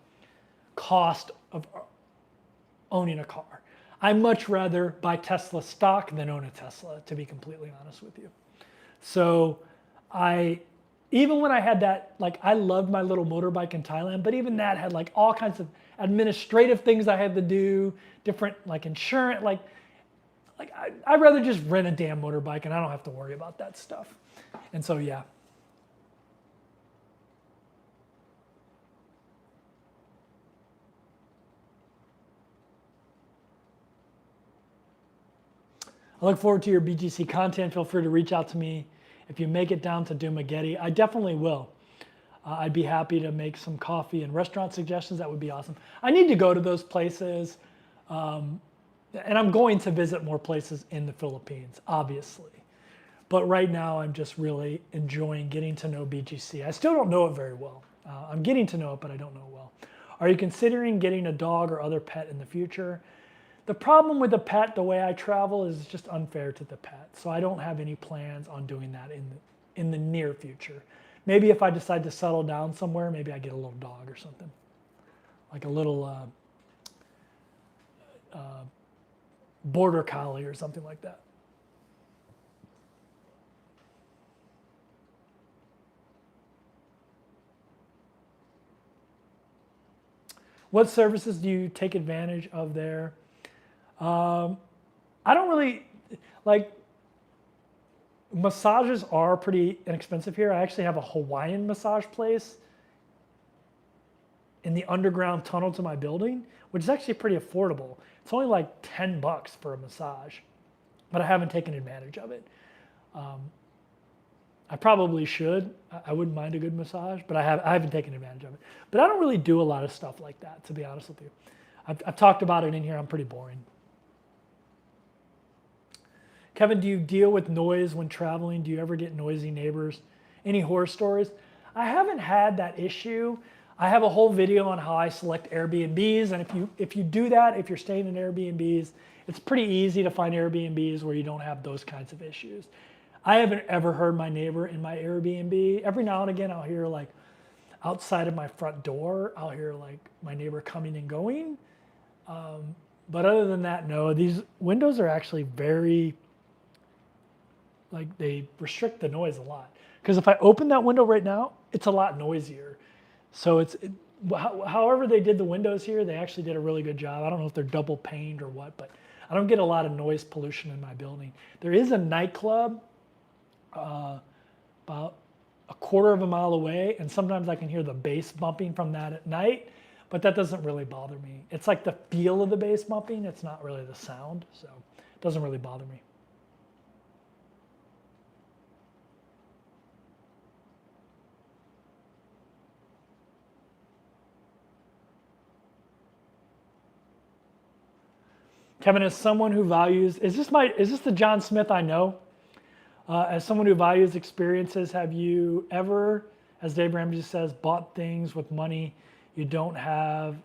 cost of owning a car. I much rather buy Tesla stock than own a Tesla, to be completely honest with you. So even when I had that, like I loved my little motorbike in Thailand, but even that had like all kinds of administrative things I had to do, different like insurance, I'd rather just rent a damn motorbike and I don't have to worry about that stuff. And so, yeah. I look forward to your BGC content. Feel free to reach out to me if you make it down to do Makati. I definitely will. I'd be happy to make some coffee and restaurant suggestions. That would be awesome. I need to go to those places. And I'm going to visit more places in the Philippines, obviously. But right now, I'm just really enjoying getting to know BGC. I still don't know it very well. I'm getting to know it, but I don't know it well. Are you considering getting a dog or other pet in the future? The problem with the pet, the way I travel, is just unfair to the pet. So I don't have any plans on doing that in the near future. Maybe if I decide to settle down somewhere, maybe I get a little dog or something. Like a little border collie or something like that. What services do you take advantage of there? I don't really, like, massages are pretty inexpensive here. I actually have a Hawaiian massage place in the underground tunnel to my building, which is actually pretty affordable. It's only like 10 bucks for a massage, but I haven't taken advantage of it. I probably should. I wouldn't mind a good massage, but I haven't taken advantage of it. But I don't really do a lot of stuff like that, to be honest with you. I've talked about it in here. I'm pretty boring. Kevin, do you deal with noise when traveling? Do you ever get noisy neighbors? Any horror stories? I haven't had that issue. I have a whole video on how I select Airbnbs, and if you do that, if you're staying in Airbnbs, it's pretty easy to find Airbnbs where you don't have those kinds of issues. I haven't ever heard my neighbor in my Airbnb. Every now and again, I'll hear like outside of my front door, I'll hear like my neighbor coming and going. But other than that, no. These windows are actually very, like, they restrict the noise a lot. Because if I open that window right now, it's a lot noisier. So however they did the windows here, they actually did a really good job. I don't know if they're double paned or what, but I don't get a lot of noise pollution in my building. There is a nightclub about a quarter of a mile away, and sometimes I can hear the bass bumping from that at night, but that doesn't really bother me. It's like the feel of the bass bumping. It's not really the sound, so it doesn't really bother me. Kevin, as someone who values, is this the John Smith I know? As someone who values experiences, have you ever, as Dave Ramsey says, bought things with money you don't have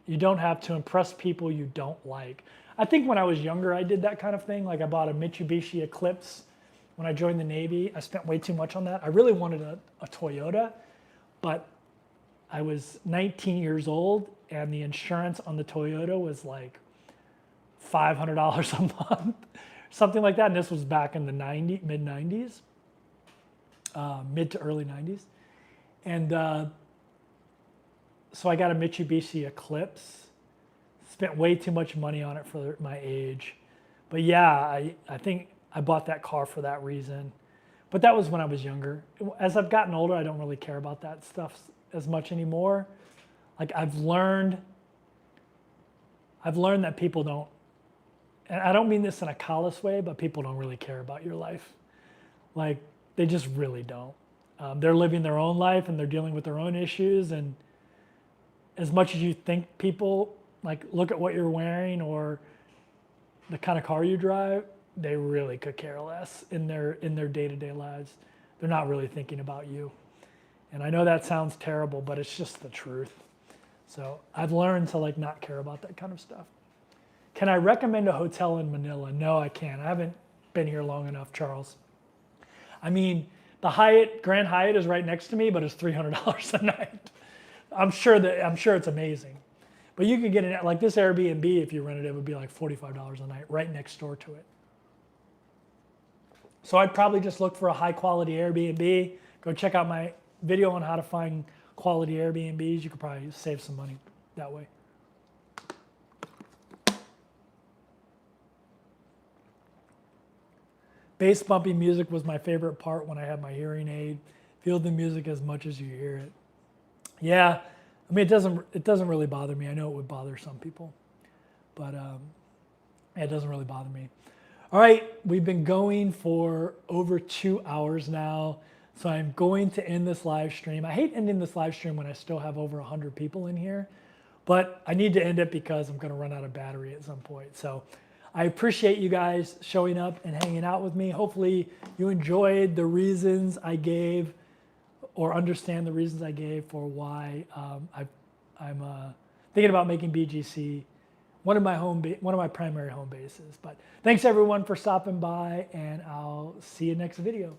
to impress people you don't like? I think when I was younger, I did that kind of thing. Like I bought a Mitsubishi Eclipse when I joined the Navy. I spent way too much on that. I really wanted a Toyota, but I was 19 years old and the insurance on the Toyota was like $500 a month, something like that. And this was back in the mid 90s, mid to early 90s. And so I got a Mitsubishi Eclipse, spent way too much money on it for my age. But yeah, I think I bought that car for that reason. But that was when I was younger. As I've gotten older, I don't really care about that stuff as much anymore. Like I've learned that people don't, and I don't mean this in a callous way, but people don't really care about your life. Like they just really don't. They're living their own life and they're dealing with their own issues. And as much as you think people like look at what you're wearing or the kind of car you drive, they really could care less in their day-to-day lives. They're not really thinking about you. And I know that sounds terrible, but it's just the truth. So I've learned to like not care about that kind of stuff. Can I recommend a hotel in Manila? No, I can't. I haven't been here long enough, Charles. I mean, the Grand Hyatt is right next to me, but it's $300 a night. I'm sure it's amazing. But you could get it like this Airbnb, if you rented it, would be like $45 a night right next door to it. So I'd probably just look for a high quality Airbnb. Go check out my video on how to find quality Airbnbs. You could probably save some money that way. Bass bumping music was my favorite part when I had my hearing aid. Feel the music as much as you hear it. Yeah, I mean, it doesn't really bother me. I know it would bother some people, but it doesn't really bother me. All right, we've been going for over 2 hours now. So I'm going to end this live stream. I hate ending this live stream when I still have over 100 people in here, but I need to end it because I'm going to run out of battery at some point. So I appreciate you guys showing up and hanging out with me. Hopefully you enjoyed the reasons I gave or understand the reasons I gave for why I'm thinking about making BGC one of my primary home bases. But thanks everyone for stopping by, and I'll see you next video.